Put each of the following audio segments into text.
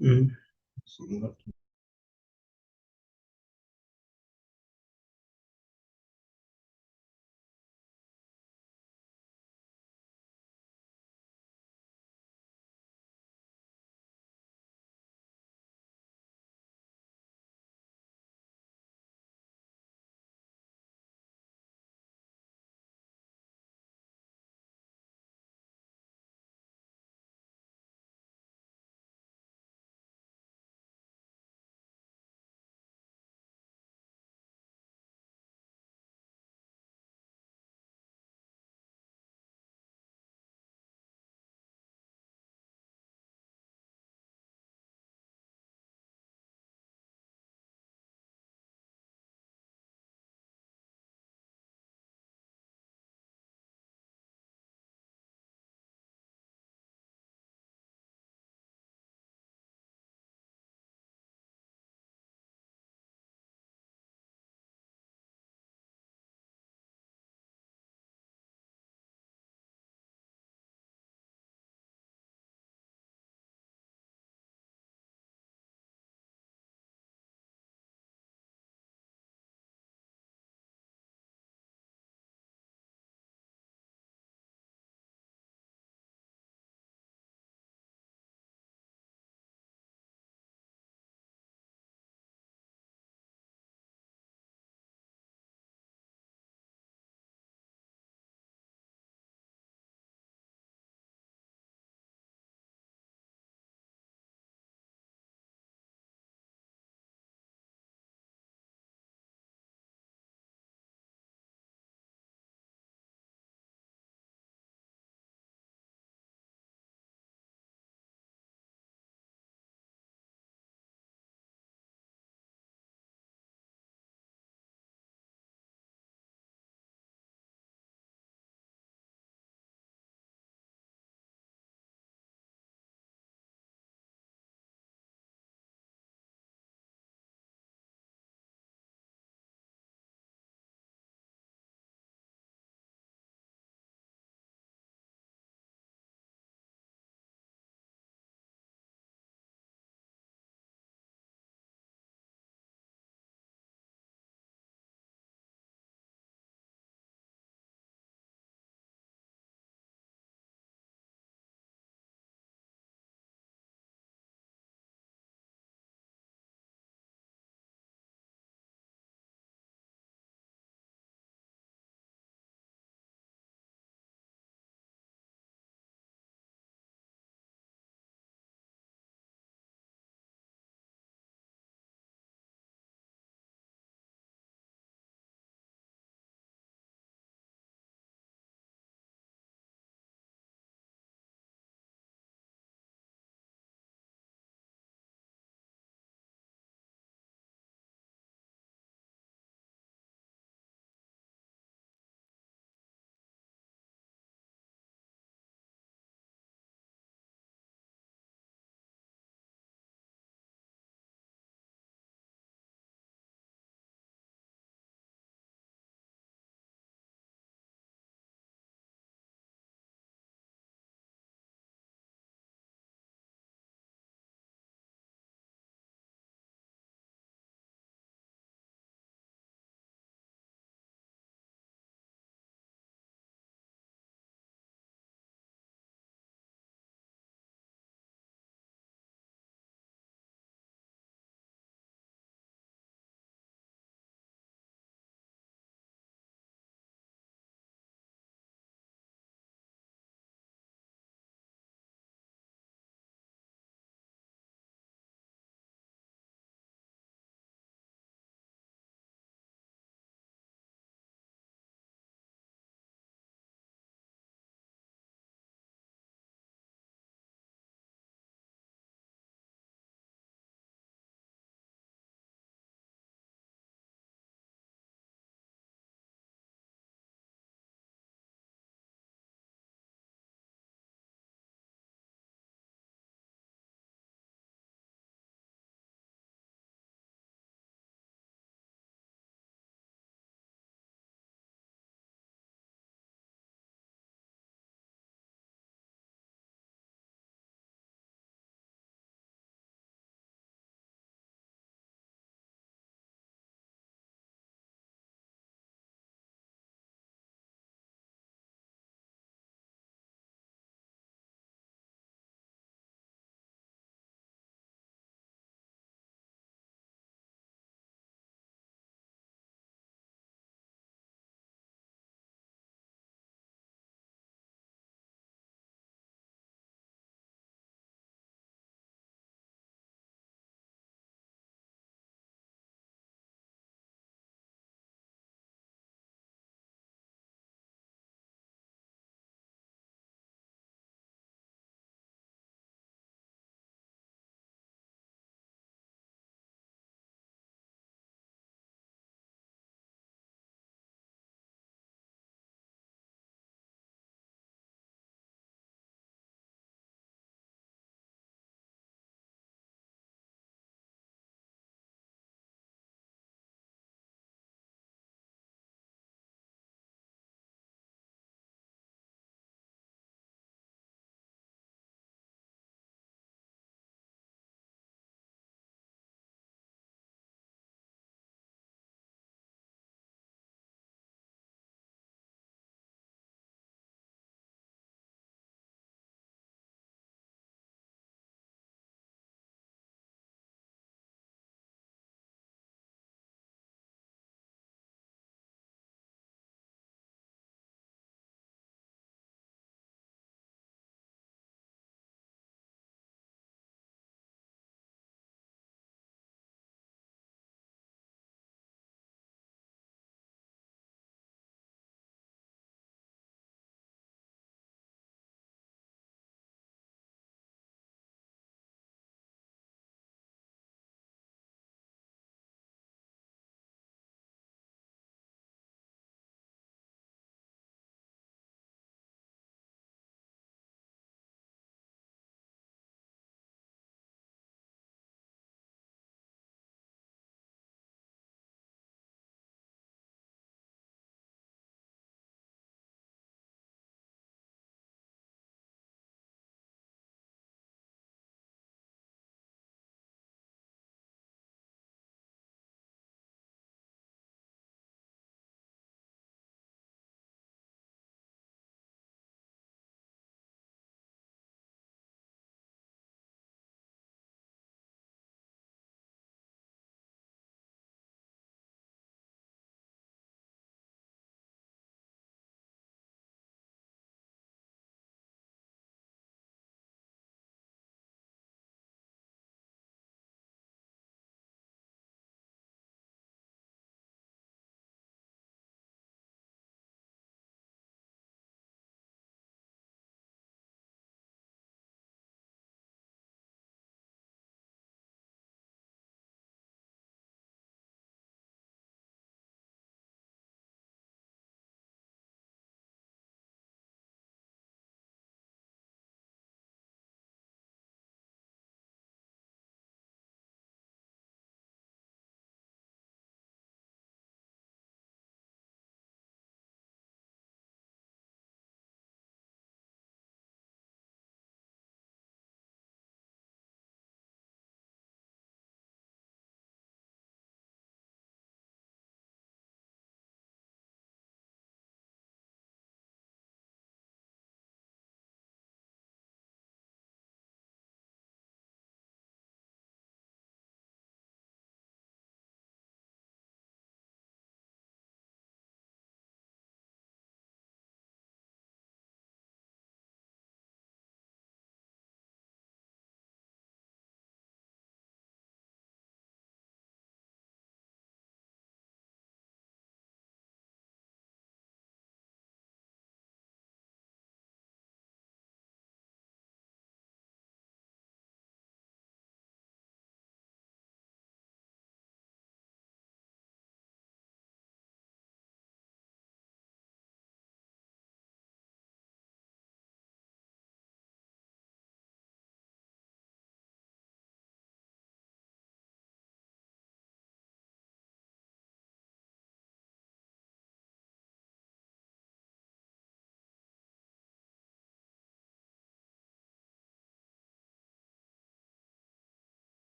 Mm.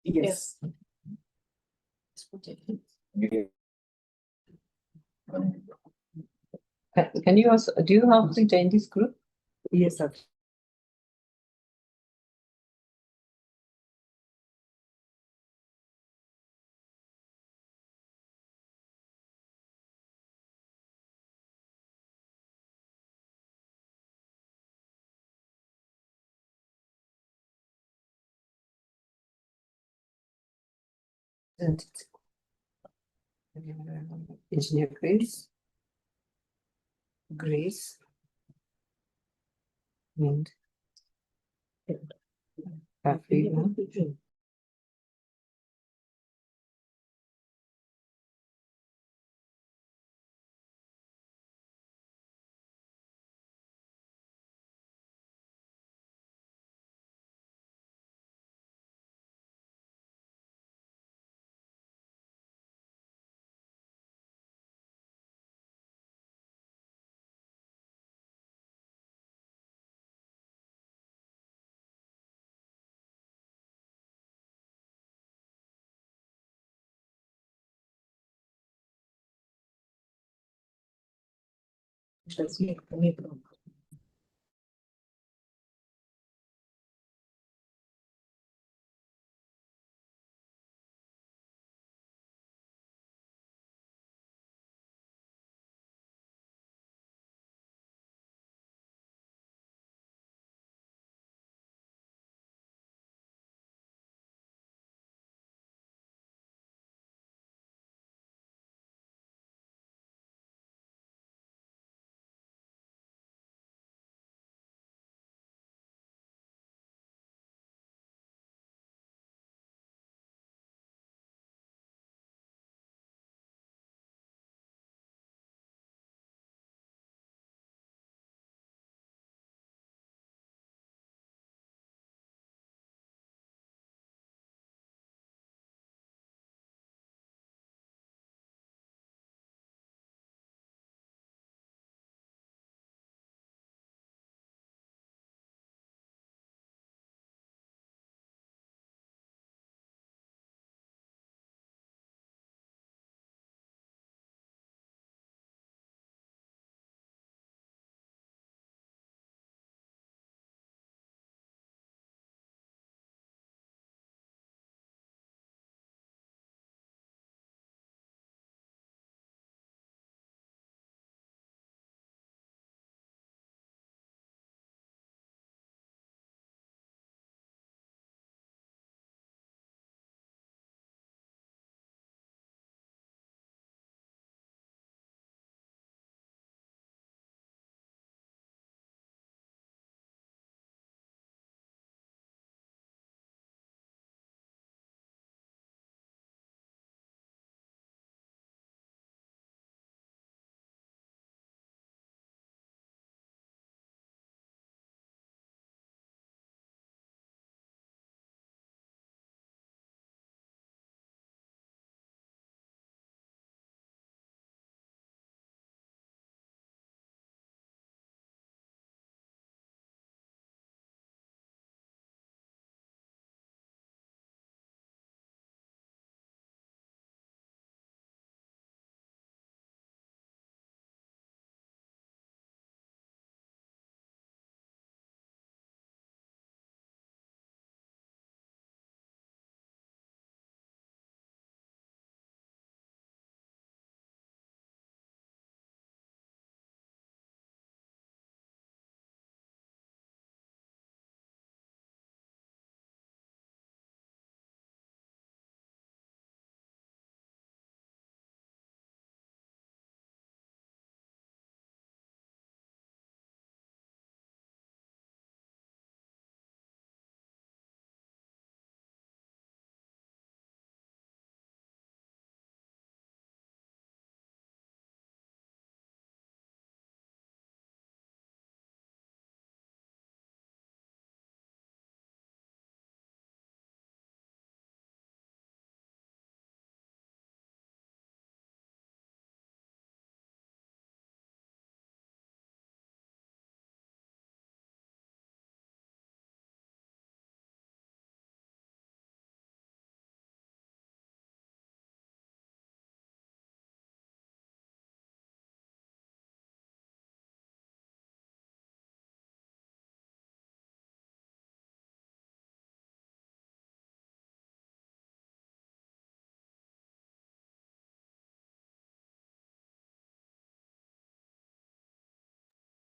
Yes. Can you also, do you have to join this group? Yes, sir. Engineer Grace, and Africa.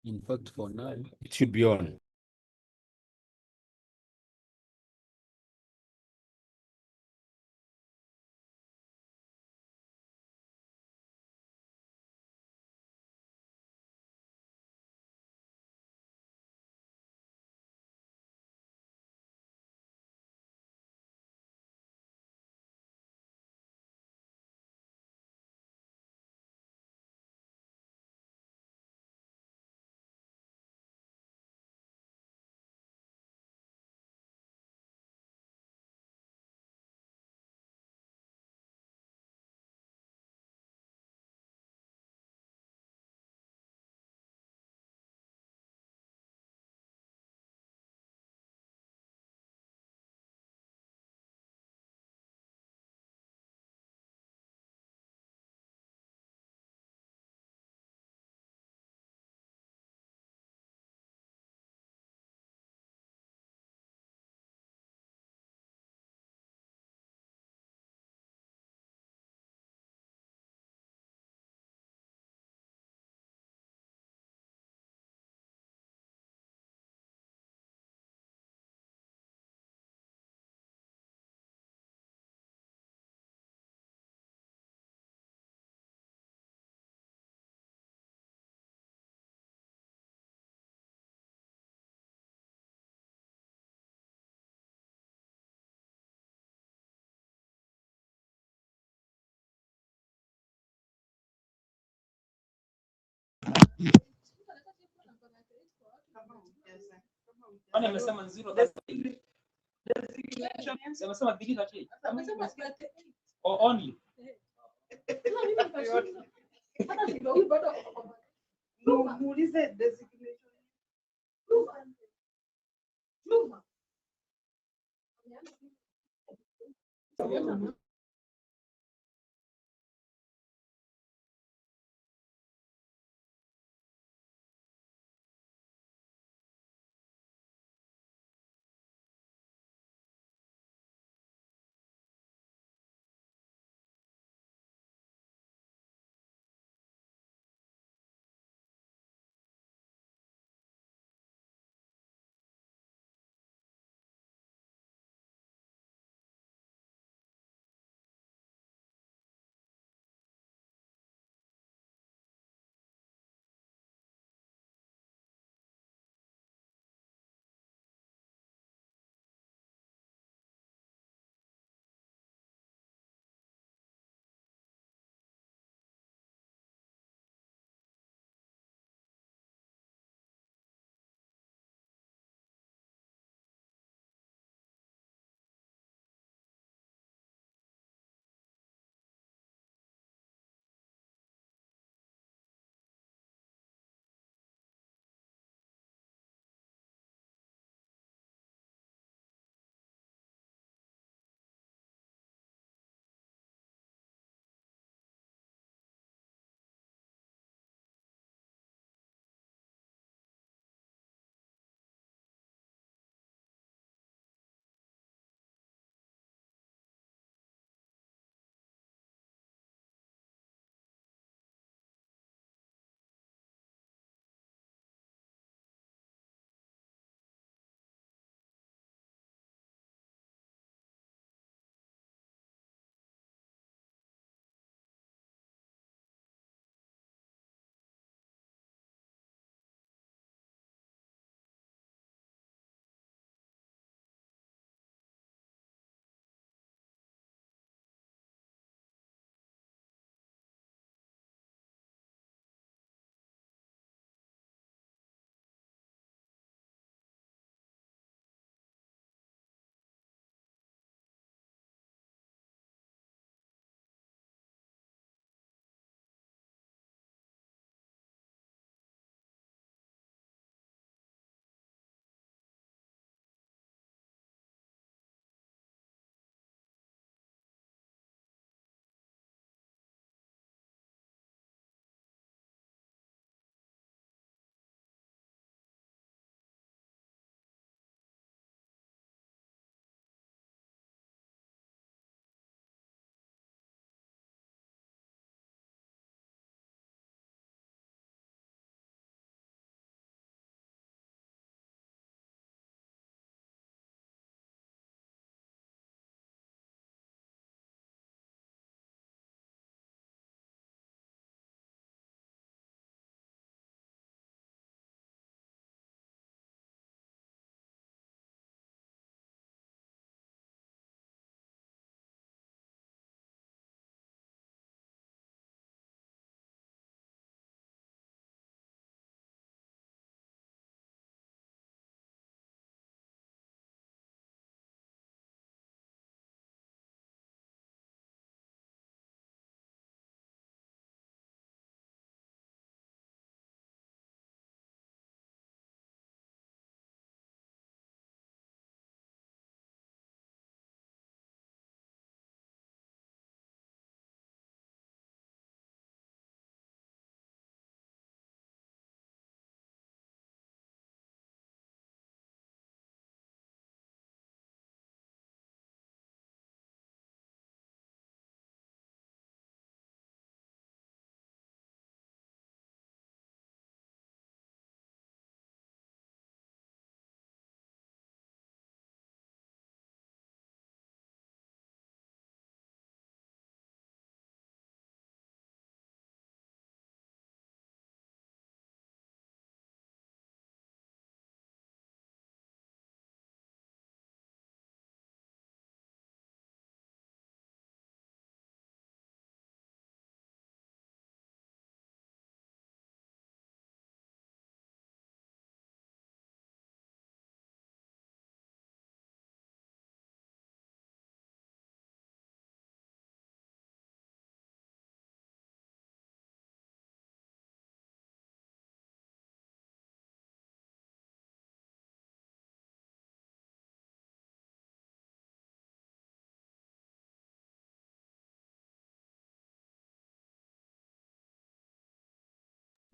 In fact, for now, it should be on.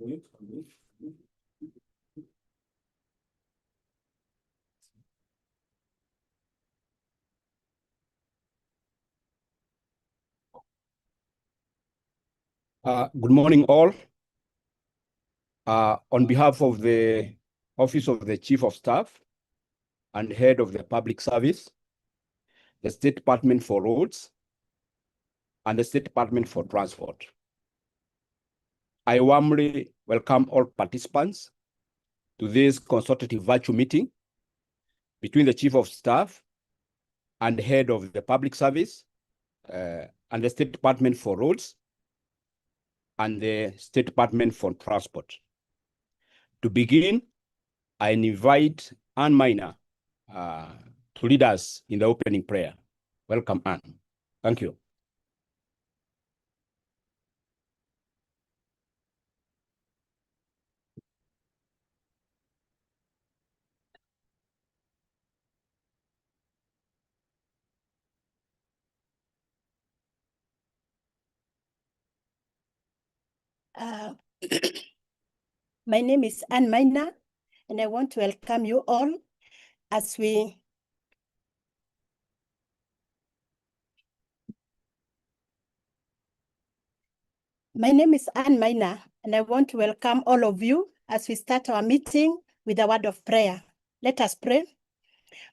Good morning, all. On behalf of the Office of the Chief of Staff and Head of the Public Service, the State Department for Roads, and the State Department for Transport, I warmly welcome all participants to this consultative virtual meeting between the Chief of Staff and Head of the Public Service and the State Department for Roads and the State Department for Transport. To begin, I invite Anne Minor to lead us in the opening prayer. Welcome, Anne. Thank you. My name is Anne Minor, and I want to welcome you all as we My name is Anne Minor, and I want to welcome all of you as we start our meeting with a word of prayer. Let us pray.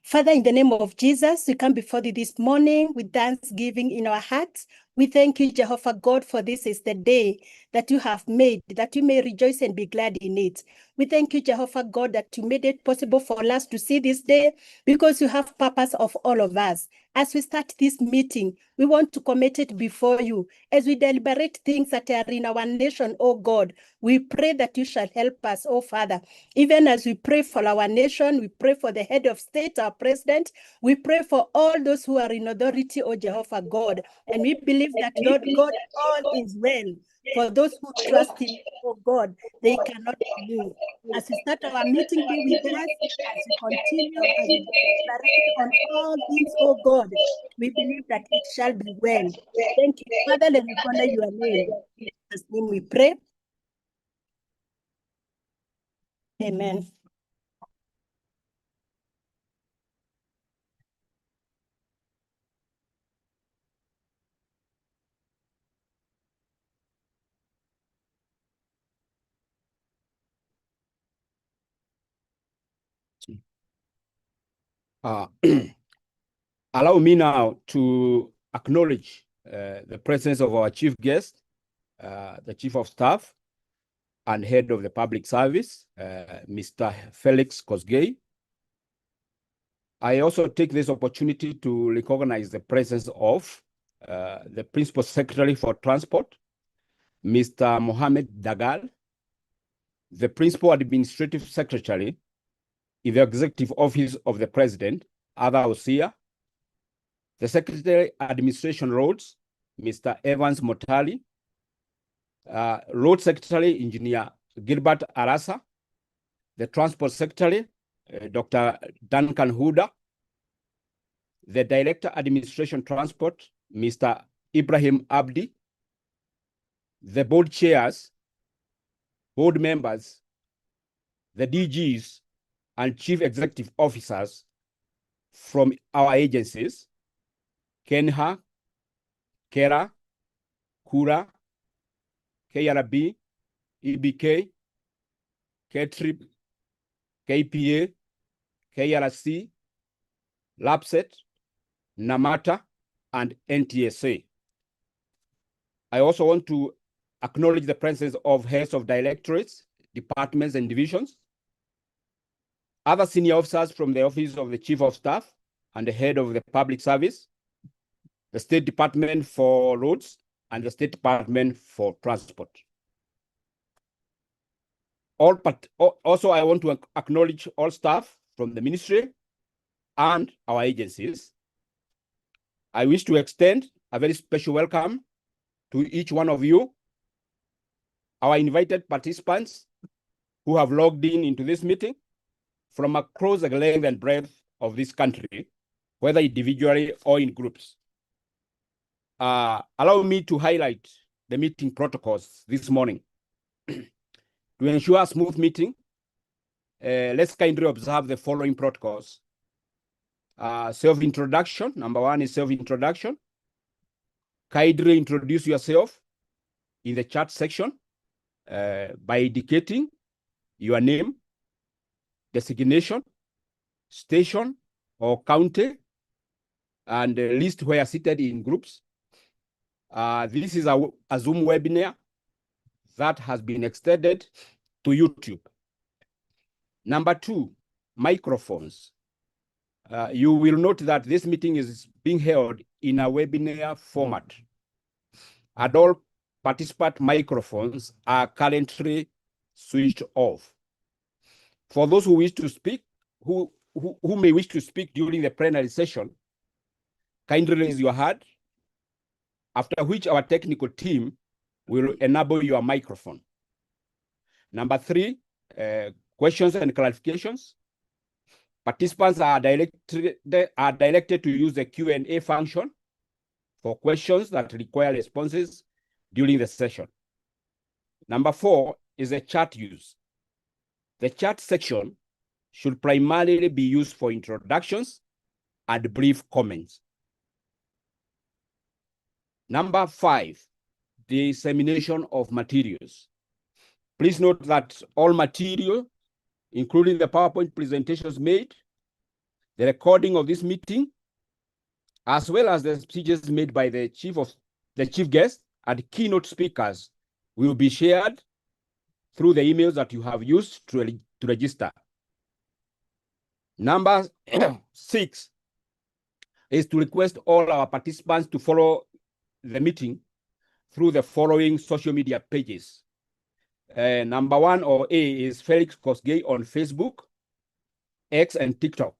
Father, in the name of Jesus, we come before thee this morning with thanksgiving in our hearts. We thank you, Jehovah God, for this is the day that you have made, that you may rejoice and be glad in it. We thank you, Jehovah God, that you made it possible for us to see this day because you have purpose of all of us. As we start this meeting, we want to commit it before you. As we deliberate things that are in our nation, oh God, we pray that you shall help us, oh Father. Even as we pray for our nation, we pray for the head of state, our president, we pray for all those who are in authority, oh Jehovah God. And we believe that, Lord God, all is well. For those who trust in you, oh God, they cannot move. As we start our meeting, be with us. As we continue, as we deliberate on all things, oh God, we believe that it shall be well. Thank you, Father, and we honor your name. In Jesus' name we pray. Amen. Allow me now to acknowledge the presence of our chief guest, the Chief of Staff and Head of the Public Service, Mr. Felix Kosgei. I also take this opportunity to recognize the presence of the Principal Secretary for Transport, Mr. Mohamed Dagal, the Principal Administrative Secretary in the Executive Office of the President, Ada Osia, the Secretary Administration Roads, Mr. Evans Motali, Road Secretary Engineer Gilbert Arasa, the Transport Secretary, Dr. Duncan Huda, the Director Administration Transport, Mr. Ibrahim Abdi, the board chairs, board members, the DGs, and chief executive officers from our agencies, Kenha, Kera, Kura, KRB, EBK, KTRIP, KPA, KRC, LAPSET, NAMATA, and NTSA. I also want to acknowledge the presence of heads of directorates, departments, and divisions, other senior officers from the Office of the Chief of Staff and the Head of the Public Service, the State Department for Roads, and the State Department for Transport. Also, I want to acknowledge all staff from the ministry and our agencies. I wish to extend a very special welcome to each one of you, our invited participants who have logged in into this meeting from across the length and breadth of this country, whether individually or in groups. Allow me to highlight the meeting protocols this morning. To ensure a smooth meeting, let's kindly observe the following protocols. Self-introduction. Number one is self-introduction. Kindly introduce yourself in the chat section by indicating your name, designation, station or county, and list where seated in groups. This is a Zoom webinar that has been extended to YouTube. Number two, microphones. You will note that this meeting is being held in a webinar format. And all participant microphones are currently switched off. For those who wish to speak, who may wish to speak during the plenary session, kindly raise your hand, after which our technical team will enable your microphone. Number three, questions and clarifications. Participants are directed to use the Q&A function for questions that require responses during the session. Number four is the chat use. The chat section should primarily be used for introductions and brief comments. Number five, dissemination of materials. Please note that all material, including the PowerPoint presentations made, the recording of this meeting, as well as the speeches made by the chief guest and keynote speakers, will be shared through the emails that you have used to register. Number six is to request all our participants to follow the meeting through the following social media pages. Number one or A is Felix Kosgei on Facebook, X, and TikTok.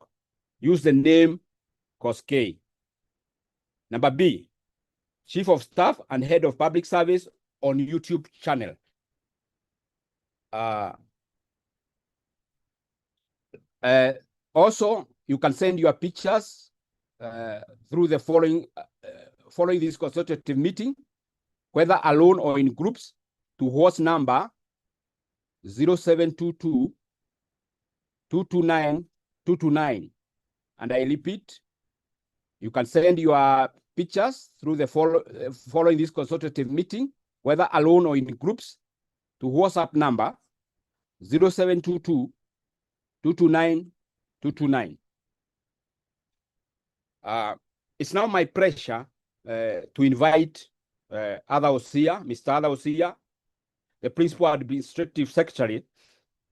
Use the name Kosgei. Number B, Chief of Staff and Head of Public Service on YouTube channel. Also, you can send your pictures through the following this consultative meeting, whether alone or in groups, to host number 0722 229 229. And I repeat, you can send your pictures through the following this consultative meeting, whether alone or in groups, to WhatsApp number 0722 229 229. It's now my pleasure to invite Ada Osia, Mr. Ada Osia, the Principal Administrative Secretary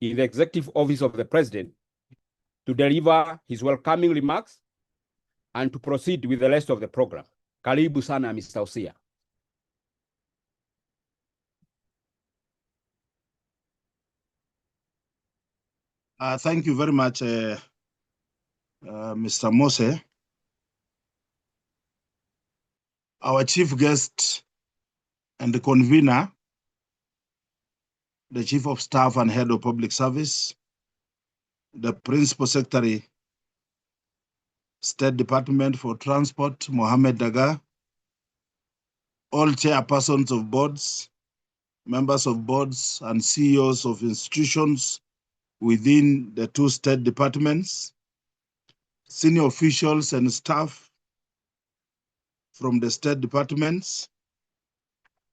in the Executive Office of the President, to deliver his welcoming remarks and to proceed with the rest of the program. Karibu sana, Mr. Osia. Thank you very much, Mr. Mose. Our chief guest and the convener, the Chief of Staff and Head of Public Service, the Principal Secretary, State Department for Transport, Mohammed Daga, all chairpersons of boards, members of boards, and CEOs of institutions within the two state departments, senior officials and staff from the state departments,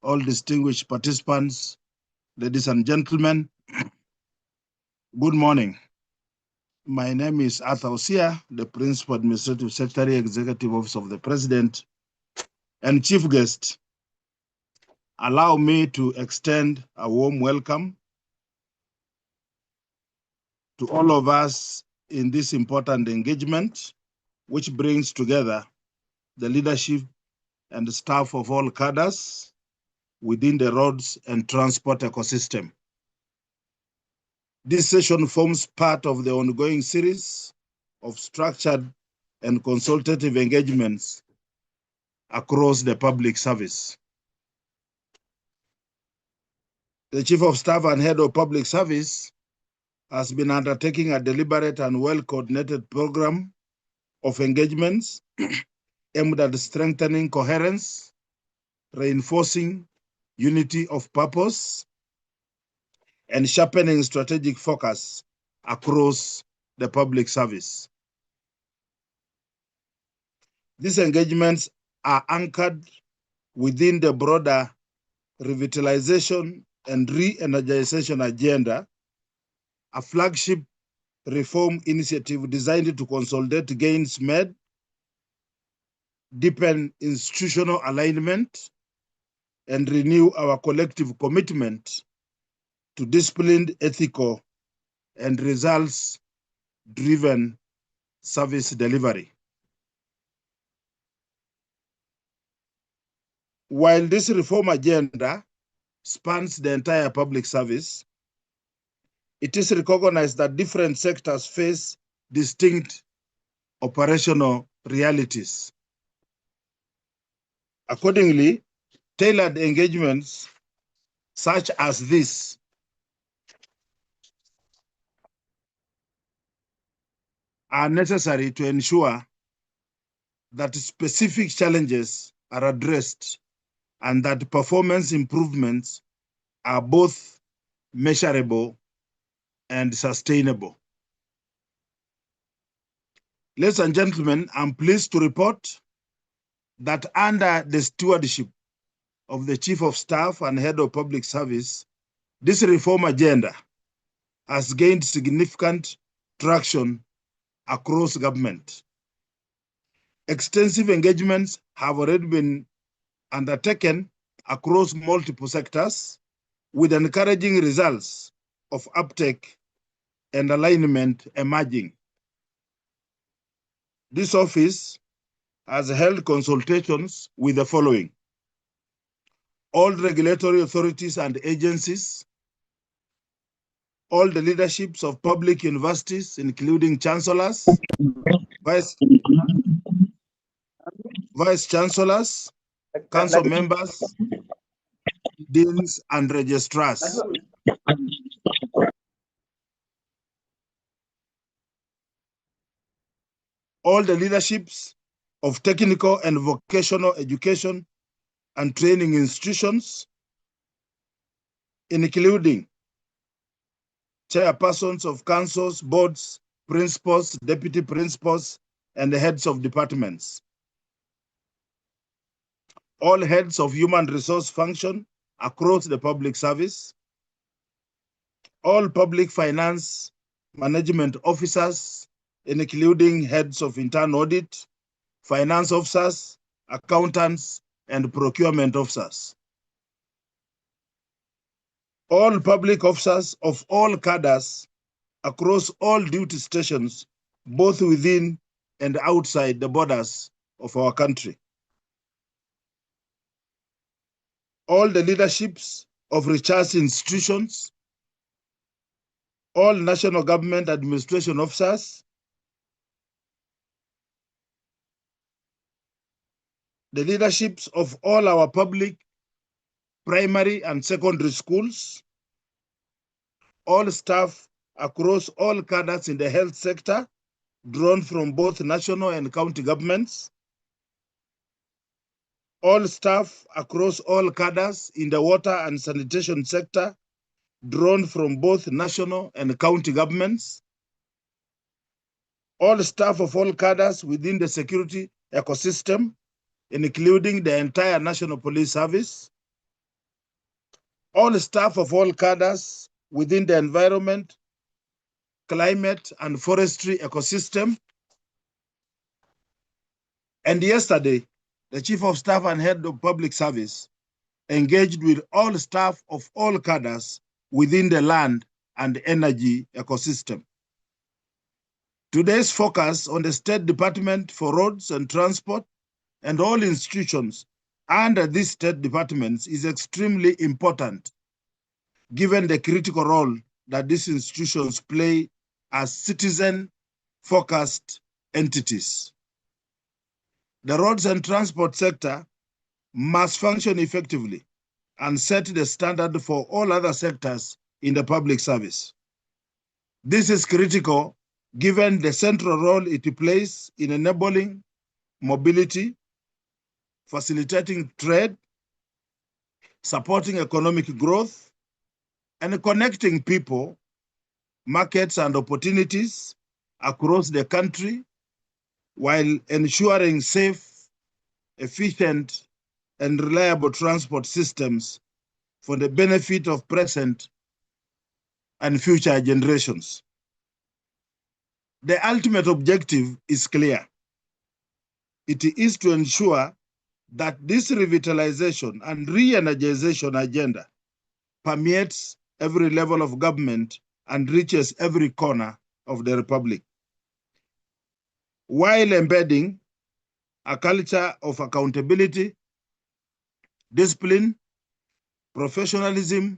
all distinguished participants, ladies and gentlemen, good morning. My name is Arthur Osia, the Principal Administrative Secretary, Executive Office of the President, and Chief Guest. Allow me to extend a warm welcome to all of us in this important engagement, which brings together the leadership and the staff of all cadres within the roads and transport ecosystem. This session forms part of the ongoing series of structured and consultative engagements across the public service. The Chief of Staff and Head of Public Service has been undertaking a deliberate and well-coordinated program of engagements aimed at strengthening coherence, reinforcing unity of purpose, and sharpening strategic focus across the public service. These engagements are anchored within the broader revitalization and re-energization agenda, a flagship reform initiative designed to consolidate gains made, deepen institutional alignment, and renew our collective commitment to disciplined, ethical, and results-driven service delivery. While this reform agenda spans the entire public service, it is recognized that different sectors face distinct operational realities. Accordingly, tailored engagements such as this are necessary to ensure that specific challenges are addressed and that performance improvements are both measurable and sustainable. Ladies and gentlemen, I'm pleased to report that under the stewardship of the Chief of Staff and Head of Public Service, this reform agenda has gained significant traction across government. Extensive engagements have already been undertaken across multiple sectors with encouraging results of uptake and alignment emerging. This office has held consultations with the following: all regulatory authorities and agencies, all the leaderships of public universities, including chancellors, vice chancellors, council members, deans, and registrars. All the leaderships of technical and vocational education and training institutions, including chairpersons of councils, boards, principals, deputy principals, and the heads of departments. All heads of human resource function across the public service. All public finance management officers, including heads of internal audit, finance officers, accountants, and procurement officers. All public officers of all cadres across all duty stations, both within and outside the borders of our country. All the leaderships of research institutions, all national government administration officers, the leaderships of all our public, primary, and secondary schools, all staff across all cadres in the health sector, drawn from both national and county governments, all staff across all cadres in the water and sanitation sector, drawn from both national and county governments, all staff of all cadres within the security ecosystem, including the entire National Police Service, all staff of all cadres within the environment, climate, and forestry ecosystem. And yesterday, the Chief of Staff and Head of Public Service engaged with all staff of all cadres within the land and energy ecosystem. Today's focus on the State Department for Roads and Transport and all institutions under these state departments is extremely important, given the critical role that these institutions play as citizen-focused entities. The roads and transport sector must function effectively and set the standard for all other sectors in the public service. This is critical given the central role it plays in enabling mobility, facilitating trade, supporting economic growth, and connecting people, markets, and opportunities across the country while ensuring safe, efficient, and reliable transport systems for the benefit of present and future generations. The ultimate objective is clear. It is to ensure that this revitalization and re-energization agenda permeates every level of government and reaches every corner of the Republic, while embedding a culture of accountability, discipline, professionalism,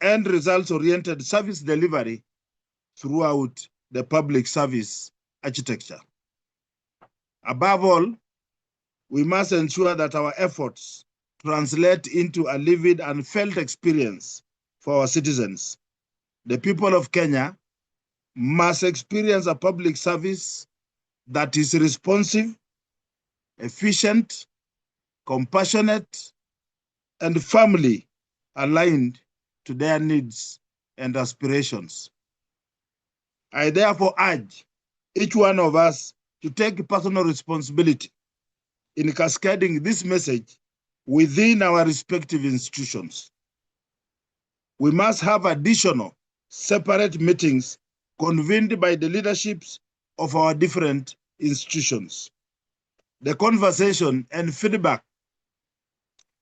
and results-oriented service delivery throughout the public service architecture. Above all, we must ensure that our efforts translate into a lived and felt experience for our citizens. The people of Kenya must experience a public service that is responsive, efficient, compassionate, and firmly aligned to their needs and aspirations. I therefore urge each one of us to take personal responsibility in cascading this message within our respective institutions. We must have additional separate meetings convened by the leaderships of our different institutions. The conversation and feedback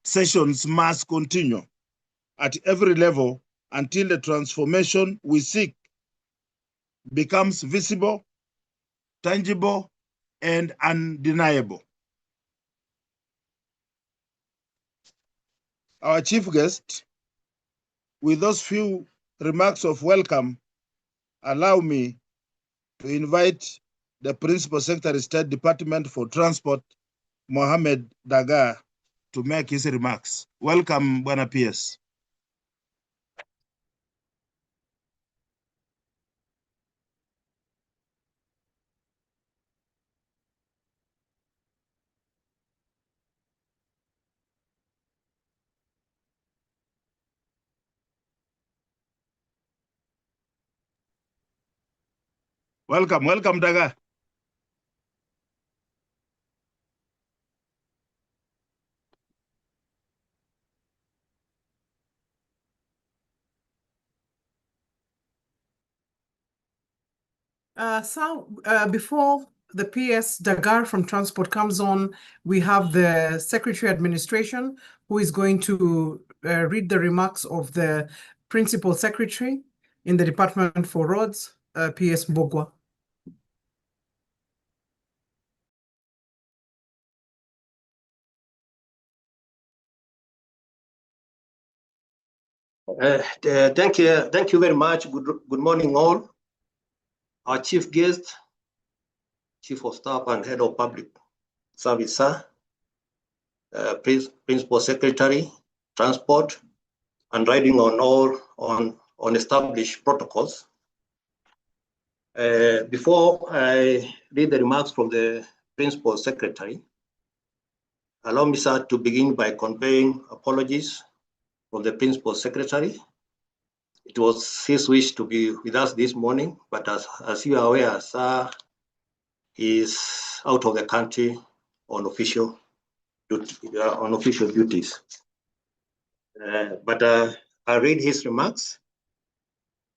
sessions must continue at every level until the transformation we seek becomes visible, tangible, and undeniable. Our chief guest, with those few remarks of welcome, allow me to invite the Principal Secretary, State Department for Transport, Mohammed Dagar, to make his remarks. Welcome, Bwana PS. Welcome, welcome, Dagar. Before the PS Dagar from Transport comes on, we have the Secretary Administration who is going to read the remarks of the Principal Secretary in the Department for Roads, PS Bogwa. Thank you very much. Good morning, all. Our chief guest, Chief of Staff and Head of Public Service, Principal Secretary, Transport, and riding on established protocols. Before I read the remarks from the Principal Secretary, allow me, sir, to begin by conveying apologies from the Principal Secretary. It was his wish to be with us this morning, but as you are aware, sir is out of the country on official duties. But I read his remarks.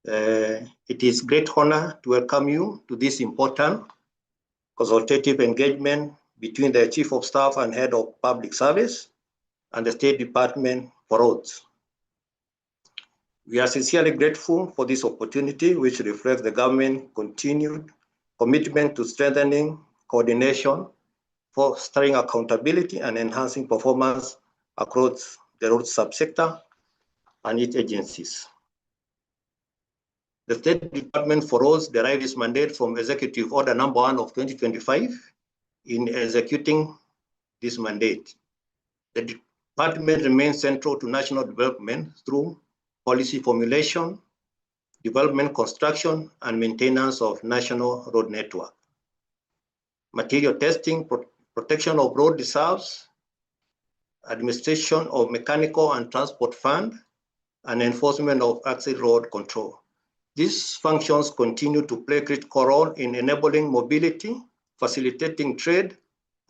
It is great honor to welcome you to this important consultative engagement between the Chief of Staff and Head of Public Service and the State Department for Roads. We are sincerely grateful for this opportunity, which reflects the government's continued commitment to strengthening coordination, fostering accountability, and enhancing performance across the road subsector and its agencies. The State Department for Roads derived its mandate from Executive Order No. 1 of 2025 in executing this mandate. The department remains central to national development through policy formulation, development, construction, and maintenance of national road network, material testing, protection of road reserves, administration of mechanical and transport fund, and enforcement of access road control. These functions continue to play a critical role in enabling mobility, facilitating trade,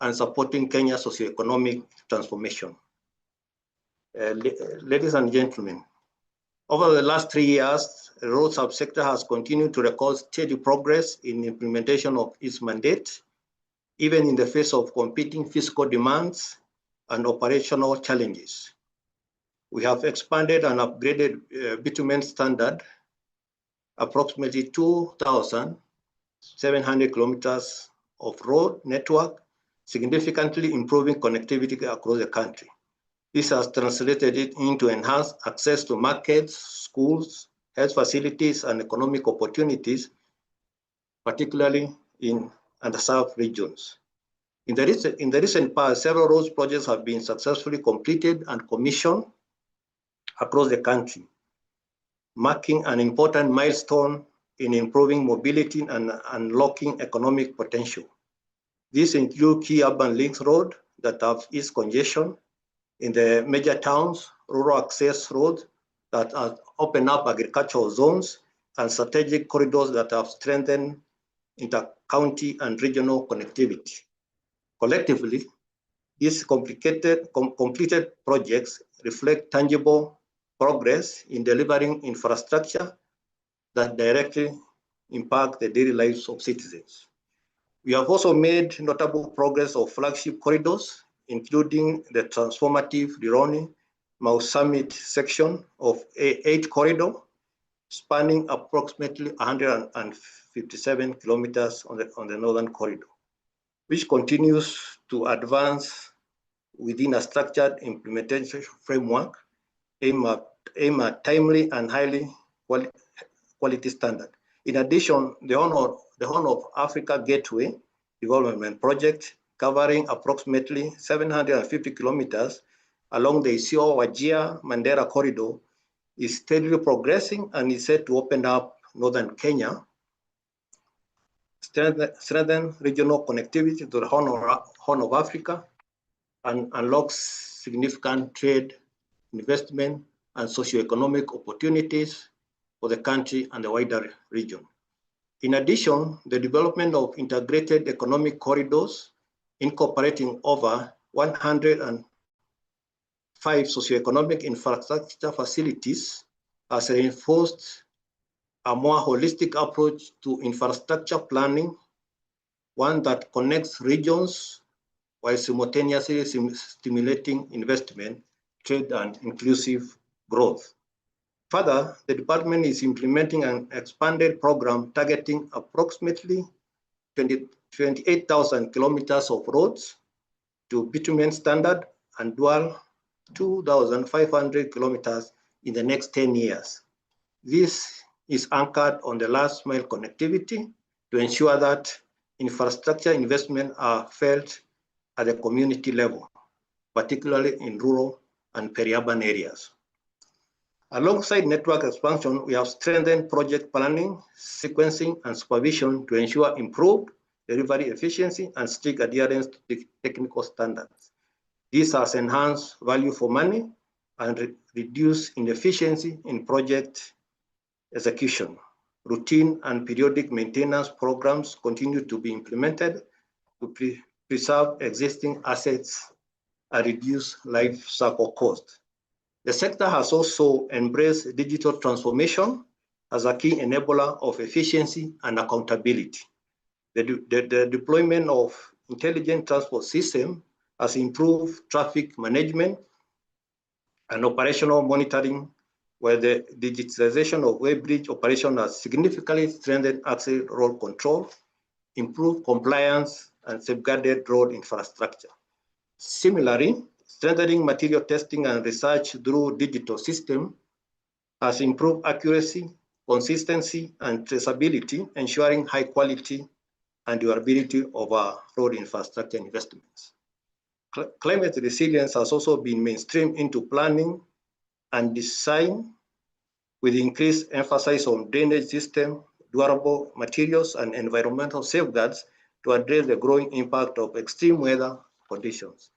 and supporting Kenya's socioeconomic transformation. Ladies and gentlemen, over the last 3 years, the road subsector has continued to record steady progress in implementation of its mandate, even in the face of competing fiscal demands and operational challenges. We have expanded and upgraded bitumen standard, approximately 2,700 kilometers of road network, significantly improving connectivity across the country. This has translated it into enhanced access to markets, schools, health facilities, and economic opportunities, particularly in underserved regions. In the recent past, several roads projects have been successfully completed and commissioned across the country, marking an important milestone in improving mobility and unlocking economic potential. These include key urban links roads that have eased congestion in the major towns, rural access roads that have opened up agricultural zones, and strategic corridors that have strengthened inter-county and regional connectivity. Collectively, these completed projects reflect tangible progress in delivering infrastructure that directly impact the daily lives of citizens. We have also made notable progress of flagship corridors, including the transformative Rironi-Mau Summit section of A8 corridor, spanning approximately 157 kilometers on the northern corridor, which continues to advance within a structured implementation framework aimed at timely and highly quality standard. In addition, the Horn of Africa Gateway Development Project, covering approximately 750 kilometers along the Isiolo-Wajir-Mandera corridor, is steadily progressing and is set to open up northern Kenya, strengthen regional connectivity to the Horn of Africa, and unlocks significant trade, investment, and socioeconomic opportunities for the country and the wider region. In addition, the development of integrated economic corridors incorporating over 105 socioeconomic infrastructure facilities has reinforced a more holistic approach to infrastructure planning, one that connects regions while simultaneously stimulating investment, trade, and inclusive growth. Further, the department is implementing an expanded program targeting approximately 28,000 kilometers of roads to bitumen standard and dual 2,500 kilometers in the next 10 years. This is anchored on the last mile connectivity to ensure that infrastructure investment are felt at the community level, particularly in rural and peri-urban areas. Alongside network expansion, we have strengthened project planning, sequencing, and supervision to ensure improved delivery efficiency and strict adherence to the technical standards. This has enhanced value for money and reduced inefficiency in project execution. Routine and periodic maintenance programs continue to be implemented to preserve existing assets and reduce life cycle costs. The sector has also embraced digital transformation as a key enabler of efficiency and accountability. The deployment of intelligent transport system has improved traffic management and operational monitoring, where the digitization of weighbridge operation has significantly strengthened access road control, improved compliance, and safeguarded road infrastructure. Similarly, strengthening material testing and research through digital system has improved accuracy, consistency, and traceability, ensuring high quality and durability of our road infrastructure investments. Climate resilience has also been mainstreamed into planning and design, with increased emphasis on drainage system, durable materials, and environmental safeguards to address the growing impact of extreme weather conditions.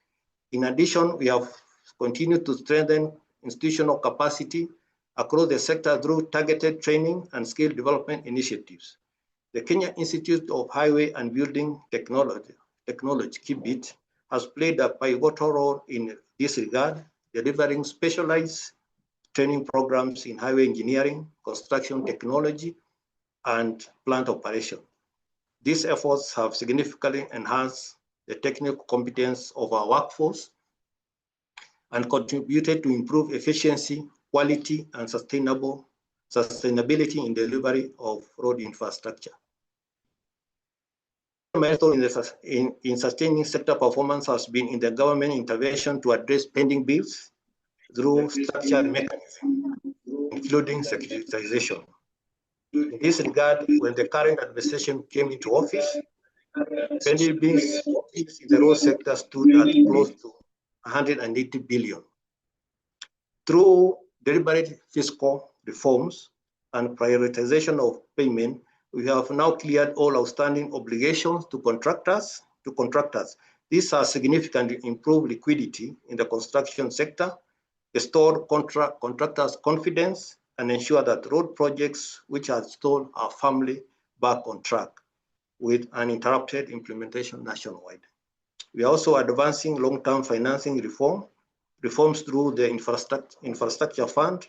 In addition, we have continued to strengthen institutional capacity across the sector through targeted training and skill development initiatives. The Kenya Institute of Highway and Building Technology, KIBIT, has played a pivotal role in this regard, delivering specialized training programs in highway engineering, construction technology, and plant operation. These efforts have significantly enhanced the technical competence of our workforce and contributed to improve efficiency, quality, and sustainability in delivery of road infrastructure. Milestone in sustaining sector performance has been in the government intervention to address pending bills through structured mechanisms, including securitization. In this regard, when the current administration came into office, pending bills in the road sector stood at close to 180 billion. Through deliberate fiscal reforms and prioritization of payment, we have now cleared all outstanding obligations to contractors. This has significantly improved liquidity in the construction sector, restored contractors' confidence, and ensure that road projects which are stalled are firmly back on track with uninterrupted implementation nationwide. We are also advancing long-term financing reforms through the infrastructure fund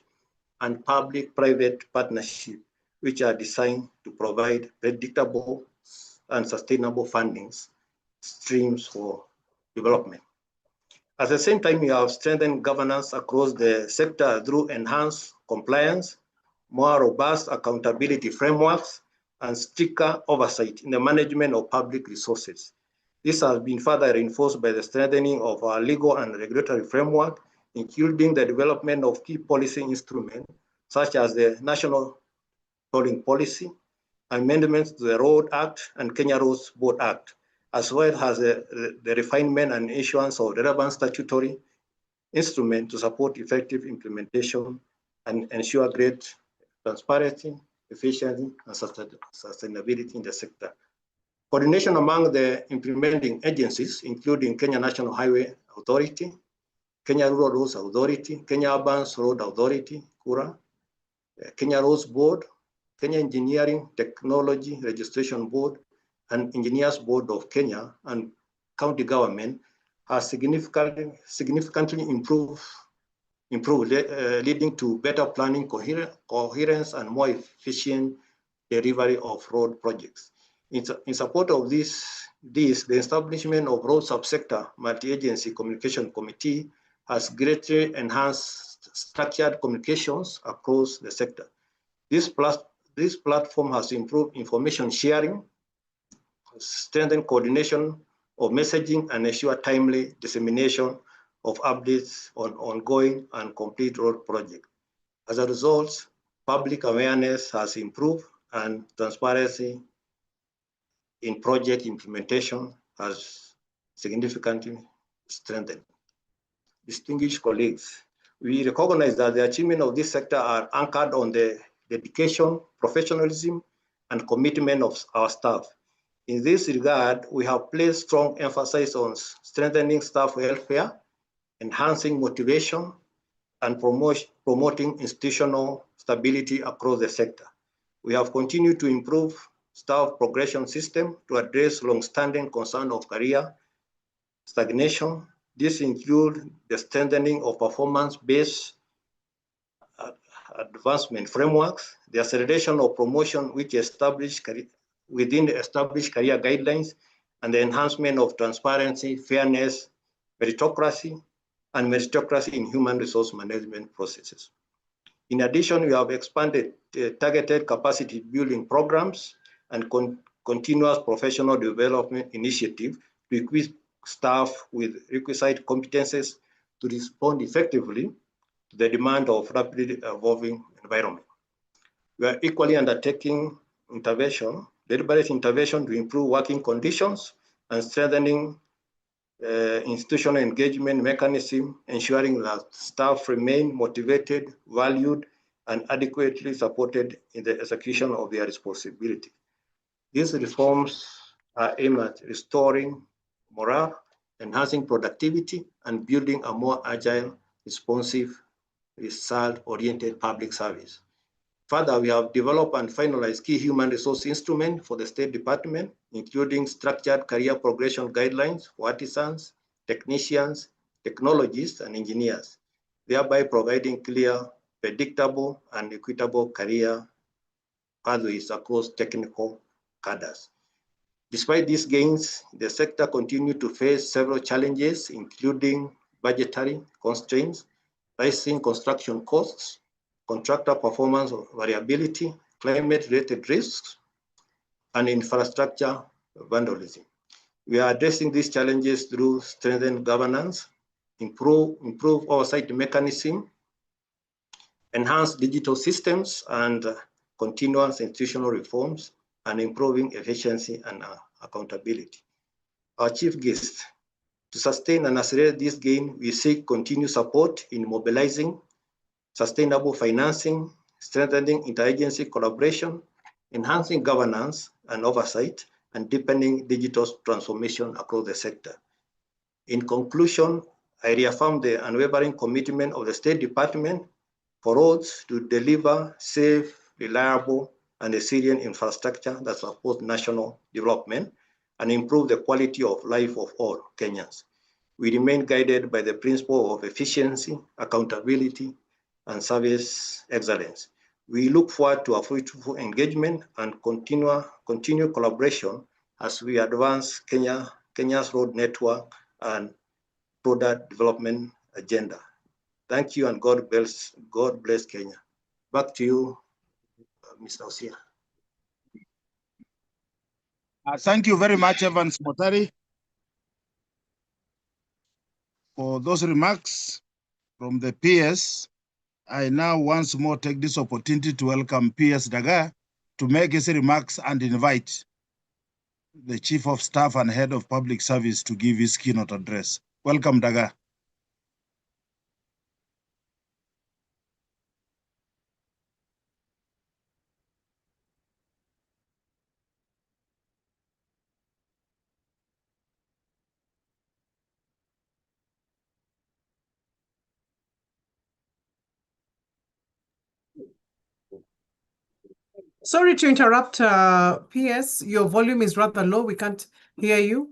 and public-private partnership, which are designed to provide predictable and sustainable funding streams for development. At the same time, we have strengthened governance across the sector through enhanced compliance, more robust accountability frameworks, and stricter oversight in the management of public resources. This has been further reinforced by the strengthening of our legal and regulatory framework, including the development of key policy instruments, such as the National Tolling Policy, amendments to the Road Act and Kenya Roads Board Act, as well as the refinement and issuance of relevant statutory instruments to support effective implementation and ensure great transparency, efficiency, and sustainability in the sector. Coordination among the implementing agencies, including Kenya National Highway Authority, Kenya Rural Roads Authority, Kenya Urban Road Authority, KURA, Kenya Roads Board, Kenya Engineering Technology Registration Board, and Engineers Board of Kenya and county government has significantly improved, leading to better planning, coherence, and more efficient delivery of road projects. In support of this, the establishment of Road Subsector Multi-Agency Communication Committee has greatly enhanced structured communications across the sector. This platform has improved information sharing, strengthened coordination of messaging, and ensure timely dissemination of updates on ongoing and complete road projects. As a result, public awareness has improved and transparency in project implementation has significantly strengthened. Distinguished colleagues, we recognize that the achievement of this sector are anchored on the dedication, professionalism, and commitment of our staff. In this regard, we have placed strong emphasis on strengthening staff welfare, enhancing motivation, and promoting institutional stability across the sector. We have continued to improve staff progression system to address long-standing concern of career stagnation. This includes the strengthening of performance-based advancement frameworks, the acceleration of promotion which established within the established career guidelines, and the enhancement of transparency, fairness, meritocracy in human resource management processes. In addition, we have expanded targeted capacity building programs and continuous professional development initiative to equip staff with requisite competences to respond effectively to the demand of rapidly evolving environment. We are equally undertaking deliberate intervention to improve working conditions and strengthening institutional engagement mechanism, ensuring that staff remain motivated, valued, and adequately supported in the execution of their responsibility. These reforms are aimed at restoring morale, enhancing productivity, and building a more agile, responsive, result-oriented public service. Further, we have developed and finalized key human resource instruments for the State Department, including structured career progression guidelines for artisans, technicians, technologists, and engineers, thereby providing clear, predictable, and equitable career pathways across technical cadres. Despite these gains, the sector continued to face several challenges, including budgetary constraints, rising construction costs, contractor performance variability, climate-related risks, and infrastructure vandalism. We are addressing these challenges through strengthened governance, improve oversight mechanism, enhanced digital systems, and continuous institutional reforms, and improving efficiency and accountability. Our chief guest, to sustain and accelerate this gain, we seek continued support in mobilizing sustainable financing, strengthening interagency collaboration, enhancing governance and oversight, and deepening digital transformation across the sector. In conclusion, I reaffirm the unwavering commitment of the State Department for roads to deliver safe, reliable, and resilient infrastructure that supports national development and improve the quality of life of all Kenyans. We remain guided by the principle of efficiency, accountability, and service excellence. We look forward to a fruitful engagement and continued collaboration as we advance Kenya's road network and product development agenda. Thank you, and God bless Kenya. Back to you, Mr. Osia. Thank you very much, Evans Motari, for those remarks from the PS. I now once more take this opportunity to welcome PS Daga to make his remarks and invite the Chief of Staff and Head of Public Service to give his keynote address. Welcome, Daga. Sorry to interrupt, PS. Your volume is rather low. We can't hear you.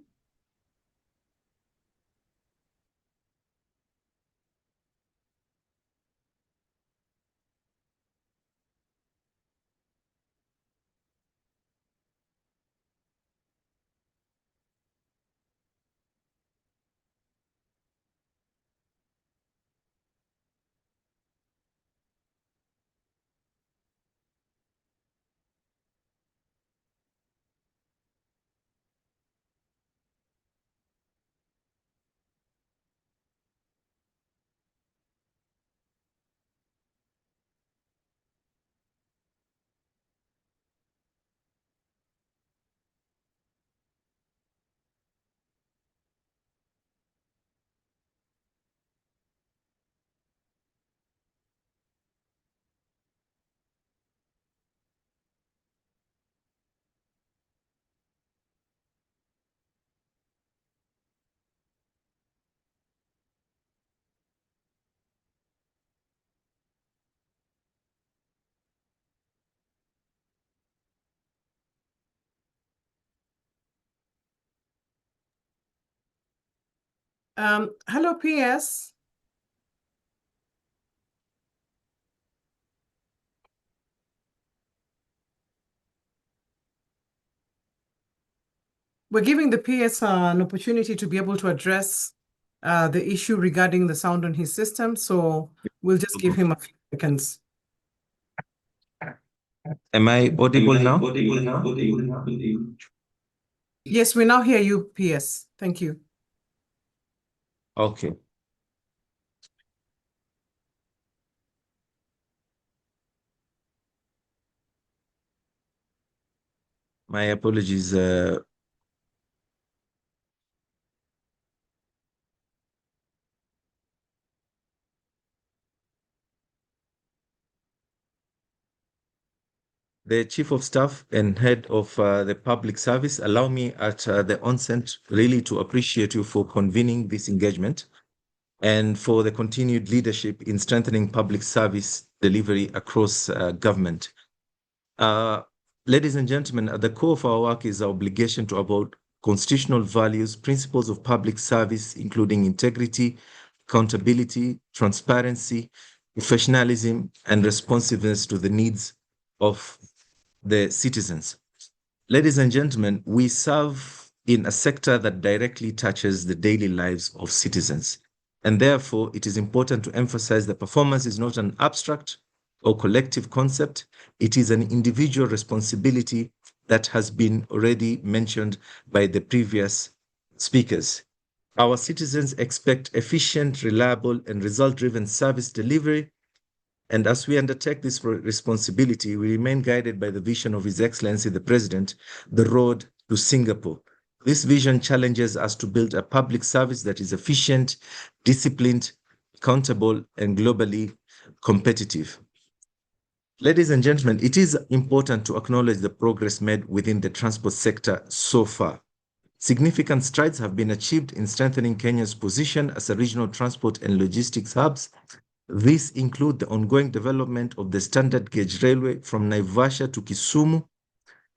Hello, PS. We're giving the PS an opportunity to be able to address the issue regarding the sound on his system. So we'll just give him a few seconds. Am I audible now? Yes, we now hear you, PS. Thank you. Okay. My apologies. The Chief of Staff and Head of the Public Service, allow me at the onset really to appreciate you for convening this engagement. and for the continued leadership in strengthening public service delivery across government. Ladies and gentlemen, at the core of our work is our obligation to uphold constitutional values, principles of public service, including integrity, accountability, transparency, professionalism, and responsiveness to the needs of the citizens. Ladies and gentlemen, we serve in a sector that directly touches the daily lives of citizens. And therefore, it is important to emphasize that performance is not an abstract or collective concept. It is an individual responsibility that has been already mentioned by the previous speakers. Our citizens expect efficient, reliable, and result-driven service delivery. And as we undertake this responsibility, we remain guided by the vision of His Excellency the President, the road to Singapore. This vision challenges us to build a public service that is efficient, disciplined, accountable, and globally competitive. Ladies and gentlemen, it is important to acknowledge the progress made within the transport sector so far. Significant strides have been achieved in strengthening Kenya's position as a regional transport and logistics hubs. These include the ongoing development of the standard gauge railway from Naivasha to Kisumu,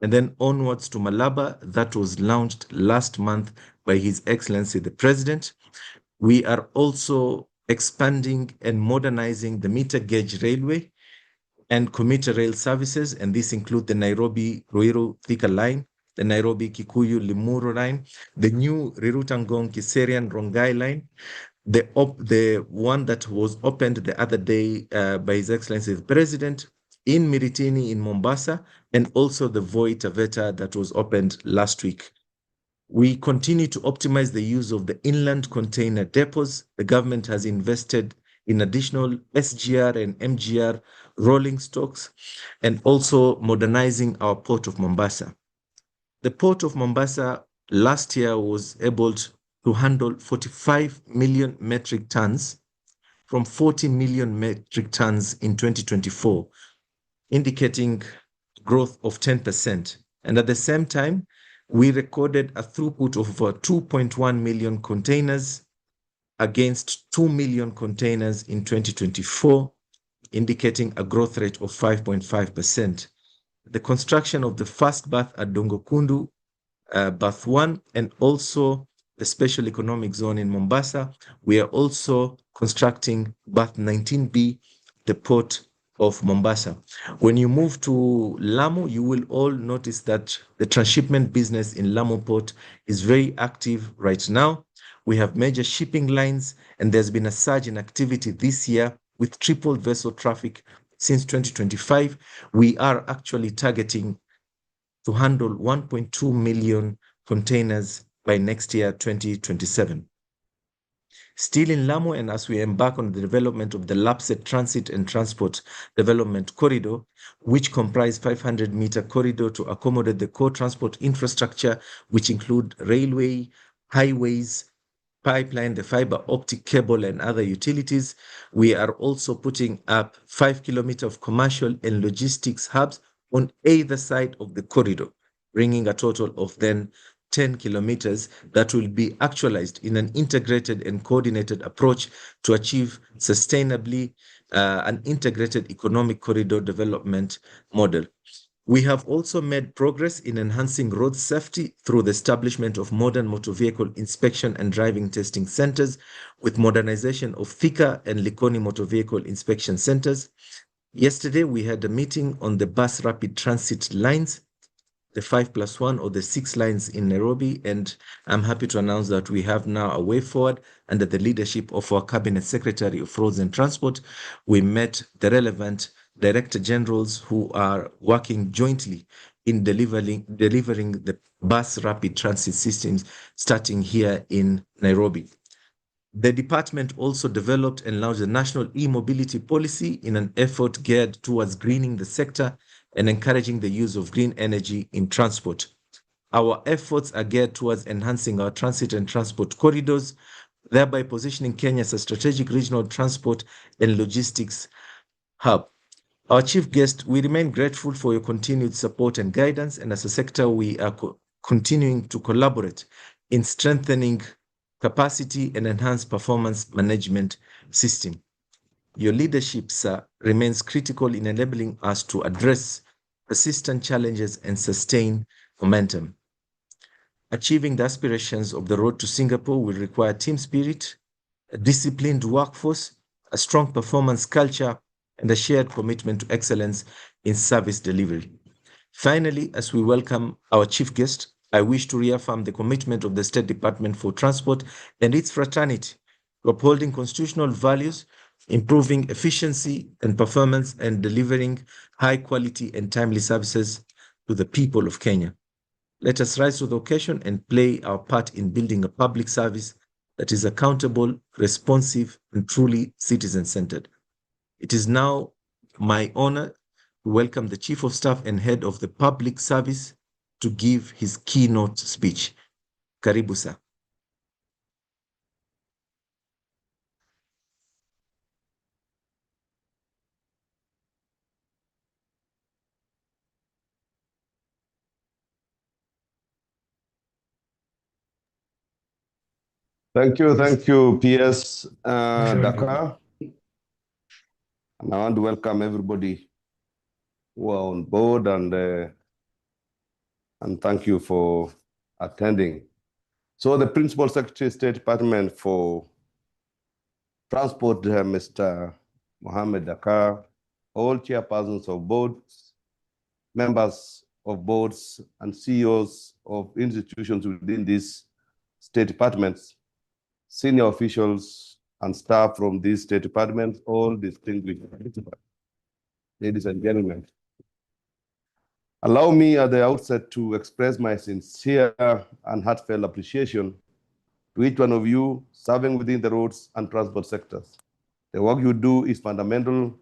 and then onwards to Malaba, that was launched last month by His Excellency the President. We are also expanding and modernizing the meter gauge railway and commuter rail services, and these include the Nairobi-Ruiru-Thika line, the Nairobi-Kikuyu-Limuru line, the new Rirutangong-Kiserian-Rongai line, the one that was opened the other day by His Excellency the President in Miritini in Mombasa, and also the Voi Taveta that was opened last week. We continue to optimize the use of the inland container depots. The government has invested in additional SGR and MGR rolling stocks, and also modernizing our port of Mombasa. The port of Mombasa last year was able to handle 45 million metric tons from 40 million metric tons in 2024, indicating growth of 10%. And at the same time, we recorded a throughput of over 2.1 million containers against 2 million containers in 2024, indicating a growth rate of 5.5%. The construction of the first berth at Dongokundu, berth 1, and also the special economic zone in Mombasa. We are also constructing berth 19B, the port of Mombasa. When you move to Lamu, you will all notice that the transshipment business in Lamu Port is very active right now. We have major shipping lines, and there's been a surge in activity this year with tripled vessel traffic since 2025. We are actually targeting to handle 1.2 million containers by next year, 2027. Still in Lamu, and as we embark on the development of the Lapsset Transit and Transport Development Corridor, which comprise 500-meter corridor to accommodate the core transport infrastructure, which include railway, highways, pipeline, the fiber optic cable, and other utilities. We are also putting up 5 kilometers of commercial and logistics hubs on either side of the corridor, bringing a total of then 10 kilometers that will be actualized in an integrated and coordinated approach to achieve sustainably an integrated economic corridor development model. We have also made progress in enhancing road safety through the establishment of modern motor vehicle inspection and driving testing centers, with modernization of Thika and Likoni motor vehicle inspection centers. Yesterday, we had a meeting on the bus rapid transit lines, the 5+1 or the 6 lines in Nairobi, and I'm happy to announce that we have now a way forward under the leadership of our Cabinet Secretary of Roads and Transport. We met the relevant Director Generals who are working jointly in delivering the bus rapid transit systems starting here in Nairobi. The department also developed and launched a national e-mobility policy in an effort geared towards greening the sector and encouraging the use of green energy in transport. Our efforts are geared towards enhancing our transit and transport corridors, thereby positioning Kenya as a strategic regional transport and logistics hub. Our chief guest, we remain grateful for your continued support and guidance, and as a sector, we are continuing to collaborate in strengthening capacity, and enhanced performance management system. Your leadership, sir, remains critical in enabling us to address persistent challenges and sustain momentum. Achieving the aspirations of the road to Singapore will require team spirit, a disciplined workforce, a strong performance culture, and a shared commitment to excellence in service delivery. Finally, as we welcome our chief guest, I wish to reaffirm the commitment of the State Department for Transport and its fraternity to upholding constitutional values, improving efficiency and performance, and delivering high quality and timely services to the people of Kenya. Let us rise to the occasion and play our part in building a public service that is accountable, responsive, and truly citizen-centered. It is now my honor to welcome the Chief of Staff and Head of the Public Service to give his keynote speech. Karibu, sir. Thank you, PS Dakar. And I want to welcome everybody who are on board and thank you for attending. So the Principal Secretary, State Department for Transport, Mr. Mohammed Dakar, all chairpersons of boards, members of boards, and CEOs of institutions within these state departments, senior officials and staff from these state departments, all distinguished ladies and gentlemen. Allow me at the outset to express my sincere and heartfelt appreciation to each one of you serving within the roads and transport sectors. The work you do is fundamental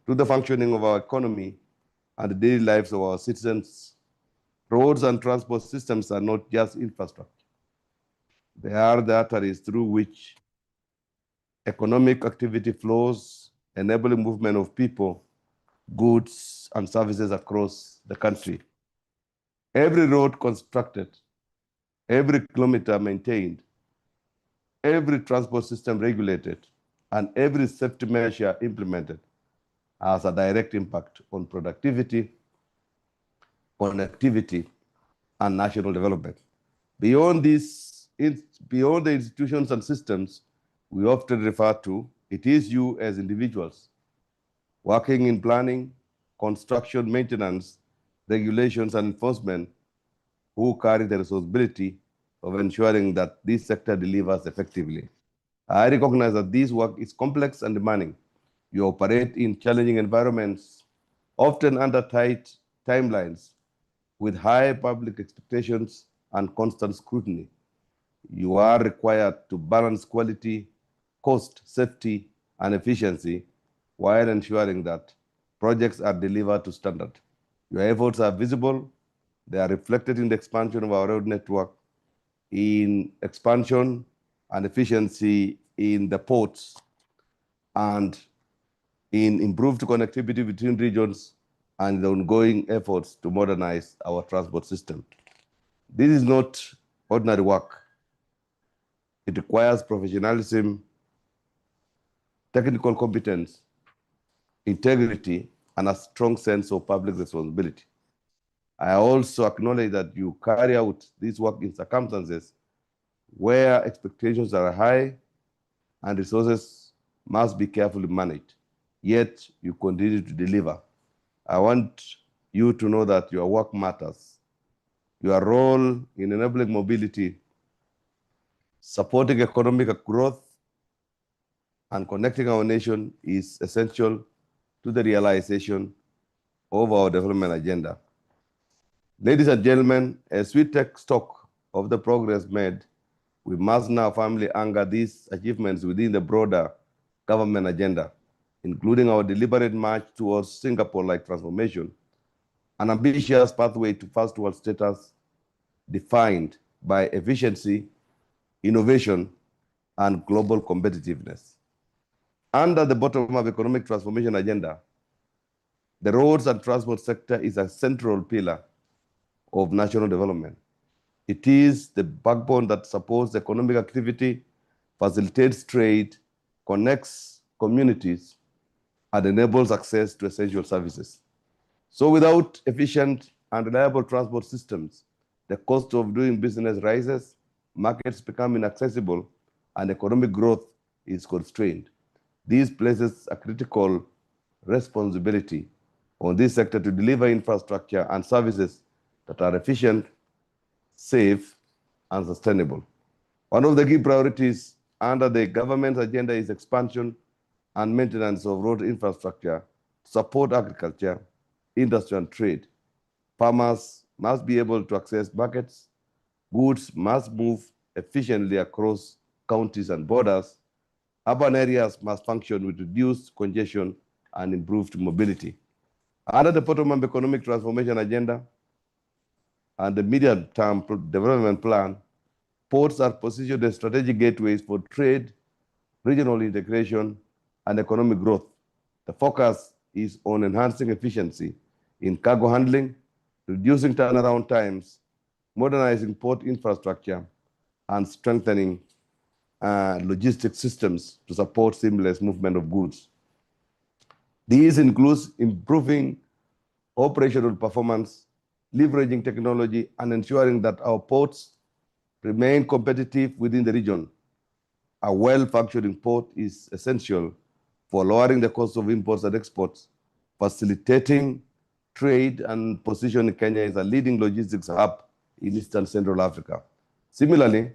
to the functioning of our economy and the daily lives of our citizens. Roads and transport systems are not just infrastructure. They are the arteries through which economic activity flows, enabling movement of people, goods, and services across the country. Every road constructed, every kilometer maintained, every transport system regulated, and every safety measure implemented has a direct impact on productivity, connectivity, and national development. Beyond the institutions and systems we often refer to, it is you as individuals working in planning, construction, maintenance, regulations, and enforcement who carry the responsibility of ensuring that this sector delivers effectively. I recognize that this work is complex and demanding. You operate in challenging environments, often under tight timelines, with high public expectations and constant scrutiny. You are required to balance quality, cost, safety, and efficiency while ensuring that projects are delivered to standard. Your efforts are visible. They are reflected in the expansion of our road network, in expansion and efficiency in the ports, and in improved connectivity between regions and the ongoing efforts to modernize our transport system. This is not ordinary work. It requires professionalism, technical competence, integrity, and a strong sense of public responsibility. I also acknowledge that you carry out this work in circumstances where expectations are high and resources must be carefully managed, yet you continue to deliver. I want you to know that your work matters. Your role in enabling mobility, supporting economic growth, and connecting our nation is essential to the realization of our development agenda. Ladies and gentlemen, as we take stock of the progress made, we must now firmly anchor these achievements within the broader government agenda, including our deliberate march towards Singapore-like transformation, an ambitious pathway to first world status defined by efficiency, innovation, and global competitiveness. Under the bottom-up economic transformation agenda, the roads and transport sector is a central pillar of national development. It is the backbone that supports economic activity, facilitates trade, connects communities, and enables access to essential services. So without efficient and reliable transport systems, the cost of doing business rises, markets become inaccessible, and economic growth is constrained. This places a critical responsibility on this sector to deliver infrastructure and services that are efficient, safe, and sustainable. One of the key priorities under the government's agenda is expansion and maintenance of road infrastructure to support agriculture, industry, and trade. Farmers must be able to access markets, goods must move efficiently across counties and borders, urban areas must function with reduced congestion and improved mobility. Under the Bottom-up Economic Transformation Agenda and the medium-term development plan, ports are positioned as strategic gateways for trade, regional integration, and economic growth. The focus is on enhancing efficiency in cargo handling, reducing turnaround times, modernizing port infrastructure, and strengthening logistics systems to support seamless movement of goods. These include improving operational performance, leveraging technology, and ensuring that our ports remain competitive within the region. A well-functioning port is essential for lowering the cost of imports and exports, facilitating trade, and positioning Kenya as a leading logistics hub in Eastern Central Africa. Similarly,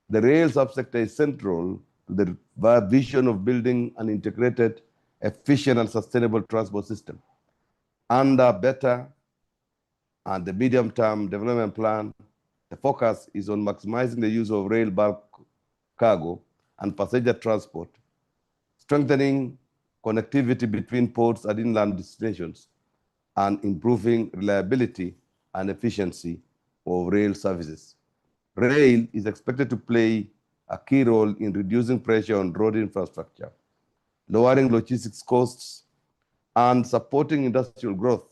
the rail subsector is central to the vision of building an integrated, efficient, and sustainable transport system. Under better and the medium-term development plan, the focus is on maximizing the use of rail bulk cargo and passenger transport, strengthening connectivity between ports and inland destinations, and improving reliability and efficiency of rail services. Rail is expected to play a key role in reducing pressure on road infrastructure, lowering logistics costs, and supporting industrial growth.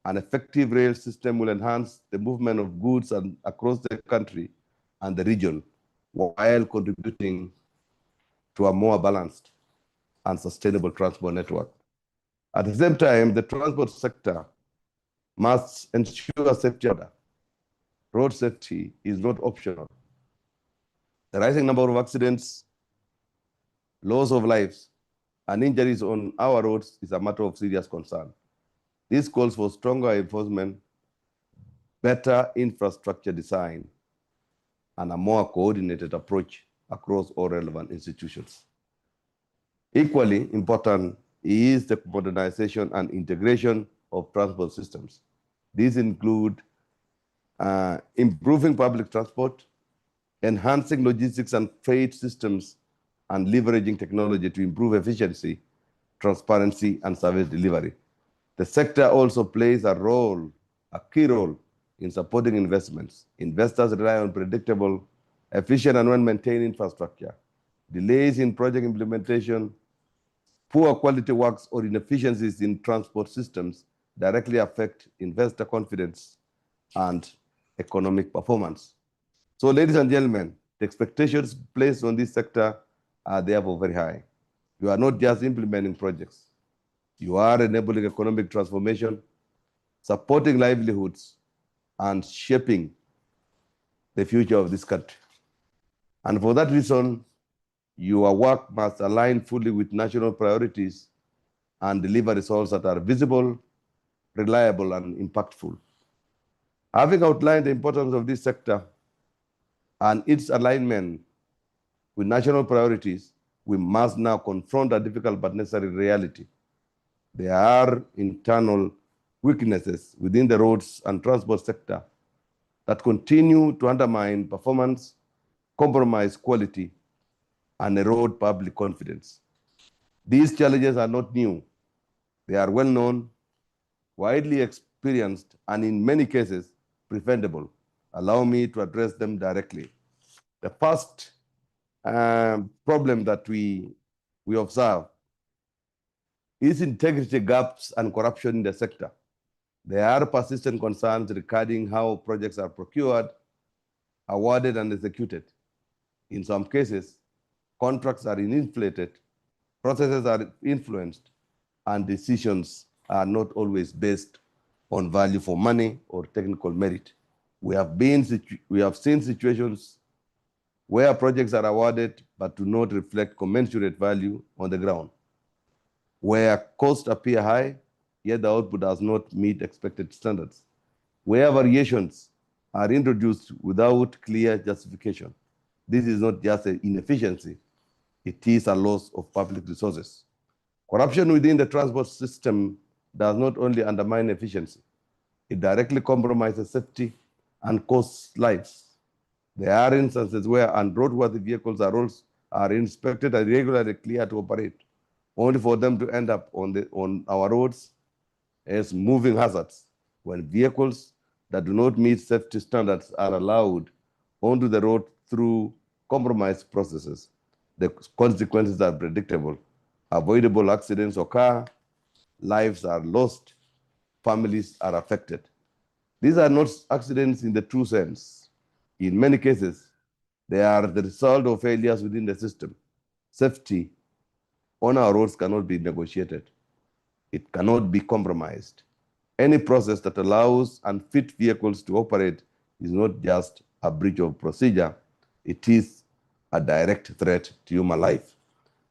An effective rail system will enhance the movement of goods across the country and the region, while contributing to a more balanced and sustainable transport network. At the same time, the transport sector must ensure safety order. Road safety is not optional. The rising number of accidents, loss of lives, and injuries on our roads is a matter of serious concern. This calls for stronger enforcement, better infrastructure design, and a more coordinated approach across all relevant institutions. Equally important is the modernization and integration of transport systems. These include improving public transport, enhancing logistics and freight systems, and leveraging technology to improve efficiency, transparency, and service delivery. The sector also plays a key role in supporting investments. Investors rely on predictable, efficient, and well-maintained infrastructure. Delays in project implementation, poor quality works, or inefficiencies in transport systems directly affect investor confidence and economic performance. So, ladies and gentlemen, the expectations placed on this sector are therefore very high. You are not just implementing projects. You are enabling economic transformation, supporting livelihoods, and shaping the future of this country. And for that reason, your work must align fully with national priorities and deliver results that are visible, reliable, and impactful. Having outlined the importance of this sector and its alignment with national priorities, we must now confront a difficult but necessary reality. There are internal weaknesses within the roads and transport sector that continue to undermine performance, compromise quality, and erode public confidence. These challenges are not new. They are well known, widely experienced, and in many cases, preventable. Allow me to address them directly. The first problem that we observe is integrity gaps and corruption in the sector. There are persistent concerns regarding how projects are procured, awarded and executed. In some cases, contracts are inflated, processes are influenced, and decisions are not always based on value for money or technical merit. We have seen situations where projects are awarded but do not reflect commensurate value on the ground, where costs appear high, yet the output does not meet expected standards, where variations are introduced without clear justification. This is not just an inefficiency, it is a loss of public resources. Corruption within the transport system does not only undermine efficiency, it directly compromises safety and costs lives. There are instances where unroadworthy vehicles are inspected and regularly cleared to operate, only for them to end up on our roads as moving hazards. When vehicles that do not meet safety standards are allowed onto the road through compromised processes, the consequences are predictable. Avoidable accidents occur, lives are lost, families are affected. These are not accidents in the true sense. In many cases, they are the result of failures within the system. Safety on our roads cannot be negotiated. It cannot be compromised. Any process that allows unfit vehicles to operate is not just a breach of procedure, it is a direct threat to human life.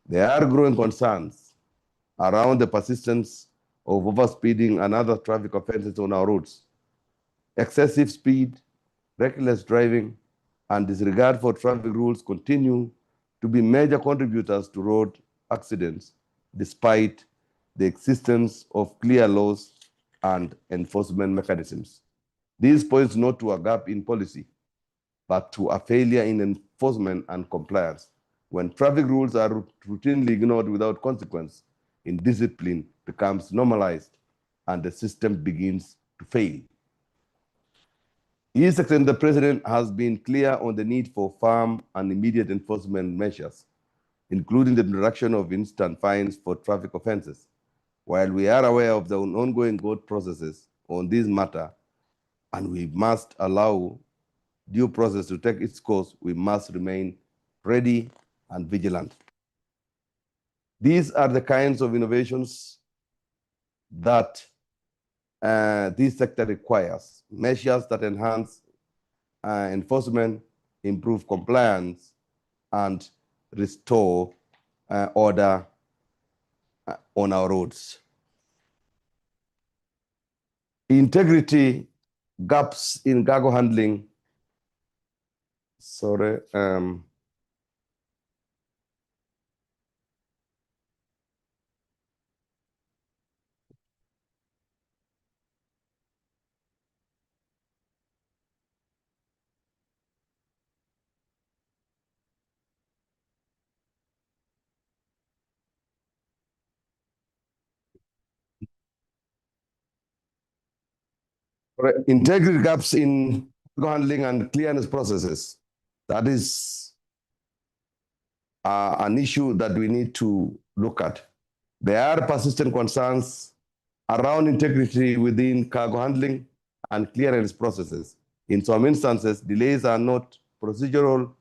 There are growing concerns around the persistence of overspeeding and other traffic offenses on our roads. Excessive speed, reckless driving, and disregard for traffic rules continue to be major contributors to road accidents, despite the existence of clear laws and enforcement mechanisms. This points not to a gap in policy, but to a failure in enforcement and compliance. When traffic rules are routinely ignored without consequence, indiscipline becomes normalized and the system begins to fail. His Excellency the President has been clear on the need for firm and immediate enforcement measures, including the introduction of instant fines for traffic offenses. While we are aware of the ongoing court processes on this matter, and we must allow due process to take its course, we must remain ready and vigilant. These are the kinds of innovations that this sector requires, measures that enhance enforcement, improve compliance, and restore order on our roads. Integrity gaps in cargo handling. Sorry. Integrity gaps in handling and clearance processes. That is an issue that we need to look at. There are persistent concerns around integrity within cargo handling and clearance processes. In some instances, delays are not procedural,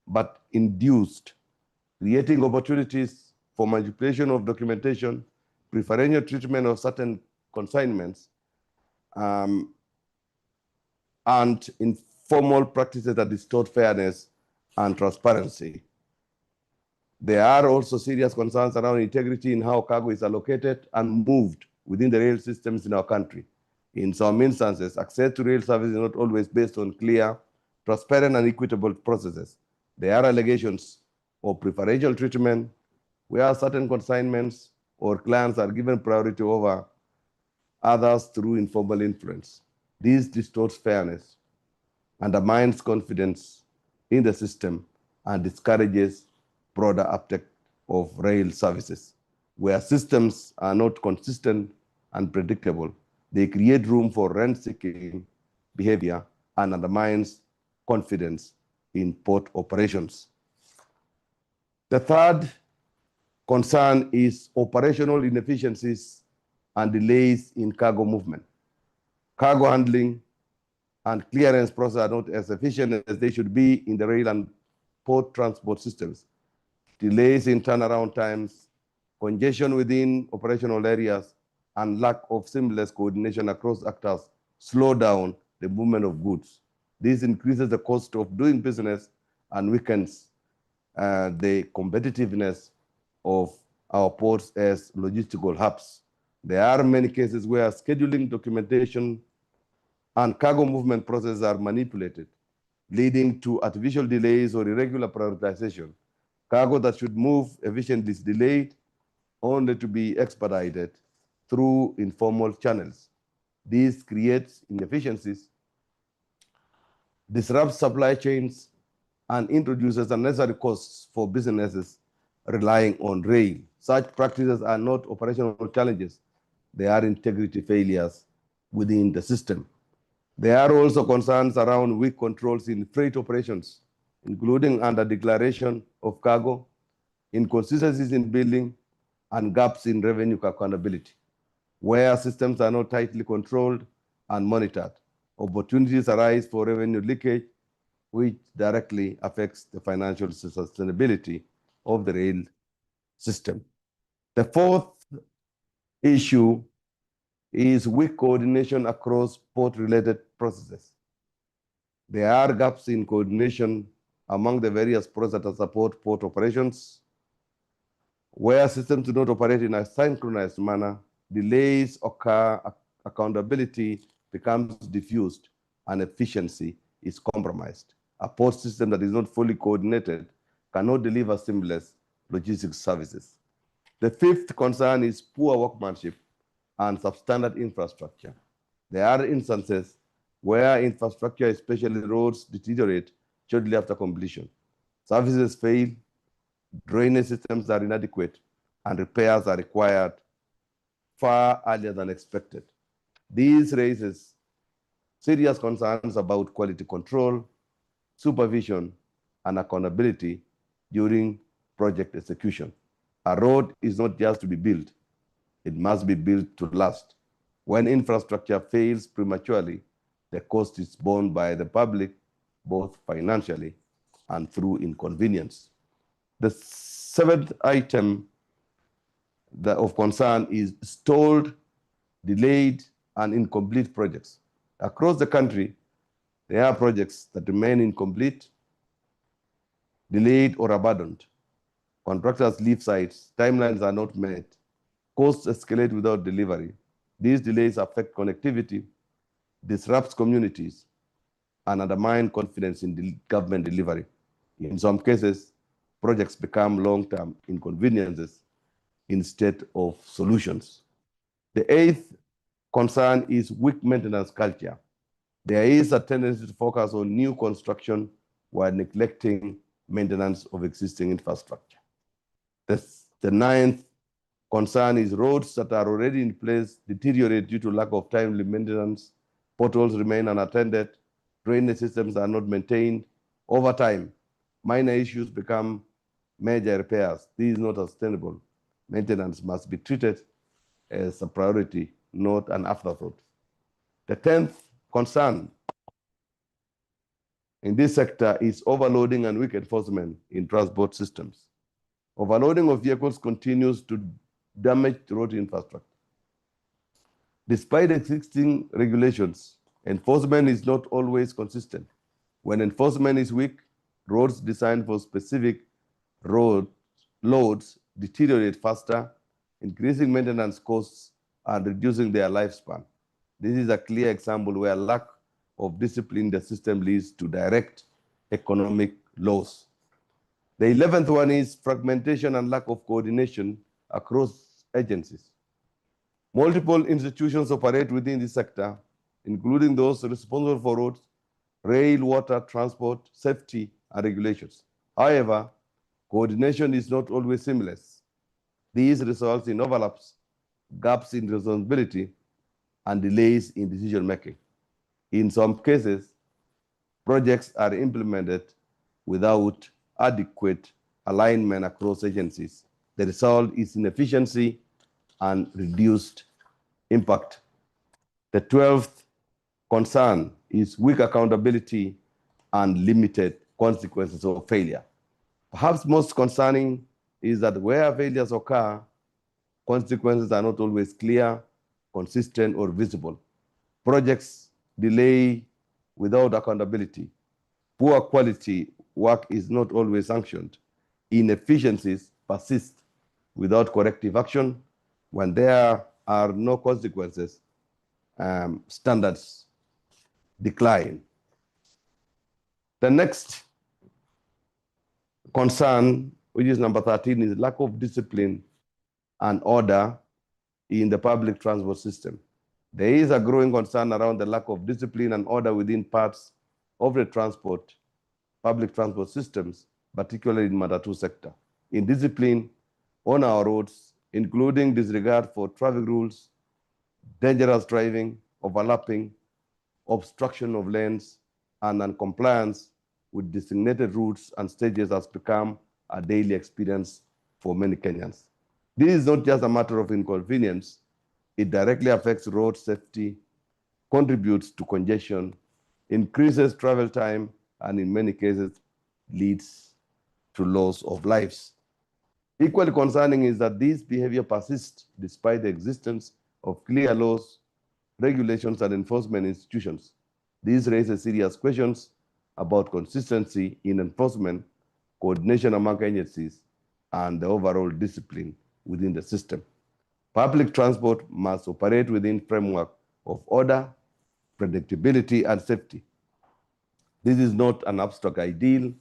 but induced, creating opportunities for manipulation of documentation, preferential treatment of certain consignments, and informal practices that distort fairness and transparency. There are also serious concerns around integrity in how cargo is allocated and moved within the rail systems in our country. In some instances, access to rail service is not always based on clear, transparent, and equitable processes. There are allegations of preferential treatment where certain consignments or clients are given priority over others through informal influence. This distorts fairness, undermines confidence in the system, and discourages broader uptake of rail services. Where systems are not consistent and predictable, they create room for rent-seeking behavior and undermines confidence in port operations. The third concern is operational inefficiencies and delays in cargo movement. Cargo handling and clearance process are not as efficient as they should be in the rail and port transport systems. Delays in turnaround times, congestion within operational areas, and lack of seamless coordination across actors slow down the movement of goods. This increases the cost of doing business and weakens the competitiveness of our ports as logistical hubs. There are many cases where scheduling, documentation, and cargo movement processes are manipulated, leading to artificial delays or irregular prioritization. Cargo that should move efficiently is delayed only to be expedited through informal channels. This creates inefficiencies, disrupts supply chains, and introduces unnecessary costs for businesses relying on rail. Such practices are not operational challenges, they are integrity failures within the system. There are also concerns around weak controls in freight operations, including under declaration of cargo, inconsistencies in billing, and gaps in revenue accountability. Where systems are not tightly controlled and monitored, opportunities arise for revenue leakage, which directly affects the financial sustainability of the rail system. The fourth issue is weak coordination across port-related processes. There are gaps in coordination among the various processes that support port operations. Where systems do not operate in a synchronized manner, delays occur, accountability becomes diffused, and efficiency is compromised. A port system that is not fully coordinated cannot deliver seamless logistics services. The fifth concern is poor workmanship and substandard infrastructure. There are instances where infrastructure, especially roads, deteriorate shortly after completion. Services fail, drainage systems are inadequate, and repairs are required far earlier than expected. This raises serious concerns about quality control, supervision, and accountability during project execution. A road is not just to be built, it must be built to last. When infrastructure fails prematurely, the cost is borne by the public, both financially and through inconvenience. The seventh item of concern is stalled, delayed, and incomplete projects. Across the country, there are projects that remain incomplete, delayed, or abandoned. Contractors leave sites, timelines are not met, costs escalate without delivery. These delays affect connectivity, disrupt communities, and undermine confidence in government delivery. In some cases, projects become long-term inconveniences instead of solutions. The eighth concern is weak maintenance culture. There is a tendency to focus on new construction while neglecting maintenance of existing infrastructure. The ninth concern is roads that are already in place deteriorate due to lack of timely maintenance, potholes remain unattended, drainage systems are not maintained. Over time, minor issues become major repairs. This is not sustainable. Maintenance must be treated as a priority, not an afterthought. The 10th concern in this sector is overloading and weak enforcement in transport systems. Overloading of vehicles continues to damage road infrastructure. Despite existing regulations, enforcement is not always consistent. When enforcement is weak, roads designed for specific road loads deteriorate faster, increasing maintenance costs and reducing their lifespan. This is a clear example where lack of discipline in the system leads to direct economic loss. The 11th one is fragmentation and lack of coordination across agencies. Multiple institutions operate within this sector, including those responsible for roads, rail, water, transport, safety, and regulations. However, coordination is not always seamless. These results in overlaps, gaps in responsibility, and delays in decision-making. In some cases, projects are implemented without adequate alignment across agencies. The result is inefficiency and reduced impact. The 12th concern is weak accountability and limited consequences of failure. Perhaps most concerning is that where failures occur, consequences are not always clear, consistent, or visible. Projects delay without accountability. Poor quality work is not always sanctioned. Inefficiencies persist without corrective action. When there are no consequences, standards decline. The next concern, which is number 13, is lack of discipline and order in the public transport system. There is a growing concern around the lack of discipline and order within parts of the public transport systems, particularly in Matatu sector. Indiscipline on our roads, including disregard for traffic rules, dangerous driving, overlapping, obstruction of lanes, and non-compliance with designated routes and stages has become a daily experience for many Kenyans. This is not just a matter of inconvenience. It directly affects road safety, contributes to congestion, increases travel time, and in many cases leads to loss of lives. Equally concerning is that this behavior persists despite the existence of clear laws, regulations, and enforcement institutions. This raises serious questions about consistency in enforcement, coordination among agencies, and the overall discipline within the system. Public transport must operate within framework of order, predictability, and safety. This is not an abstract ideal.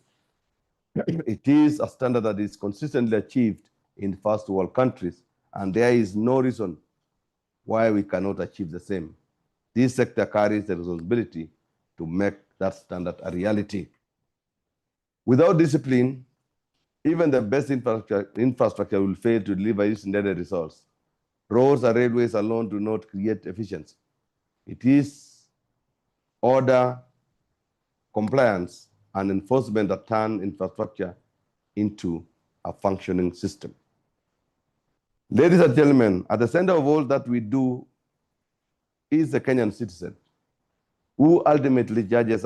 It is a standard that is consistently achieved in first world countries, and there is no reason why we cannot achieve the same. This sector carries the responsibility to make that standard a reality. Without discipline, even the best infrastructure will fail to deliver its intended results. Roads and railways alone do not create efficiency. It is order, compliance, and enforcement that turn infrastructure into a functioning system. Ladies and gentlemen, at the center of all that we do is the Kenyan citizen, who ultimately judges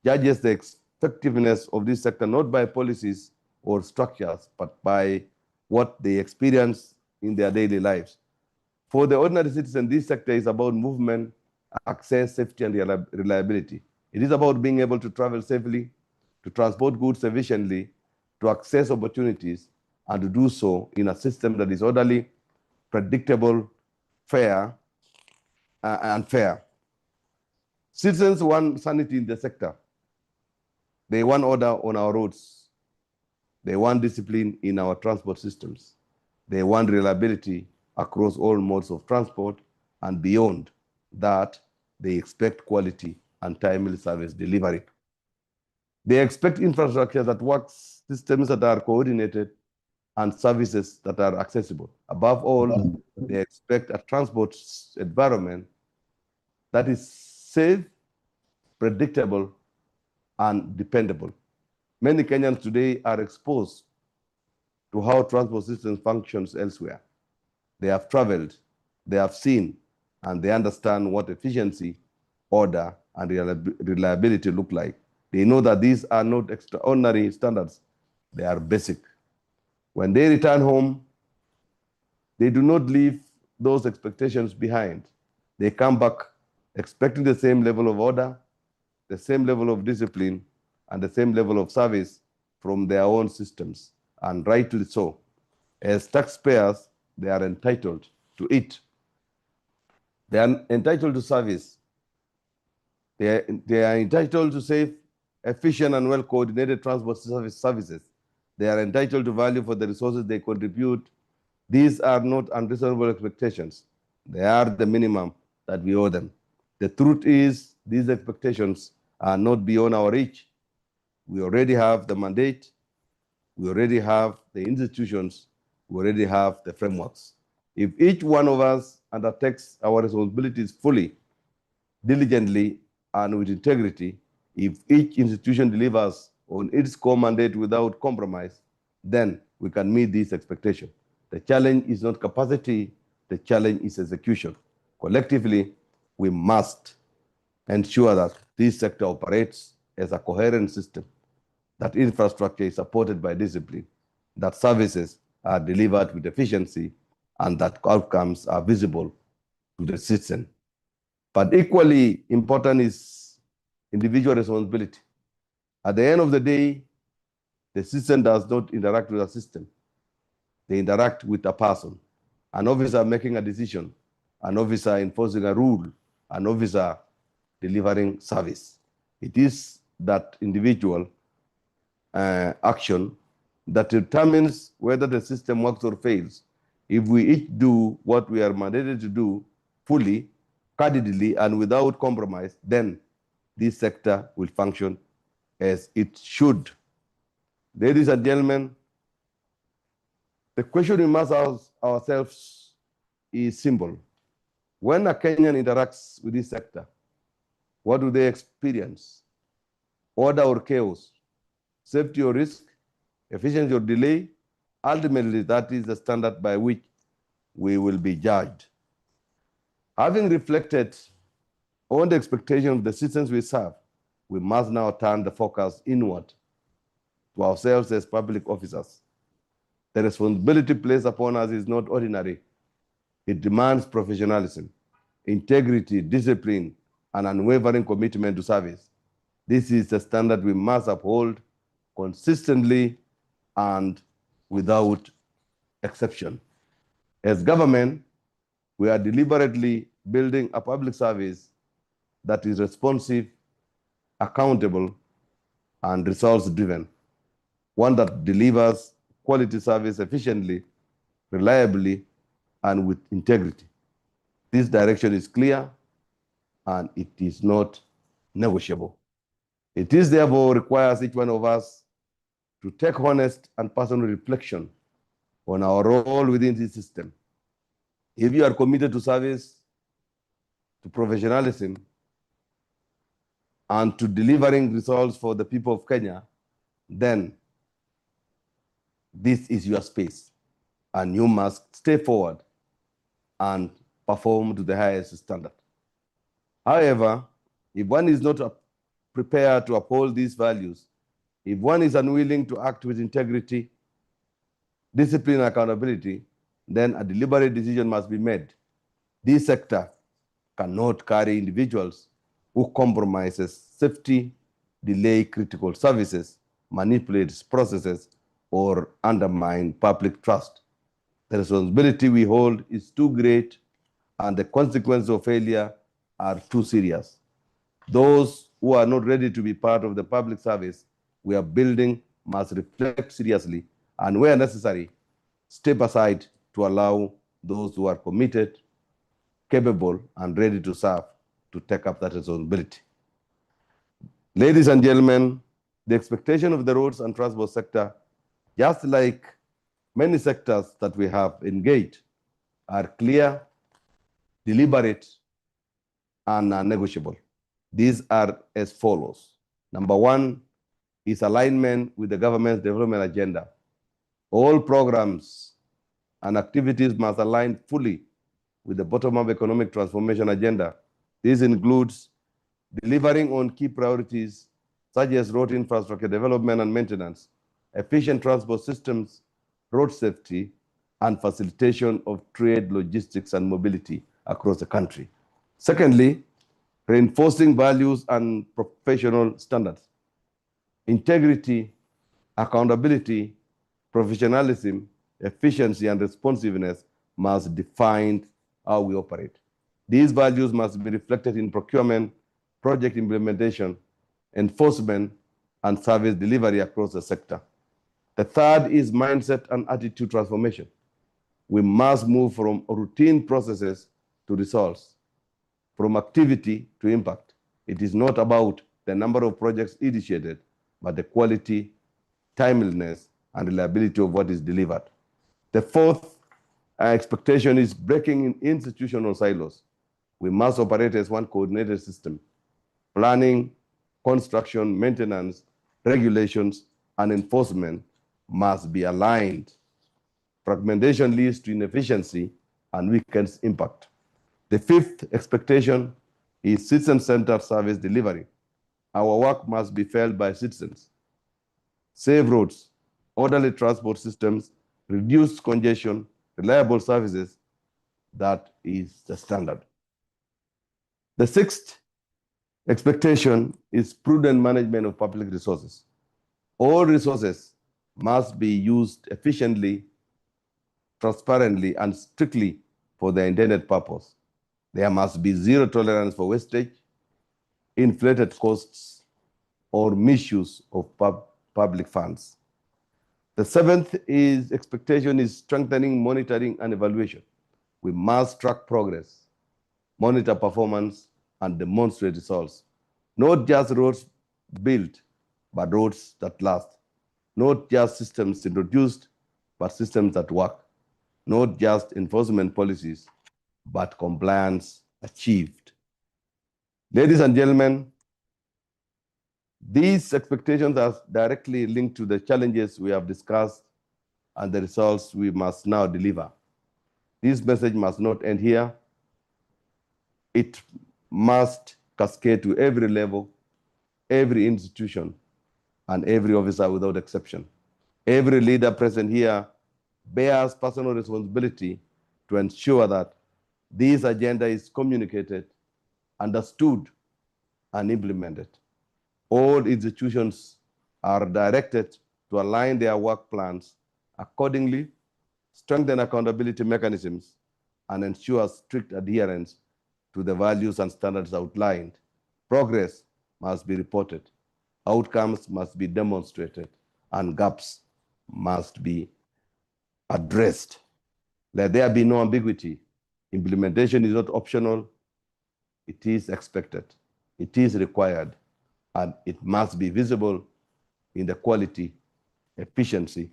the effectiveness of this sector, not by policies or structures, but by what they experience in their daily lives. For the ordinary citizen, this sector is about movement, access, safety, and reliability. It is about being able to travel safely, to transport goods efficiently, to access opportunities, and to do so in a system that is orderly, predictable, fair, and fair. Citizens want sanity in the sector. They want order on our roads. They want discipline in our transport systems. They want reliability across all modes of transport, and beyond that, they expect quality and timely service delivery. They expect infrastructure that works, systems that are coordinated, and services that are accessible. Above all, they expect a transport environment that is safe, predictable, and dependable. Many Kenyans today are exposed to how transport systems functions elsewhere. They have traveled, they have seen, and they understand what efficiency, order, and reliability look like. They know that these are not extraordinary standards, they are basic. When they return home, they do not leave those expectations behind. They come back expecting the same level of order, the same level of discipline, and the same level of service from their own systems, and rightly so. As taxpayers, they are entitled to it. They are entitled to service. They are entitled to safe, efficient, and well-coordinated transport services. They are entitled to value for the resources they contribute. These are not unreasonable expectations. They are the minimum that we owe them. The truth is, these expectations are not beyond our reach. We already have the mandate. We already have the institutions. We already have the frameworks. If each one of us undertakes our responsibilities fully, diligently, and with integrity, if each institution delivers on its core mandate without compromise, then we can meet these expectations. The challenge is not capacity, the challenge is execution. Collectively, we must ensure that this sector operates as a coherent system, that infrastructure is supported by discipline, that services are delivered with efficiency, and that outcomes are visible to the citizen. But equally important is individual responsibility. At the end of the day, the citizen does not interact with a system. They interact with a person, an officer making a decision, an officer enforcing a rule, an officer delivering service. It is that individual action that determines whether the system works or fails. If we each do what we are mandated to do fully, candidly, and without compromise, then this sector will function as it should. Ladies and gentlemen, the question we must ask ourselves is simple. When a Kenyan interacts with this sector, what do they experience? Order or chaos? Safety or risk? Efficiency or delay? Ultimately, that is the standard by which we will be judged. Having reflected on the expectation of the citizens we serve, we must now turn the focus inward to ourselves as public officers. The responsibility placed upon us is not ordinary. It demands professionalism, integrity, discipline, and unwavering commitment to service. This is the standard we must uphold consistently and without exception. As government, we are deliberately building a public service that is responsive, accountable, and results-driven, one that delivers quality service efficiently, reliably, and with integrity. This direction is clear, and it is not negotiable. It is therefore requires each one of us to take honest and personal reflection on our role within this system. If you are committed to service, to professionalism, and to delivering results for the people of Kenya, then this is your space, and you must stay forward and perform to the highest standard. However, if one is not prepared to uphold these values, if one is unwilling to act with integrity, discipline, and accountability, then a deliberate decision must be made. This sector cannot carry individuals who compromises safety, delay critical services, manipulates processes, or undermine public trust. The responsibility we hold is too great, and the consequences of failure are too serious. Those who are not ready to be part of the public service we are building must reflect seriously, and where necessary, step aside to allow those who are committed, capable, and ready to serve to take up that responsibility. Ladies and gentlemen, the expectation of the roads and transport sector, just like many sectors that we have engaged, are clear, deliberate, and non-negotiable. These are as follows. Number one is alignment with the government's development agenda. All programs and activities must align fully with the bottom-up economic transformation agenda. This includes delivering on key priorities such as road infrastructure development and maintenance, efficient transport systems, road safety, and facilitation of trade, logistics, and mobility across the country. Secondly, reinforcing values and professional standards. Integrity, accountability, professionalism, efficiency, and responsiveness must define how we operate. These values must be reflected in procurement, project implementation, enforcement, and service delivery across the sector. The third is mindset and attitude transformation. We must move from routine processes to results, from activity to impact. It is not about the number of projects initiated, but the quality, timeliness, and reliability of what is delivered. The fourth expectation is breaking institutional silos. We must operate as one coordinated system. Planning, construction, maintenance, regulations, and enforcement must be aligned. Fragmentation leads to inefficiency and weakens impact. The fifth expectation is citizen-centered service delivery. Our work must be felt by citizens. Safe roads, orderly transport systems, reduced congestion, reliable services, that is the standard. The sixth expectation is prudent management of public resources. All resources must be used efficiently, transparently, and strictly for their intended purpose. There must be zero tolerance for wastage, inflated costs, or misuse of public funds. The seventh expectation is strengthening monitoring and evaluation. We must track progress, monitor performance, and demonstrate results. Not just roads built, but roads that last. Not just systems introduced, but systems that work. Not just enforcement policies, but compliance achieved. Ladies and gentlemen, these expectations are directly linked to the challenges we have discussed and the results we must now deliver. This message must not end here. It must cascade to every level, every institution, and every officer without exception. Every leader present here bears personal responsibility to ensure that this agenda is communicated, understood, and implemented. All institutions are directed to align their work plans accordingly, strengthen accountability mechanisms, and ensure strict adherence to the values and standards outlined. Progress must be reported, outcomes must be demonstrated, and gaps must be addressed. Let there be no ambiguity. Implementation is not optional, it is expected, it is required, and it must be visible in the quality, efficiency,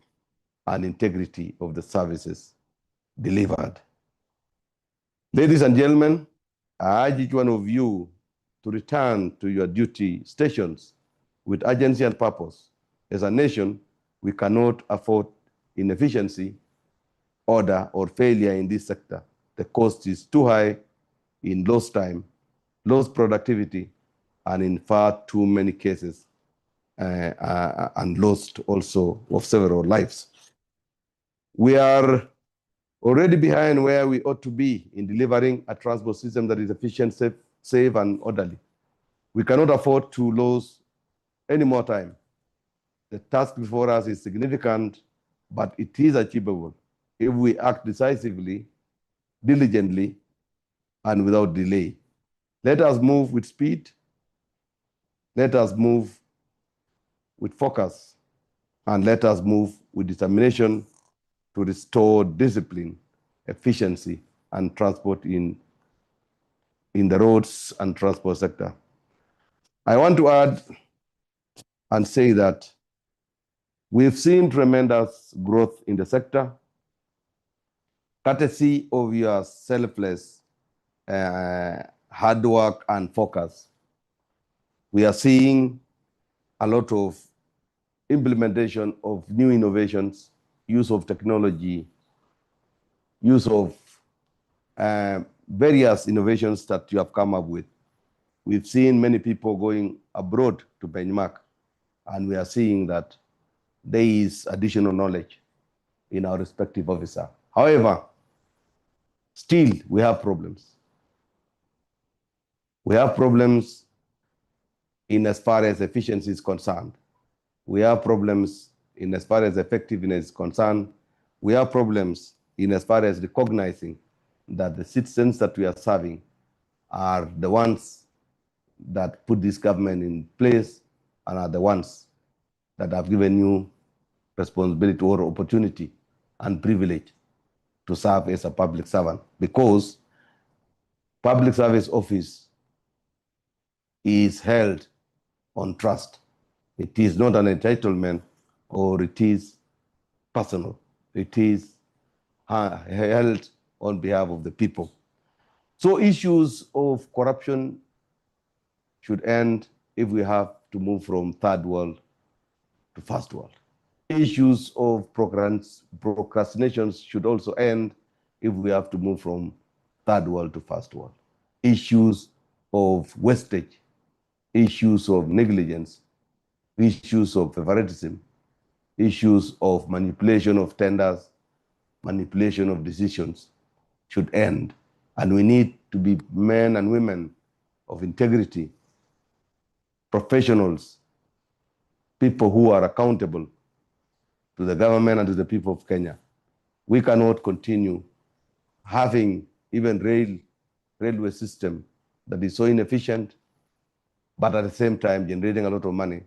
and integrity of the services delivered. Ladies and gentlemen, I urge each one of you to return to your duty stations with urgency and purpose. As a nation, we cannot afford inefficiency, order, or failure in this sector. The cost is too high in lost time, lost productivity, and in far too many cases, and lost also of several lives. We are already behind where we ought to be in delivering a transport system that is efficient, safe, and orderly. We cannot afford to lose any more time. The task before us is significant, but it is achievable if we act decisively, diligently, and without delay. Let us move with speed. Let us move with focus, and let us move with determination to restore discipline, efficiency, and transport in the roads and transport sector. I want to add and say that we've seen tremendous growth in the sector, courtesy of your selfless hard work and focus. We are seeing a lot of implementation of new innovations, use of technology, use of various innovations that you have come up with. We've seen many people going abroad to benchmark, and we are seeing that there is additional knowledge in our respective officer. However, still we have problems. We have problems in as far as efficiency is concerned. We have problems in as far as effectiveness is concerned. We have problems in as far as recognizing that the citizens that we are serving are the ones that put this government in place and are the ones that have given you responsibility or opportunity and privilege to serve as a public servant, because public service office is held on trust. It is not an entitlement, or it is personal. It is held on behalf of the people. So issues of corruption should end if we have to move from third world to first world. Issues of procrastinations should also end if we have to move from third world to first world. Issues of wastage, issues of negligence, issues of favoritism, issues of manipulation of tenders, manipulation of decisions should end. And we need to be men and women of integrity, professionals, people who are accountable to the government and to the people of Kenya. We cannot continue having even railway system that is so inefficient, but at the same time generating a lot of money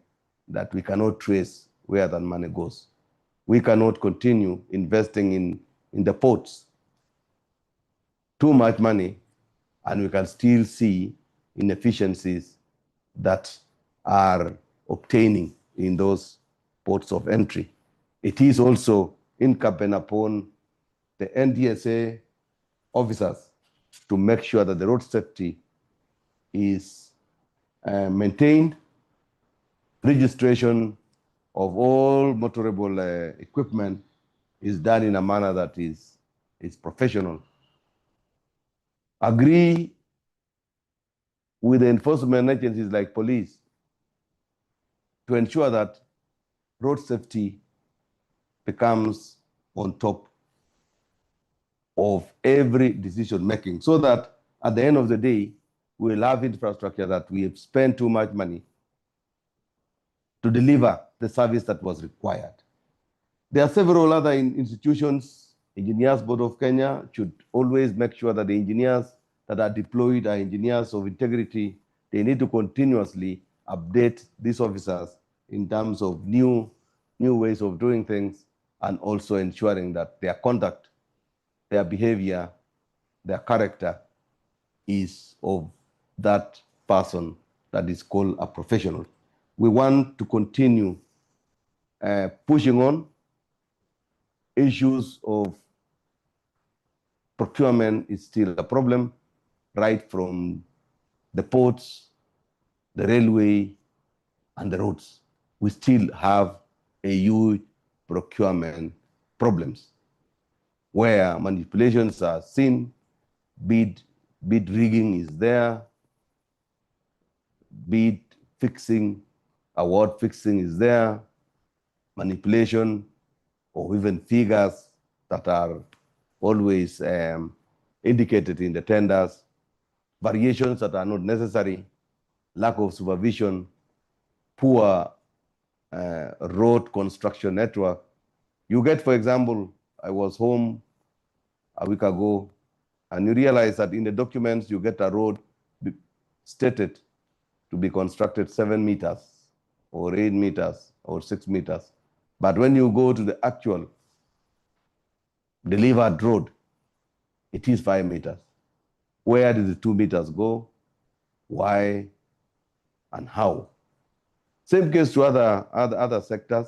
that we cannot trace where that money goes. We cannot continue investing in the ports too much money, and we can still see inefficiencies that are obtaining in those ports of entry. It is also incumbent upon the NDSA officers to make sure that the road safety is maintained, registration of all motorable equipment is done in a manner that is professional. Agree with the enforcement agencies like police to ensure that road safety becomes on top of every decision making, so that at the end of the day, we'll have infrastructure that we have spent too much money to deliver the service that was required. There are several other institutions. Engineers Board of Kenya should always make sure that the engineers that are deployed are engineers of integrity. They need to continuously update these officers in terms of new ways of doing things, and also ensuring that their conduct, their behavior, their character is of that person that is called a professional. We want to continue pushing on. Issues of procurement is still a problem, right from the ports, the railway, and the roads. We still have a huge procurement problems where manipulations are seen, bid rigging is there, bid fixing, award fixing is there, manipulation, or even figures that are always indicated in the tenders, variations that are not necessary, lack of supervision, poor road construction network. You get, for example, I was home a week ago, and you realize that in the documents you get a road stated to be constructed 7 meters or 8 meters or 6 meters. But when you go to the actual delivered road, it is 5 meters. Where did the 2 meters go? Why and how? Same case to other sectors.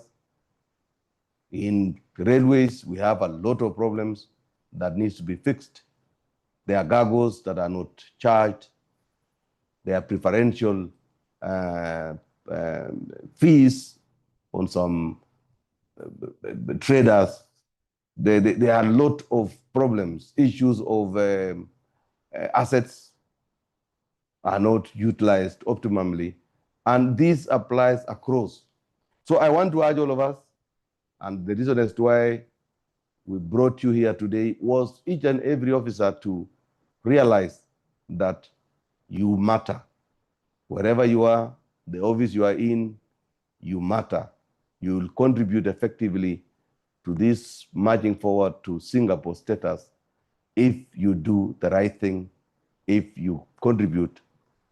In railways, we have a lot of problems that needs to be fixed. There are cargoes that are not charged. There are preferential fees on some traders. There are a lot of problems. Issues of assets are not utilized optimally. And this applies across. So I want to urge all of us, and the reason as to why we brought you here today was each and every officer to realize that you matter. Wherever you are, the office you are in, you matter. You will contribute effectively to this marching forward to Singapore status if you do the right thing, if you contribute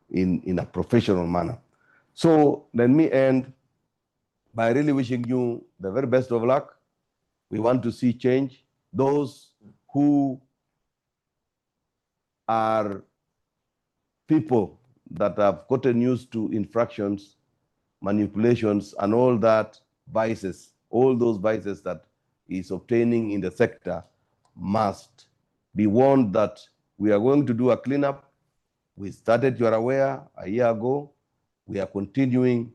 in a professional manner. So let me end by really wishing you the very best of luck. We want to see change. Those who are people that have gotten used to infractions, manipulations, and all that vices, all those vices that is obtaining in the sector must be warned that we are going to do a cleanup. We started, you are aware, a year ago. We are continuing.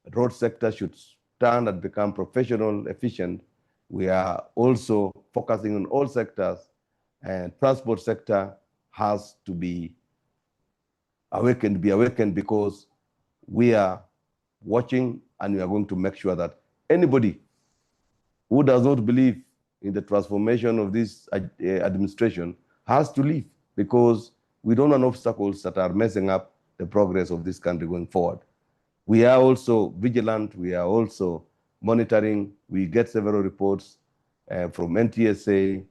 The road sector should stand and become professional, efficient. We are also focusing on all sectors, and transport sector has to be awakened, be awakened, because we are watching and we are going to make sure that anybody who does not believe in the transformation of this administration has to leave, because we don't want obstacles that are messing up the progress of this country going forward. We are also vigilant. We are also monitoring. We get several reports from NTSA,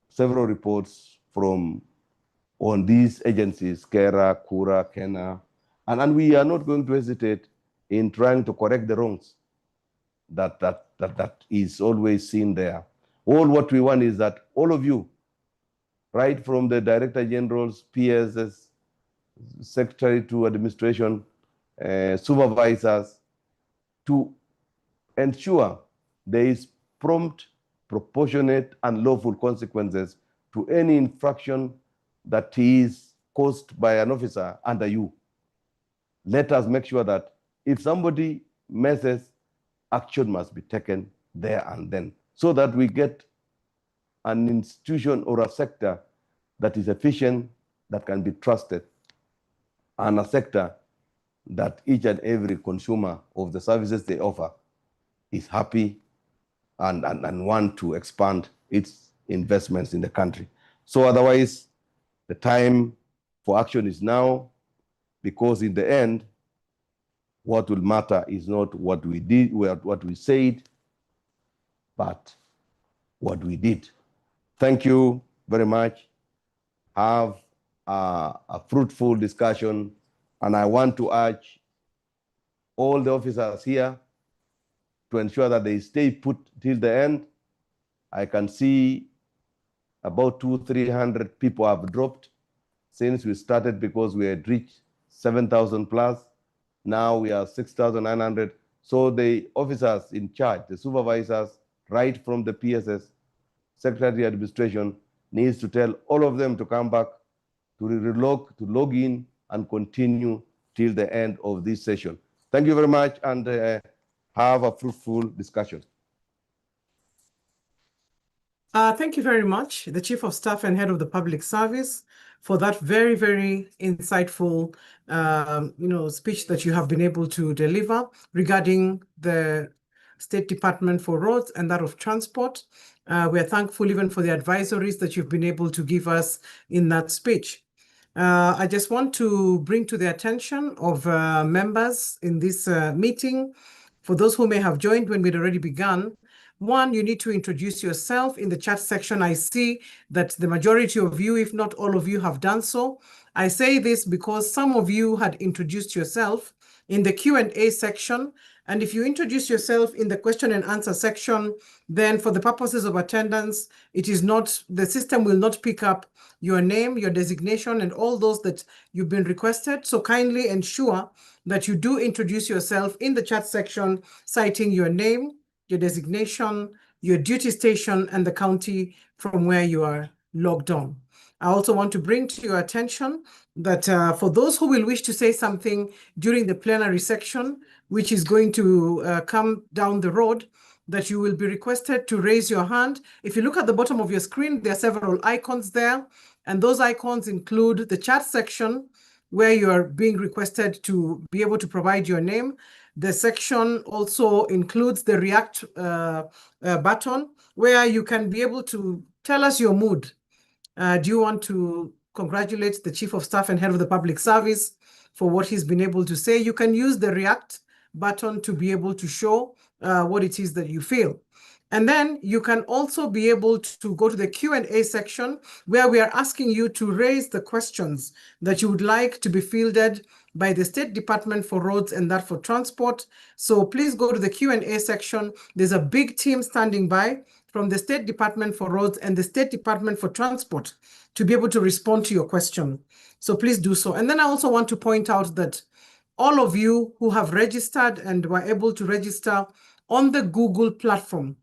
several reports on these agencies, KERA, KURA, KENA, and we are not going to hesitate in trying to correct the wrongs that is always seen there. All what we want is that all of you, right from the Director Generals, PSs, Secretary to Administration, supervisors, to ensure there is prompt, proportionate, and lawful consequences to any infraction that is caused by an officer under you. Let us make sure that if somebody messes, action must be taken there and then, so that we get an institution or a sector that is efficient, that can be trusted, and a sector that each and every consumer of the services they offer is happy and want to expand its investments in the country. So otherwise, the time for action is now, because in the end, what will matter is not what we did, what we said, but what we did. Thank you very much. Have a fruitful discussion, and I want to urge all the officers here to ensure that they stay put till the end. I can see about 200-300 people have dropped since we started, because we had reached 7,000 plus. Now we are 6,900. So the officers in charge, the supervisors, right from the PSS, Secretary Administration, needs to tell all of them to come back to log in and continue till the end of this session. Thank you very much, and have a fruitful discussion. Thank you very much, the Chief of Staff and Head of the Public Service, for that very, very insightful speech that you have been able to deliver regarding the State Department for Roads and that of Transport. We are thankful even for the advisories that you've been able to give us in that speech. I just want to bring to the attention of members in this meeting, for those who may have joined when we'd already begun. One, you need to introduce yourself in the chat section. I see that the majority of you, if not all of you, have done so. I say this because some of you had introduced yourself in the Q&A section. And if you introduce yourself in the question and answer section, then for the purposes of attendance, the system will not pick up your name, your designation, and all those that you've been requested. So kindly ensure that you do introduce yourself in the chat section, citing your name, your designation, your duty station, and the county from where you are logged on. I also want to bring to your attention that for those who will wish to say something during the plenary section, which is going to come down the road, that you will be requested to raise your hand. If you look at the bottom of your screen, there are several icons there, and those icons include the chat section, where you are being requested to be able to provide your name. The section also includes the React button, where you can be able to tell us your mood. Do you want to congratulate the Chief of Staff and Head of the Public Service for what he's been able to say? You can use the React button to be able to show what it is that you feel. And then you can also be able to go to the Q&A section, where we are asking you to raise the questions that you would like to be fielded by the State Department for Roads and that for Transport. So please go to the Q&A section. There's a big team standing by from the State Department for Roads and the State Department for Transport to be able to respond to your question. So please do so. And then I also want to point out that all of you who have registered and were able to register on the Google platform,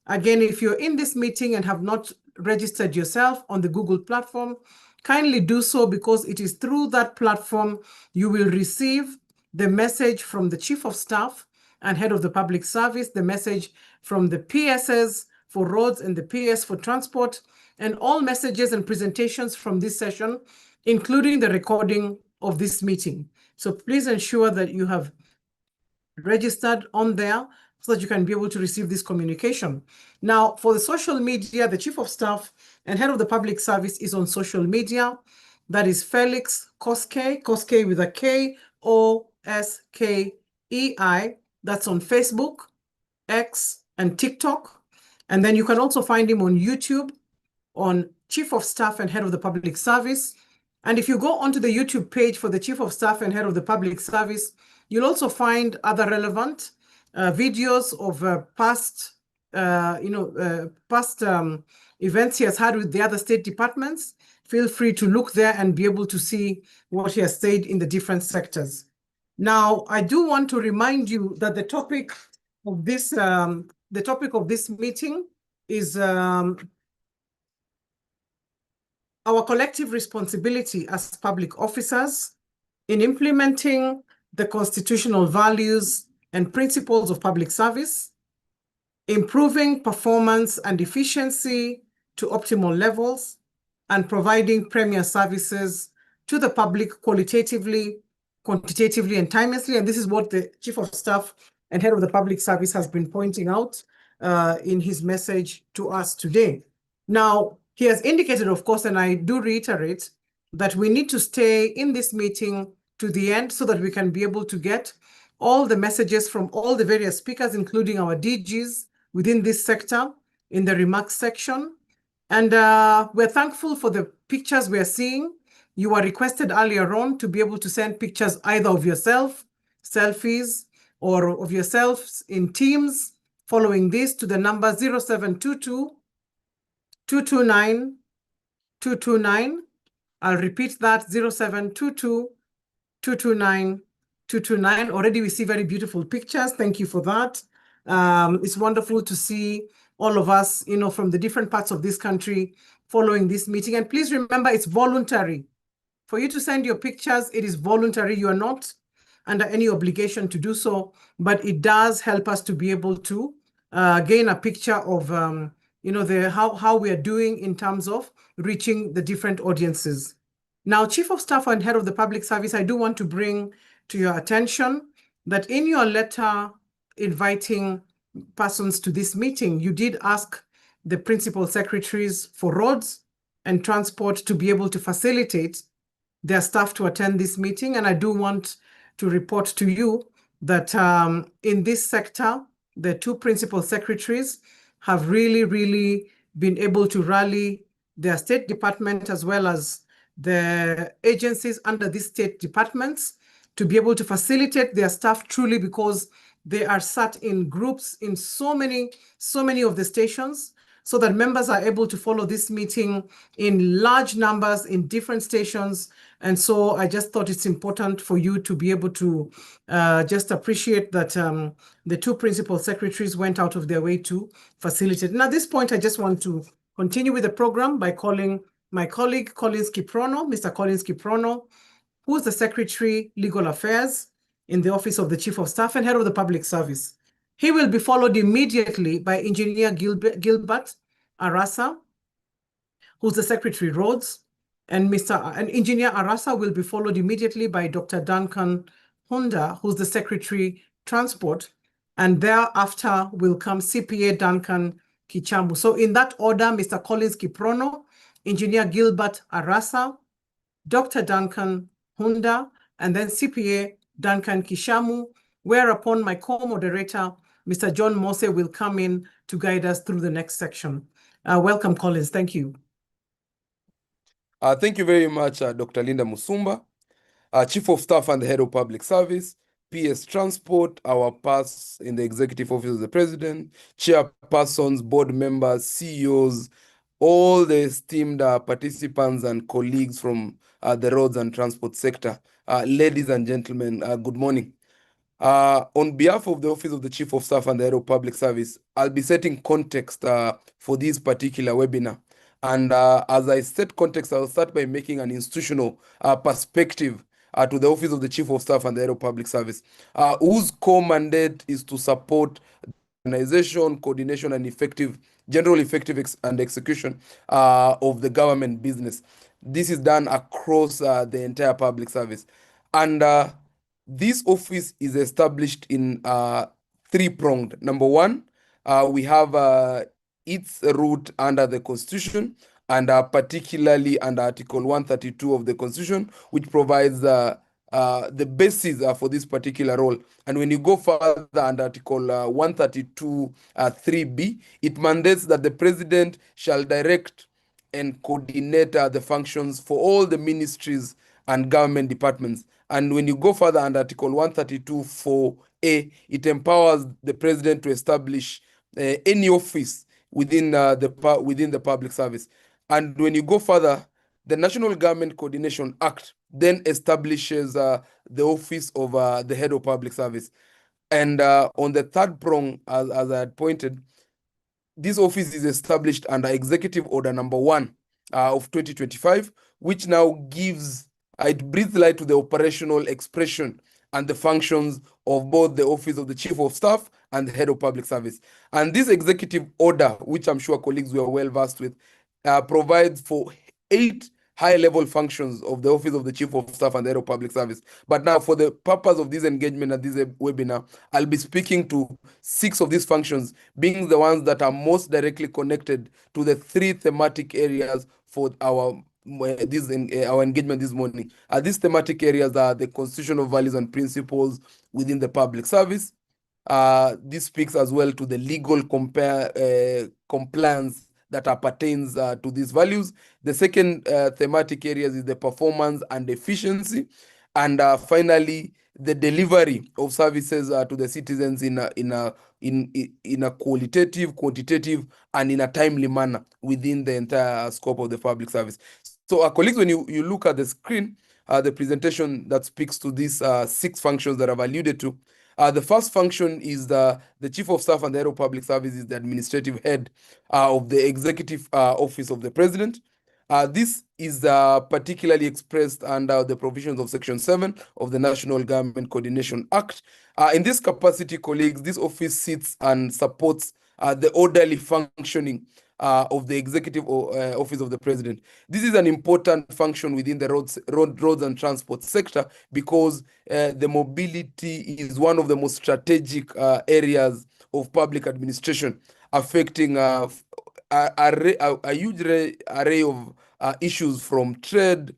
again, if you're in this meeting and have not registered yourself on the Google platform, kindly do so, because it is through that platform you will receive the message from the Chief of Staff and Head of the Public Service, the message from the PSs for Roads and the PS for Transport, and all messages and presentations from this session, including the recording, of this meeting. So please ensure that you have registered on there so that you can be able to receive this communication. Now, for the social media, the Chief of Staff and Head of the Public Service is on social media. That is Felix Koskei, Koskei with a Koskei. That's on Facebook, X, and TikTok. And then you can also find him on YouTube, on Chief of Staff and Head of the Public Service. And if you go onto the YouTube page for the Chief of Staff and Head of the Public Service, you'll also find other relevant videos of past events he has had with the other state departments. Feel free to look there and be able to see what he has said in the different sectors. Now, I do want to remind you that the topic of this meeting is our collective responsibility as public officers in implementing the constitutional values and principles of public service, improving performance and efficiency to optimal levels, and providing premier services to the public qualitatively, quantitatively, and timelessly. And this is what the Chief of Staff and Head of the Public Service has been pointing out in his message to us today. Now, he has indicated, of course, and I do reiterate, that we need to stay in this meeting to the end so that we can be able to get all the messages from all the various speakers, including our DGs within this sector in the remarks section. And we're thankful for the pictures we're seeing. You were requested earlier on to be able to send pictures either of yourself, selfies, or of yourselves in teams, following this to the number 0722 229 229. I'll repeat that, 0722 229 229. Already we see very beautiful pictures. Thank you for that. It's wonderful to see all of us, from the different parts of this country following this meeting. And please remember, it's voluntary. For you to send your pictures, it is voluntary. You are not under any obligation to do so, but it does help us to be able to gain a picture of how we are doing in terms of reaching the different audiences. Now, Chief of Staff and Head of the Public Service, I do want to bring to your attention that in your letter inviting persons to this meeting, you did ask the principal secretaries for roads and transport to be able to facilitate their staff to attend this meeting. And I do want to report to you that in this sector, the two principal secretaries have really, really been able to rally their state department as well as the agencies under these state departments to be able to facilitate their staff truly, because they are sat in groups in so many of the stations, so that members are able to follow this meeting in large numbers in different stations. And so I just thought it's important for you to be able to just appreciate that the two principal secretaries went out of their way to facilitate. And at this point, I just want to continue with the program by calling my colleague, Collins Kiprono, Mr. Collins Kiprono, who is the Secretary, Legal Affairs in the Office of the Chief of Staff and Head of the Public Service. He will be followed immediately by Engineer Gilbert Arasa, who's the Secretary, Roads, and Engineer Arasa will be followed immediately by Dr. Duncan Honda, who's the Secretary, Transport, and thereafter will come CPA Duncan Kichamu. So in that order, Mr. Collins Kiprono, Engineer Gilbert Arasa, Dr. Duncan Honda, and then CPA Duncan Kishamu, whereupon my co-moderator, Mr. John Mose, will come in to guide us through the next section. Welcome, Collins. Thank you. Thank you very much, Dr. Linda Musumba, Chief of Staff and the Head of Public Service, PS Transport, our PAS in the Executive Office of the President, chairpersons, board members, CEOs, all the esteemed participants and colleagues from the roads and transport sector. Ladies and gentlemen, good morning. On behalf of the Office of the Chief of Staff and the Head of Public Service, I'll be setting context for this particular webinar. And as I set context, I'll start by making an institutional perspective to the Office of the Chief of Staff and the Head of Public Service, whose core mandate is to support organization, coordination, and effective and execution of the government business. This is done across the entire public service. And this office is established in three-pronged. Number one, we have its root under the Constitution, and particularly under Article 132 of the Constitution, which provides the basis for this particular role. And when you go further under Article 132 3B, it mandates that the president shall direct and coordinate the functions for all the ministries and government departments. And when you go further under Article 132 4A, it empowers the president to establish any office within the public service. And when you go further, the National Government Coordination Act then establishes the office of the head of public service. And on the third prong, as I had pointed, this office is established under Executive Order number 1 of 2025, which now gives, it breathes light to the operational expression and the functions of both the Office of the Chief of Staff and the Head of Public Service. And this executive order, which I'm sure colleagues were well versed with, provides for 8 high-level functions of the Office of the Chief of Staff and the Head of Public Service. But now, for the purpose of this engagement and this webinar, I'll be speaking to 6 of these functions, being the ones that are most directly connected to the 3 thematic areas for our engagement this morning. These thematic areas are the constitutional values and principles within the public service. This speaks as well to the legal compliance that pertains to these values. The second thematic areas is the performance and efficiency, and finally the delivery of services to the citizens in a qualitative, quantitative, and in a timely manner within the entire scope of the public service. So, colleagues, when you look at the screen, the presentation that speaks to these 6 functions that I've alluded to. The first function is the Chief of Staff and the Head of Public Service is the administrative head of the Executive Office of the President. This is particularly expressed under the provisions of Section 7 of the National Government Coordination Act. In this capacity, colleagues, this office sits and supports the orderly functioning of the Executive Office of the President. This is an important function within the roads and transport sector because the mobility is one of the most strategic areas of public administration, affecting a huge array of issues from trade,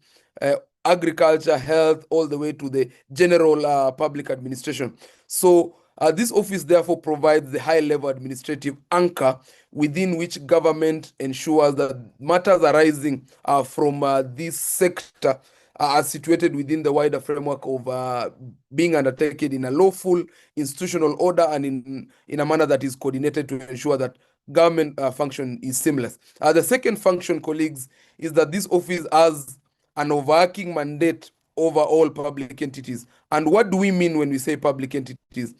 agriculture, health, all the way to the general public administration. So this office therefore provides the high-level administrative anchor within which government ensures that matters arising from this sector are situated within the wider framework of being undertaken in a lawful institutional order and in a manner that is coordinated to ensure that government function is seamless. The second function, colleagues, is that this office has an overarching mandate over all public entities. And what do we mean when we say public entities?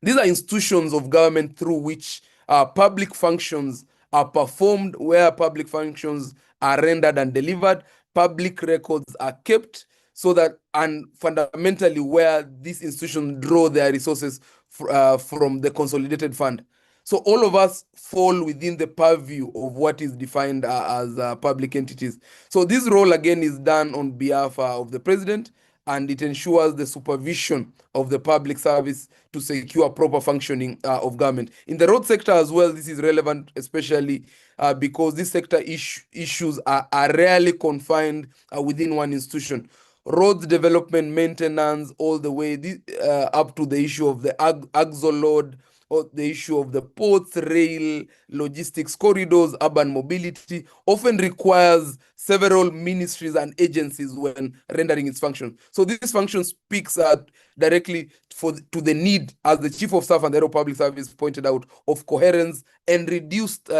These are institutions of government through which public functions are performed, where public functions are rendered and delivered, public records are kept, so that, and fundamentally where these institutions draw their resources from the consolidated fund. So all of us fall within the purview of what is defined as public entities. So this role again is done on behalf of the president, and it ensures the supervision of the public service to secure proper functioning of government. In the road sector as well, this is relevant, especially because this sector issues are rarely confined within one institution. Roads development, maintenance, all the way up to the issue of the axle load, or the issue of the ports, rail, logistics corridors, urban mobility, often requires several ministries and agencies when rendering its function. So this function speaks directly to the need, as the Chief of Staff and the Head of Public Service pointed out, of coherence and reduced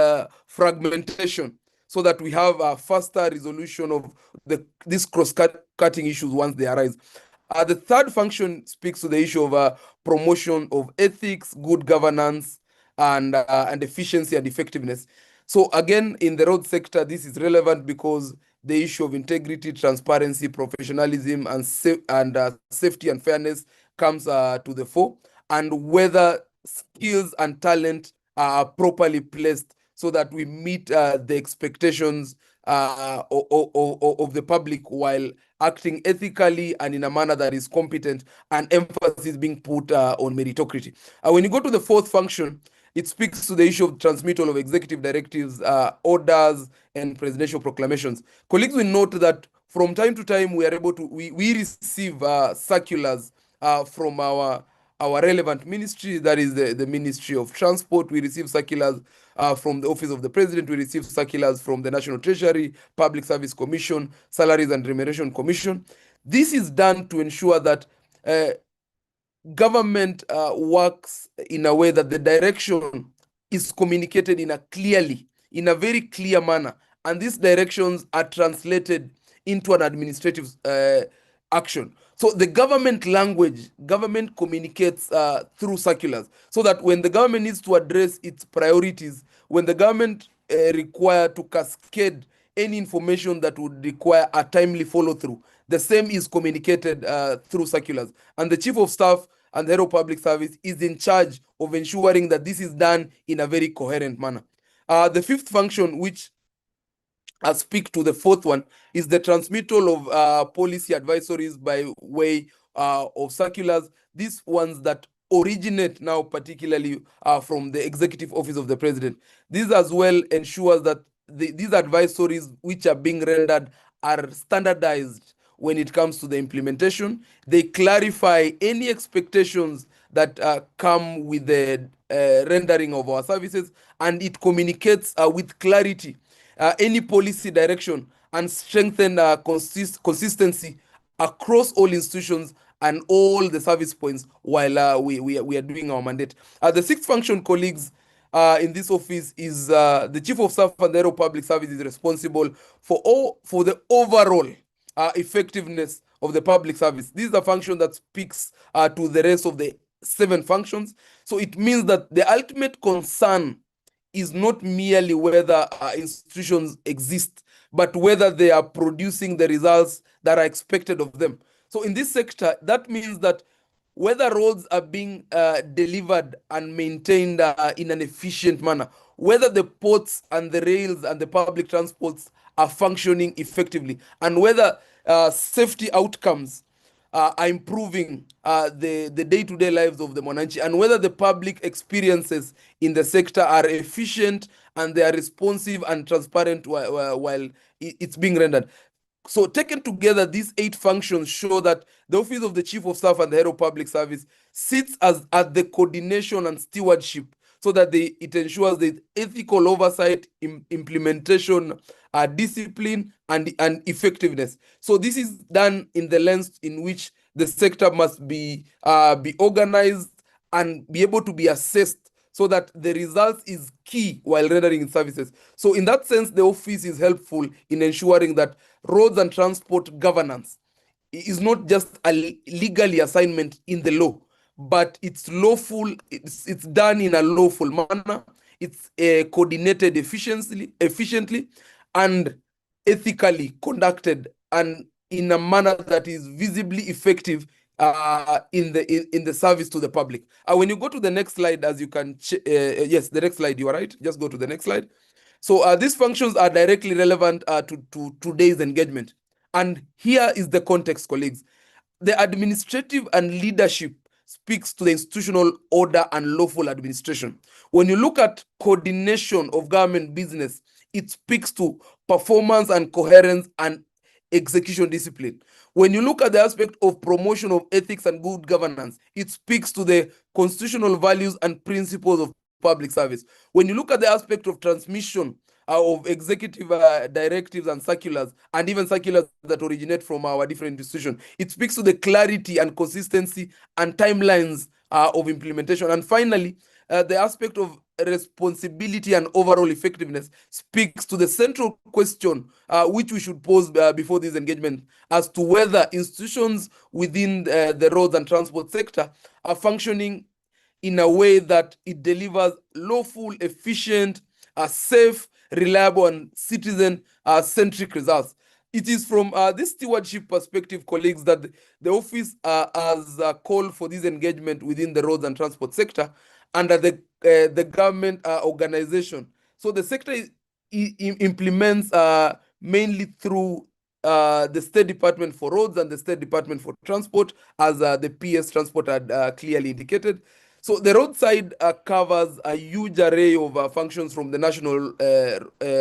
fragmentation, so that we have a faster resolution of these cross-cutting issues once they arise. The third function speaks to the issue of promotion of ethics, good governance, and efficiency and effectiveness. So again, in the road sector, this is relevant because the issue of integrity, transparency, professionalism, and safety and fairness comes to the fore, and whether skills and talent are properly placed so that we meet the expectations of the public while acting ethically and in a manner that is competent, and emphasis being put on meritocracy. When you go to the fourth function, it speaks to the issue of transmittal of executive directives, orders, and presidential proclamations. Colleagues will note that from time to time we are able to we receive circulars from our relevant ministry, that is the Ministry of Transport. We receive circulars from the Office of the President. We receive circulars from the National Treasury, Public Service Commission, Salaries and Remuneration Commission. This is done to ensure that government works in a way that the direction is communicated in a very clear manner, and these directions are translated into an administrative action. So the government communicates through circulars, so that when the government needs to address its priorities, when the government require to cascade any information that would require a timely follow-through, the same is communicated through circulars. And the Chief of Staff and the Head of Public Service is in charge of ensuring that this is done in a very coherent manner. The fifth function, which I speak to the fourth one, is the transmittal of policy advisories by way of circulars. These ones that originate now particularly from the Executive Office of the President. This as well ensures that these advisories which are being rendered are standardized when it comes to the implementation. They clarify any expectations that come with the rendering of our services, and it communicates with clarity any policy direction and strengthen consistency across all institutions and all the service points while we are doing our mandate. The sixth function, colleagues, in this office is the Chief of Staff and the Head of Public Service is responsible for the overall effectiveness of the public service. This is a function that speaks to the rest of the 7 functions. So it means that the ultimate concern is not merely whether institutions exist, but whether they are producing the results that are expected of them. So in this sector, that means that whether roads are being delivered and maintained in an efficient manner, whether the ports and the rails and the public transports are functioning effectively, and whether safety outcomes are improving the day-to-day lives of the Mwananchi, and whether the public experiences in the sector are efficient and they are responsive and transparent while it's being rendered. So taken together, these 8 functions show that the Office of the Chief of Staff and the Head of Public Service sits at the coordination and stewardship, so that it ensures the ethical oversight, implementation, discipline, and effectiveness. So this is done in the lens in which the sector must be organized and be able to be assessed, so that the result is key while rendering services. So in that sense, the office is helpful in ensuring that roads and transport governance is not just a legally assignment in the law, but it's lawful, it's done in a lawful manner, it's coordinated efficiently and ethically conducted, and in a manner that is visibly effective in the service to the public. When you go to the next slide, as you can, yes, the next slide, you are right, just go to the next slide. So these functions are directly relevant to today's engagement. And here is the context, colleagues. The administrative and leadership speaks to the institutional order and lawful administration. When you look at coordination of government business, it speaks to performance and coherence and execution discipline. When you look at the aspect of promotion of ethics and good governance, it speaks to the constitutional values and principles of public service. When you look at the aspect of transmission of executive directives and circulars, and even circulars that originate from our different institutions, it speaks to the clarity and consistency and timelines of implementation. And finally, the aspect of responsibility and overall effectiveness speaks to the central question which we should pose before this engagement, as to whether institutions within the roads and transport sector are functioning in a way that it delivers lawful, efficient, safe, reliable, and citizen-centric results. It is from this stewardship perspective, colleagues, that the office has called for this engagement within the roads and transport sector under the government organization. So the sector implements mainly through the State Department for Roads and the State Department for Transport, as the PS Transport had clearly indicated. So the roadside covers a huge array of functions, from the National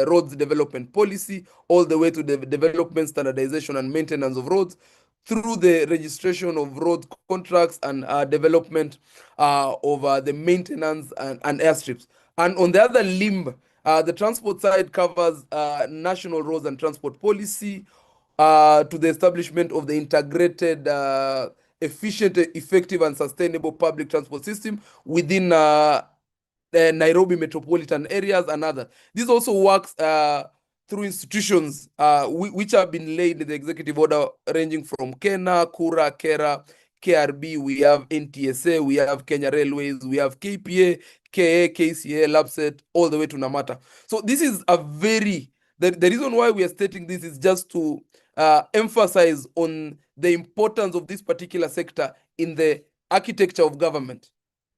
Roads Development Policy all the way to the development, standardization, and maintenance of roads, through the registration of road contracts and development of the maintenance and airstrips. And on the other limb, the transport side covers national roads and transport policy, to the establishment of the integrated, efficient, effective, and sustainable public transport system within the Nairobi metropolitan areas and others. This also works through institutions which have been laid in the executive order, ranging from Kena, Kura, Kera, KRB, we have NTSA, we have Kenya Railways, we have KPA, KA, KCA, LAPSET, all the way to Namata. So this is a very, the reason why we are stating this is just to emphasize on the importance of this particular sector in the architecture of government.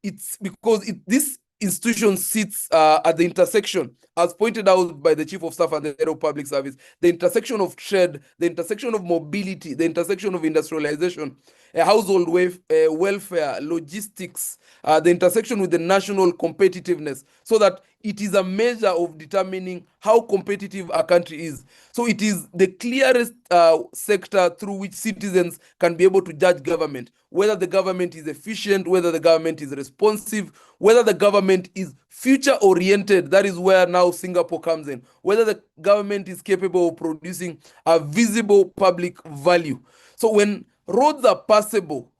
It's because this institution sits at the intersection, as pointed out by the Chief of Staff and the Head of Public Service, the intersection of trade, the intersection of mobility, the intersection of industrialization, household welfare, logistics, the intersection with the national competitiveness, so that it is a measure of determining how competitive a country is. So it is the clearest sector through which citizens can be able to judge government, whether the government is efficient, whether the government is responsive, whether the government is future-oriented. That is where now Singapore comes in. Whether the government is capable of producing a visible public value. So when roads are passable,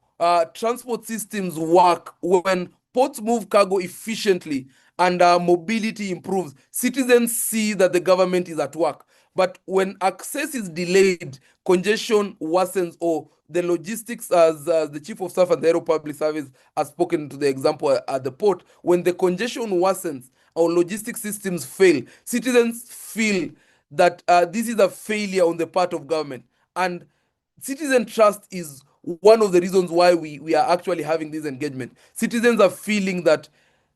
transport systems work, when ports move cargo efficiently, and mobility improves, citizens see that the government is at work. But when access is delayed, congestion worsens, or the logistics, as the Chief of Staff and the Head of Public Service has spoken to the example at the port, when the congestion worsens, our logistics systems fail, citizens feel that this is a failure on the part of government. And citizen trust is one of the reasons why we are actually having this engagement. Citizens are feeling that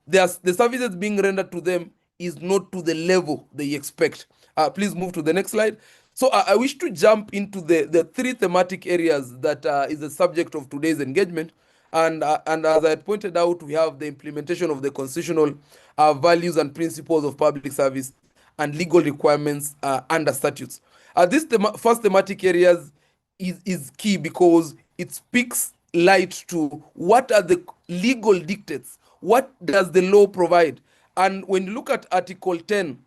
the services being rendered to them is not to the level they expect. Please move to the next slide. So I wish to jump into the three thematic areas that is the subject of today's engagement. And as I pointed out, we have the implementation of the constitutional values and principles of public service and legal requirements under statutes. This first thematic areas is key because it speaks light to what are the legal dictates, what does the law provide. And when you look at Article 10,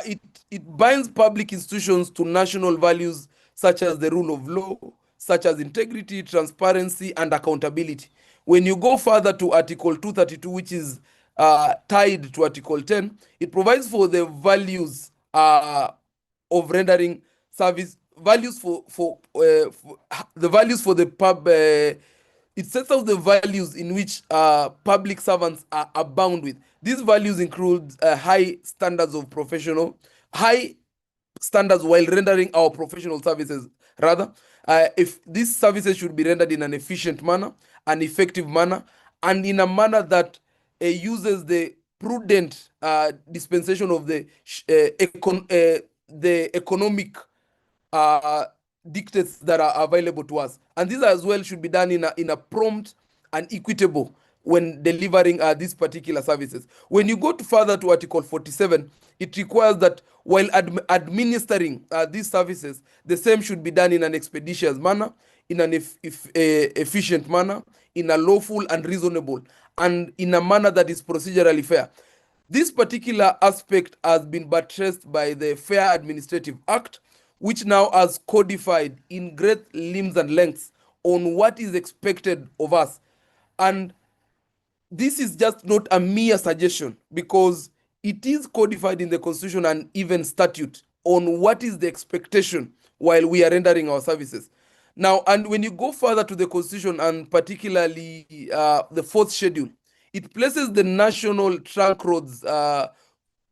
it binds public institutions to national values such as the rule of law, such as integrity, transparency, and accountability. When you go further to Article 232, which is tied to Article 10, it provides for the values of rendering service, values for the values for the pub. It sets out the values in which public servants are bound with. These values include high standards of high standards while rendering our professional services. Rather, if these services should be rendered in an efficient manner, an effective manner, and in a manner that uses the prudent dispensation of the economic dictates that are available to us. And these as well should be done in a prompt and equitable when delivering these particular services. When you go further to Article 47, it requires that while administering these services, the same should be done in an expeditious manner, in an efficient manner, in a lawful and reasonable, and in a manner that is procedurally fair. This particular aspect has been buttressed by the Fair Administrative Act, which now has codified in great limbs and lengths on what is expected of us. And this is just not a mere suggestion, because it is codified in the Constitution and even statute on what is the expectation while we are rendering our services. Now, and when you go further to the Constitution, and particularly the fourth schedule, it places the national trunk roads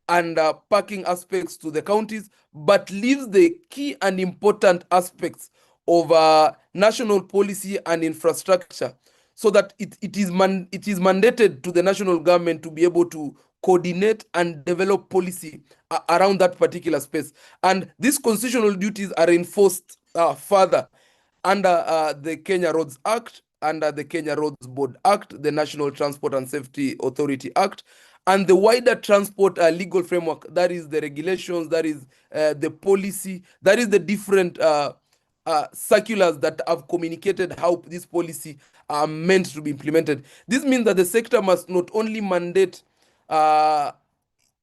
and parking aspects to the counties, but leaves the key and important aspects of national policy and infrastructure, so that it is mandated to the national government to be able to coordinate and develop policy around that particular space. And these constitutional duties are enforced further under the Kenya Roads Act, under the Kenya Roads Board Act, the National Transport and Safety Authority Act, and the wider transport legal framework, that is the regulations, that is the policy, that is the different circulars that have communicated how this policy are meant to be implemented. This means that the sector must not only mandate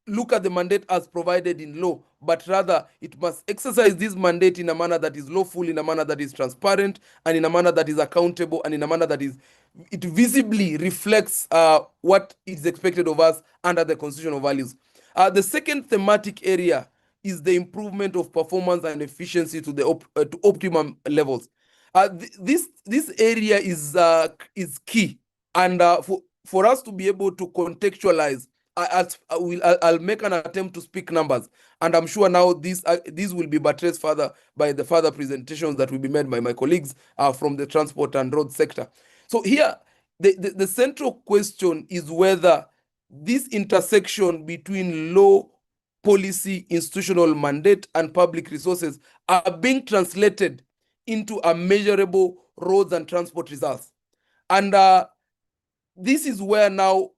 look at the mandate as provided in law, but rather it must exercise this mandate in a manner that is lawful, in a manner that is transparent, and in a manner that is accountable, and in a manner that it visibly reflects what is expected of us under the constitutional values. The second thematic area is the improvement of performance and efficiency to the to optimum levels. This area is key, and for us to be able to contextualize, I'll make an attempt to speak numbers, and I'm sure now these will be buttressed further by the further presentations that will be made by my colleagues from the transport and road sector. So here, the central question is whether this intersection between law, policy, institutional mandate, and public resources are being translated into a measurable roads and transport results. And this is where now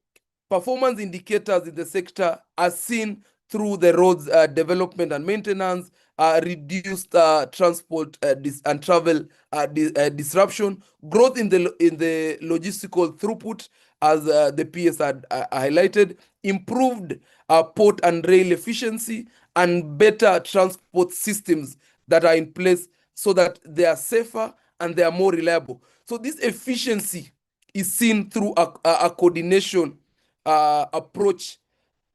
performance indicators in the sector are seen through the roads development and maintenance, reduced transport and travel disruption, growth in the logistical throughput, as the PS had highlighted, improved port and rail efficiency, and better transport systems that are in place so that they are safer and they are more reliable. So this efficiency is seen through a coordination approach,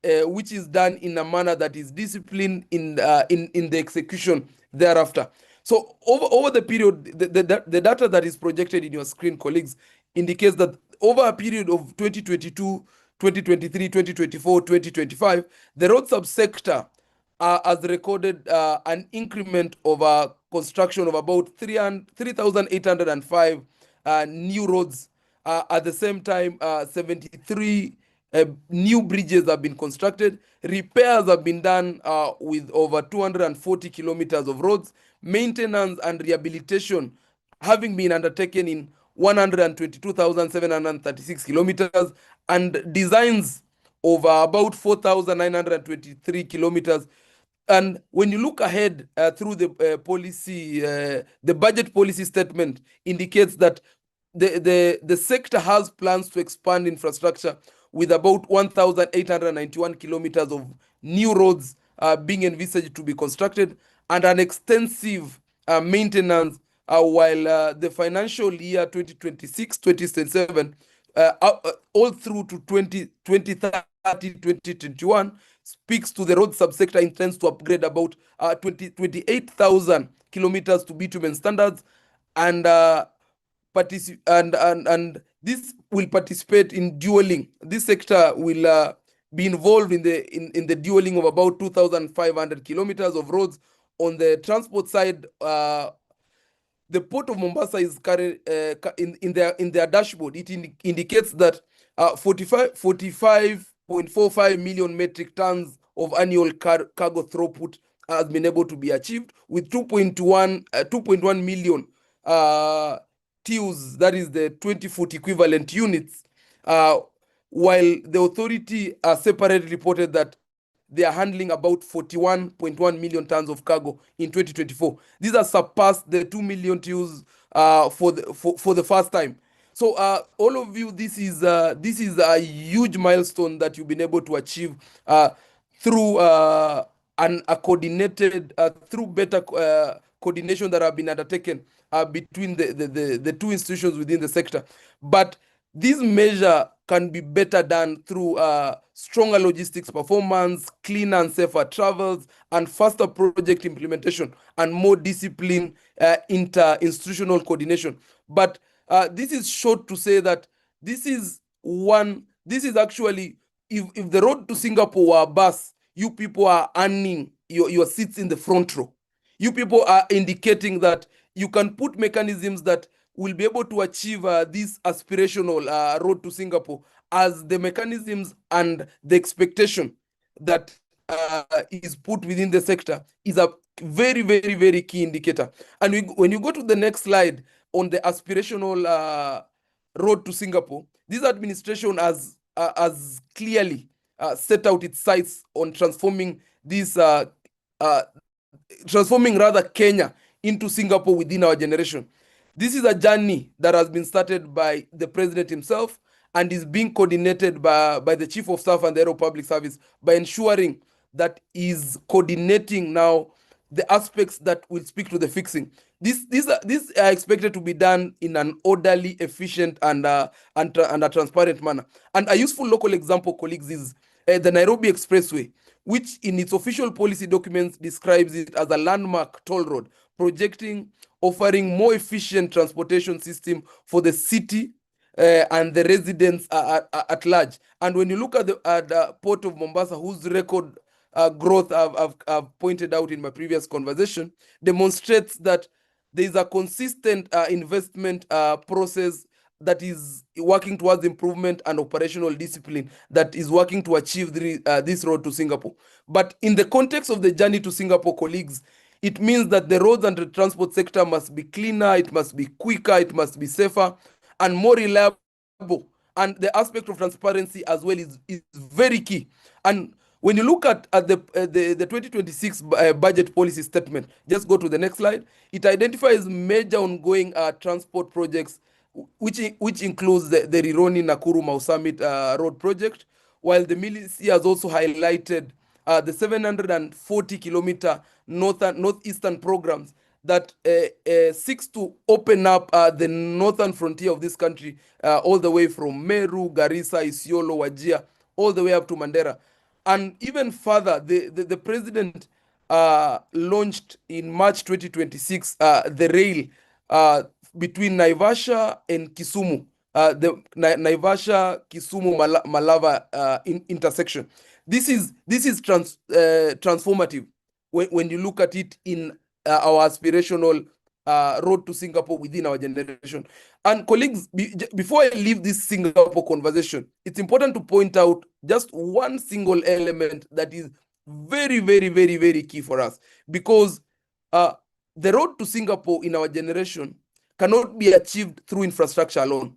which is done in a manner that is disciplined in the execution thereafter. So over the period, the data that is projected in your screen, colleagues, indicates that over a period of 2022, 2023, 2024, 2025, the road subsector has recorded an increment of construction of about 3,805 new roads. At the same time, 73 new bridges have been constructed. Repairs have been done with over 240 kilometers of roads. Maintenance and rehabilitation having been undertaken in 122,736 kilometers, and designs over about 4,923 kilometers. And when you look ahead through the policy, the budget policy statement indicates that the sector has plans to expand infrastructure with about 1,891 kilometers of new roads being envisaged to be constructed, and an extensive maintenance while the financial year 2026-2027 all through to 2030-2021 speaks to the road subsector intends to upgrade about 28,000 kilometers to bitumen standards, and this will participate in dualing. This sector will be involved in the dualing of about 2,500 kilometers of roads. On the transport side, the Port of Mombasa is current in their dashboard. It indicates that 45.45 million metric tons of annual cargo throughput has been able to be achieved, with 2.1 million TEUs, that is the 20-foot equivalent units, while the authority separately reported that they are handling about 41.1 million tons of cargo in 2024. These have surpassed the 2 million TEUs for the first time. So all of you, this is a huge milestone that you've been able to achieve through a coordinated, through better coordination that have been undertaken between the two institutions within the sector. But this measure can be better done through stronger logistics performance, cleaner and safer travels, and faster project implementation, and more disciplined inter-institutional coordination. But this is short to say that this is actually, if the road to Singapore were a bus, you people are earning your seats in the front row. You people are indicating that you can put mechanisms that will be able to achieve this aspirational road to Singapore as the mechanisms and the expectation that is put within the sector is a very, very, very key indicator. And when you go to the next slide on the aspirational road to Singapore, this administration has clearly set out its sights on transforming this, transforming rather Kenya into Singapore within our generation. This is a journey that has been started by the president himself and is being coordinated by the chief of staff and the head of public service by ensuring that is coordinating now the aspects that will speak to the fixing. These are expected to be done in an orderly, efficient, and a transparent manner. And a useful local example, colleagues, is the Nairobi Expressway, which in its official policy documents describes it as a landmark toll road, offering more efficient transportation system for the city and the residents at large. And when you look at the port of Mombasa, whose record growth I've pointed out in my previous conversation, demonstrates that there is a consistent investment process that is working towards improvement and operational discipline that is working to achieve this road to Singapore. But in the context of the journey to Singapore, colleagues, it means that the roads and the transport sector must be cleaner, it must be quicker, it must be safer and more reliable. And the aspect of transparency as well is very key. And when you look at the 2026 budget policy statement, just go to the next slide. It identifies major ongoing transport projects, which includes the Rironi Nakuru Mau Summit road project, while the ministry has also highlighted the 740-kilometer northeastern programs that seeks to open up the northern frontier of this country, all the way from Meru, Garissa, Isiolo, Wajir, all the way up to Mandera. And even further, the president launched in March 2026 the rail between Naivasha and Kisumu, the Naivasha-Kisumu Malava intersection. This is transformative when you look at it in our aspirational road to Singapore within our generation. And colleagues, before I leave this Singapore conversation, it's important to point out just one single element that is very, very, very, very key for us, because the road to Singapore in our generation cannot be achieved through infrastructure alone.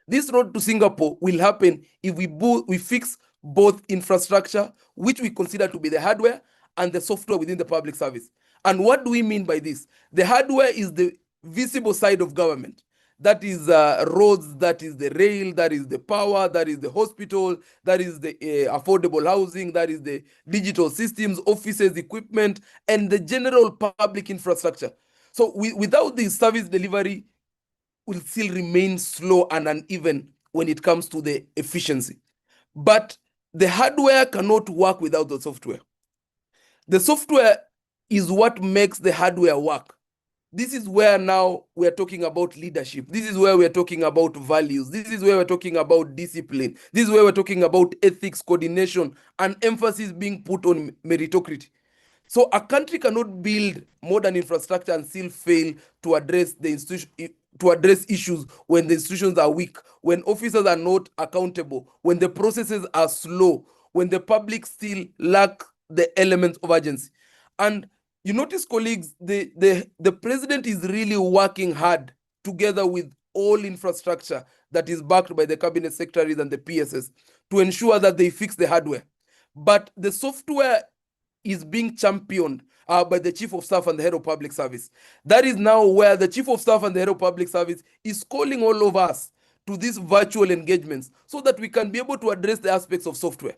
This road to Singapore will happen if we fix both infrastructure, which we consider to be the hardware, and the software within the public service. And what do we mean by this? The hardware is the visible side of government. That is roads, that is the rail, that is the power, that is the hospital, that is the affordable housing, that is the digital systems, offices, equipment, and the general public infrastructure. So without the service delivery, will still remain slow and uneven when it comes to the efficiency. But the hardware cannot work without the software. The software is what makes the hardware work. This is where now we're talking about leadership. This is where we're talking about values. This is where we're talking about discipline. This is where we're talking about ethics, coordination, and emphasis being put on meritocracy. So a country cannot build modern infrastructure and still fail to address the institution, to address issues when the institutions are weak, when officers are not accountable, when the processes are slow, when the public still lack the elements of urgency. And you notice, colleagues, the president is really working hard together with all infrastructure that is backed by the cabinet secretaries and the PSS to ensure that they fix the hardware. But the software is being championed by the chief of staff and the head of public service. That is now where the chief of staff and the head of public service is calling all of us to these virtual engagements so that we can be able to address the aspects of software.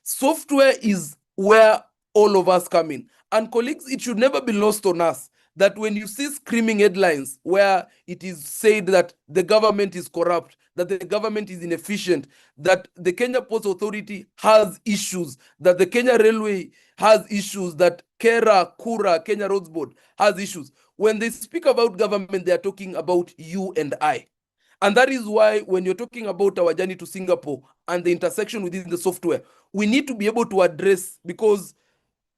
Software is where all of us come in. And colleagues, it should never be lost on us that when you see screaming headlines where it is said that the government is corrupt, that the government is inefficient, that the Kenya Ports Authority has issues, that the Kenya Railway has issues, that Kura, Kenya Roads Board has issues. When they speak about government, they are talking about you and I. And that is why when you're talking about our journey to Singapore and the intersection within the software, we need to be able to address, because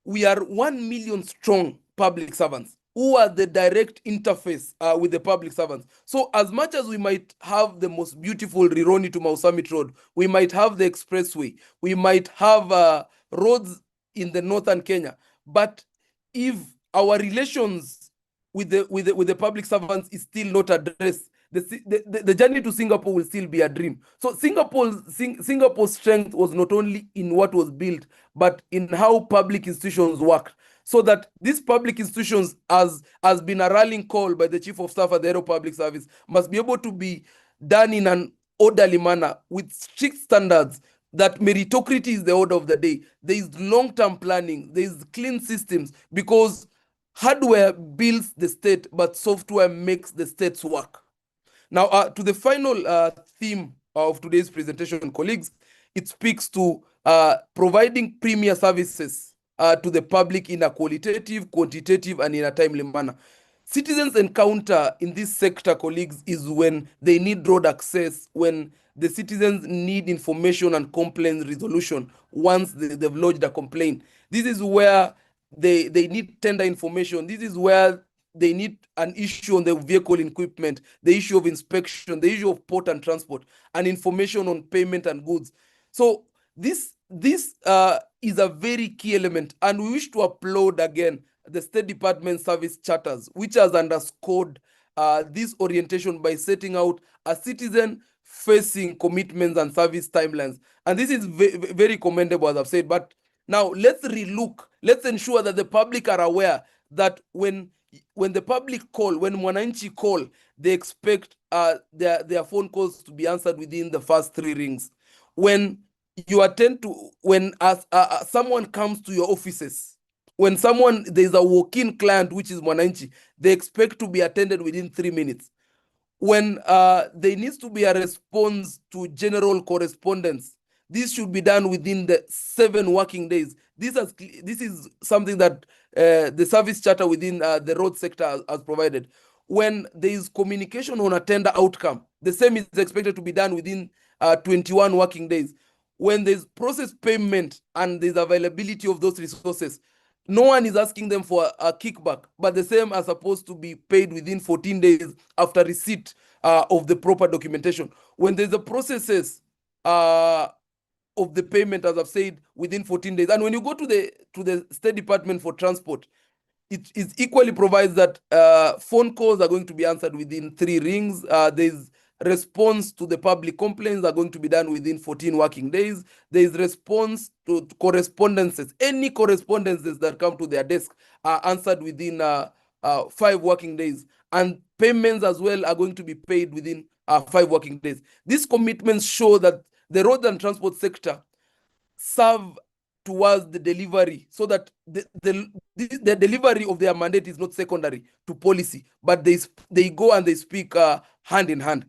we are 1 million strong public servants. who are the direct interface with the public servants. So as much as we might have the most beautiful Rironi to Mau Summit Road, we might have the expressway, we might have roads in the northern Kenya, but if our relations with the public servants is still not addressed, the journey to Singapore will still be a dream. So Singapore's strength was not only in what was built, but in how public institutions work. So that these public institutions, as been a rallying call by the Chief of Staff at the Head of Public Service, must be able to be done in an orderly manner with strict standards, that meritocracy is the order of the day. There is long-term planning, there is clean systems, because hardware builds the state, but software makes the states work. Now, to the final theme of today's presentation, colleagues, it speaks to providing premier services to the public in a qualitative, quantitative, and in a timely manner. Citizens encounter in this sector, colleagues, is when they need road access, when the citizens need information and complaint resolution once they've lodged a complaint. This is where they need tender information. This is where they need an issue on the vehicle equipment, the issue of inspection, the issue of port and transport, and information on payment and goods. So this is a very key element, and we wish to applaud again the State Department Service Charters, which has underscored this orientation by setting out a citizen-facing commitments and service timelines. And this is very commendable, as I've said. But now let's relook. Let's ensure that the public are aware that when the public call, when Mwananchi call, they expect their phone calls to be answered within the first 3 rings. When you attend to, when someone comes to your offices, when there's a walk-in client, which is Mwananchi, they expect to be attended within 3 minutes. When there needs to be a response to general correspondence, this should be done within the 7 working days. This is something that the service charter within the road sector has provided. When there is communication on a tender outcome, the same is expected to be done within 21 working days. When there's process payment and there's availability of those resources, no one is asking them for a kickback, but the same are supposed to be paid within 14 days after receipt of the proper documentation. When there's a processes of the payment, as I've said, within 14 days. And when you go to the State Department for Transport, it equally provides that phone calls are going to be answered within 3 rings. There's response to the public complaints are going to be done within 14 working days. There is response to correspondences. Any correspondences that come to their desk are answered within 5 working days. And payments as well are going to be paid within 5 working days. These commitments show that the road and transport sector serve towards the delivery, so that the delivery of their mandate is not secondary to policy, but they go and they speak hand in hand.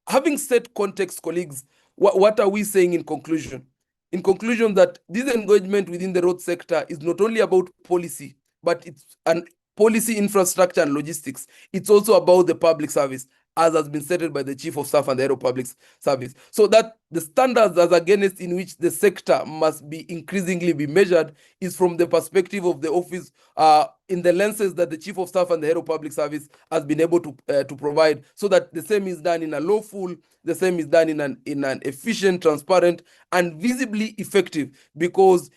Having set context, colleagues, what are we saying in conclusion? In conclusion, that this engagement within the road sector is not only about policy, but it's an policy, infrastructure, and logistics. It's also about the public service, as has been stated by the Chief of Staff and the Head of Public Service. So that the standards as against in which the sector must be increasingly be measured is from the perspective of the office, in the lenses that the Chief of Staff and the Head of Public Service has been able to provide, so that the same is done in a lawful, the same is done in an efficient, transparent, and visibly effective. Because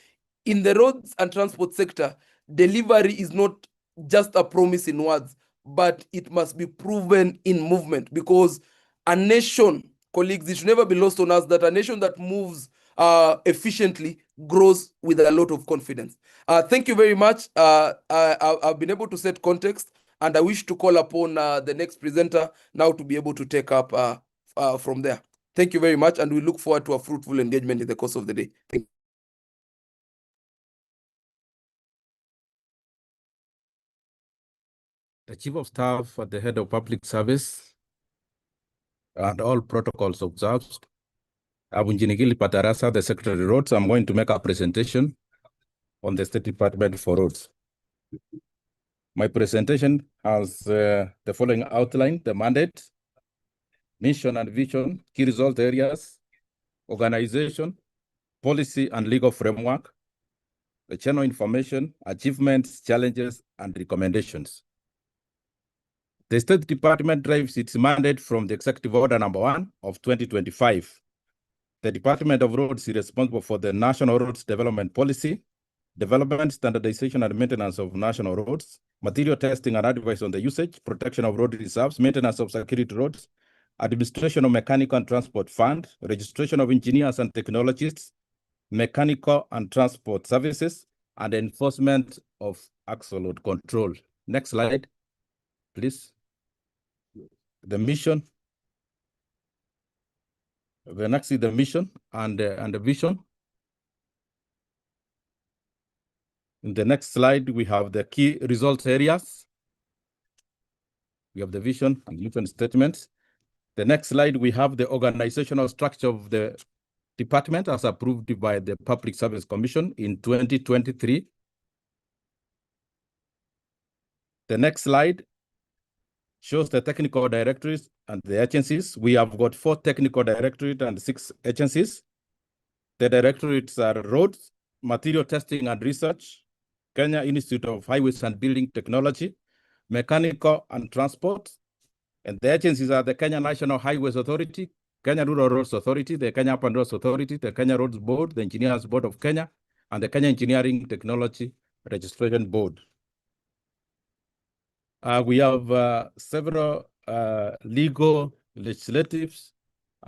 in the roads and transport sector, delivery is not just a promise in words, but it must be proven in movement. Because a nation, colleagues, it should never be lost on us that a nation that moves efficiently grows with a lot of confidence. Thank you very much. I've been able to set context, and I wish to call upon the next presenter now to be able to take up from there. Thank you very much, and we look forward to a fruitful engagement in the course of the day. Thank you. The Chief of Staff at the Head of Public Service and all protocols observed. Abunjinigili Patarasa, the Secretary of Roads. I'm going to make a presentation on the State Department for Roads. My presentation has the following outline: the mandate, mission and vision, key result areas, organization, policy and legal framework, the channel information, achievements, challenges, and recommendations. The State Department derives its mandate from the Executive Order number 1 of 2025. The Department of Roads is responsible for the National Roads Development Policy, development, standardization, and maintenance of national roads, material testing and advice on the usage, protection of road reserves, maintenance of security roads, administration of mechanical and transport fund, registration of engineers and technologists, mechanical and transport services, and enforcement of axle load control. Next slide, please. The mission. The next is the mission and the vision. In the next slide, we have the key results areas. We have the vision and mission statements. The next slide, we have the organizational structure of the department as approved by the Public Service Commission in 2023. The next slide shows the technical directorates and the agencies. We have got 4 technical directorates and 6 agencies. The directorates are Roads, Material Testing and Research, Kenya Institute of Highways and Building Technology, Mechanical and Transport, and the agencies are the Kenya National Highways Authority, Kenya Rural Roads Authority, the Kenya Urban Roads Authority, the Kenya Roads Board, the Engineers Board of Kenya, and the Kenya Engineering Technology Registration Board. We have several legal, legislatives,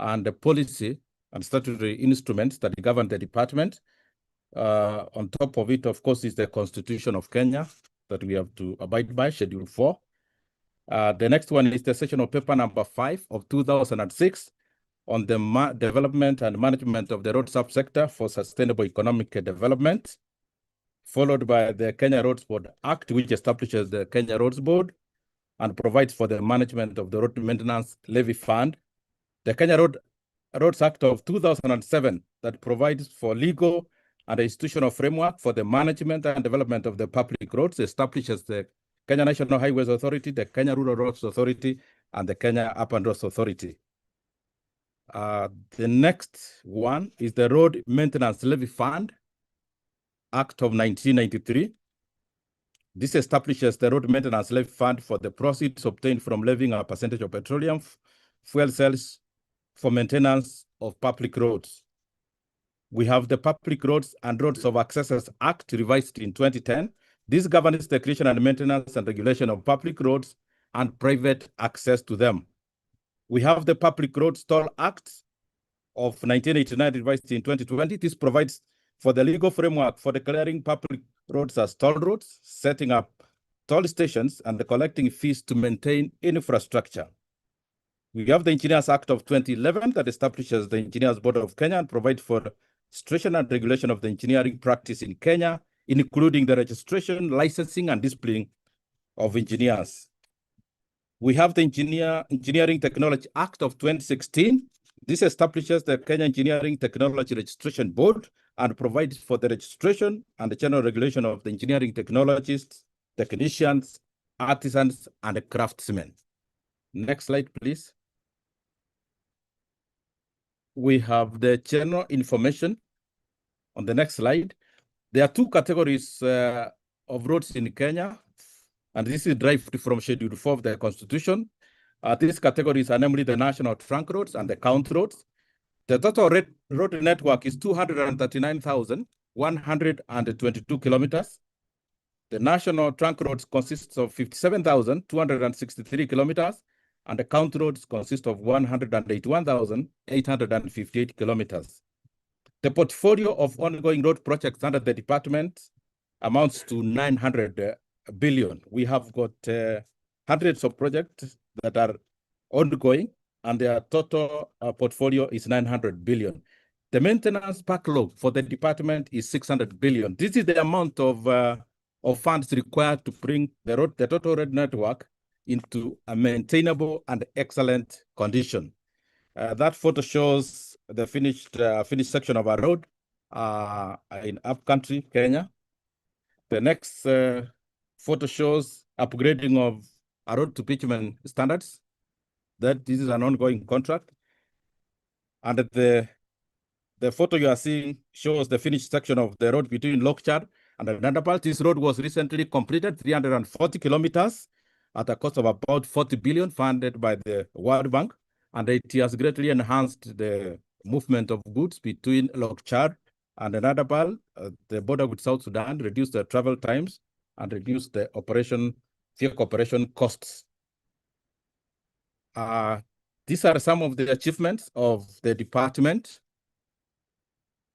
and policy and statutory instruments that govern the department. On top of it, of course, is the Constitution of Kenya that we have to abide by, Schedule 4. The next one is the sessional paper number 5 of 2006 on the development and management of the road subsector for sustainable economic development, followed by the Kenya Roads Board Act, which establishes the Kenya Roads Board and provides for the management of the road maintenance levy fund. The Kenya Roads Act of 2007 that provides for legal and institutional framework for the management and development of the public roads, establishes the Kenya National Highways Authority, the Kenya Rural Roads Authority, and the Kenya Urban Roads Authority. The next one is the Road Maintenance Levy Fund Act of 1993. This establishes the Road Maintenance Levy Fund for the proceeds obtained from levying a percentage of petroleum fuel sales for maintenance of public roads. We have the Public Roads and Roads of Access Act revised in 2010. This governs the creation and maintenance and regulation of public roads and private access to them. We have the Public Roads Toll Act of 1989 revised in 2020. This provides for the legal framework for declaring public roads as toll roads, setting up toll stations, and collecting fees to maintain infrastructure. We have the Engineers Act of 2011 that establishes the Engineers Board of Kenya and provides for registration and regulation of the engineering practice in Kenya, including the registration, licensing, and disciplining of engineers. We have the Engineering Technology Act of 2016. This establishes the Kenya Engineering Technology Registration Board and provides for the registration and the general regulation of the engineering technologists, technicians, artisans, and craftsmen. Next slide, please. We have the general information on the next slide. There are 2 categories of roads in Kenya, and this is derived from Schedule 4 of the Constitution. These categories are namely the national trunk roads and the county roads. The total road network is 239,122 kilometers. The national trunk roads consists of 57,263 kilometers, and the county roads consist of 181,858 kilometers. The portfolio of ongoing road projects under the department amounts to 900 billion. We have got hundreds of projects that are ongoing, and their total portfolio is 900 billion. The maintenance backlog for the department is 600 billion. This is the amount of funds required to bring the total road network into a maintainable and excellent condition. That photo shows the finished section of our road in upcountry Kenya. The next photo shows upgrading of a road to bitumen standards. That this is an ongoing contract. And the photo you are seeing shows the finished section of the road between Lokchar and Nandapal. This road was recently completed, 340 kilometers. at a cost of about 40 billion funded by the World Bank, and it has greatly enhanced the movement of goods between Lokchar and Nadabal, the border with South Sudan, reduced the travel times and reduced the vehicle operation costs. These are some of the achievements of the department.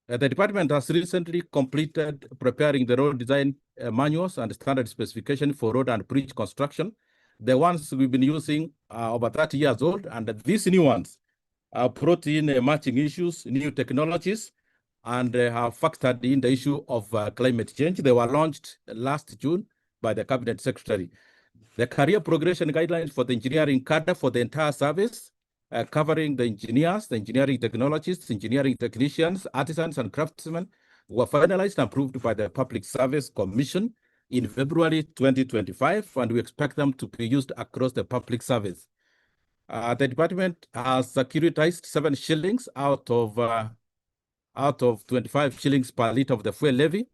The department has recently completed preparing the road design manuals and standard specification for road and bridge construction. The ones we've been using are over 30 years old, and these new ones brought in matching issues, new technologies, and have factored in the issue of climate change. They were launched last June by the Cabinet Secretary. The career progression guidelines for the engineering cadre for the entire service, covering the engineers, the engineering technologists, engineering technicians, artisans, and craftsmen, were finalized and approved by the Public Service Commission in February 2025, and we expect them to be used across the public service. The department has securitized 7 shillings out of 25 shillings per litre of the fuel levy,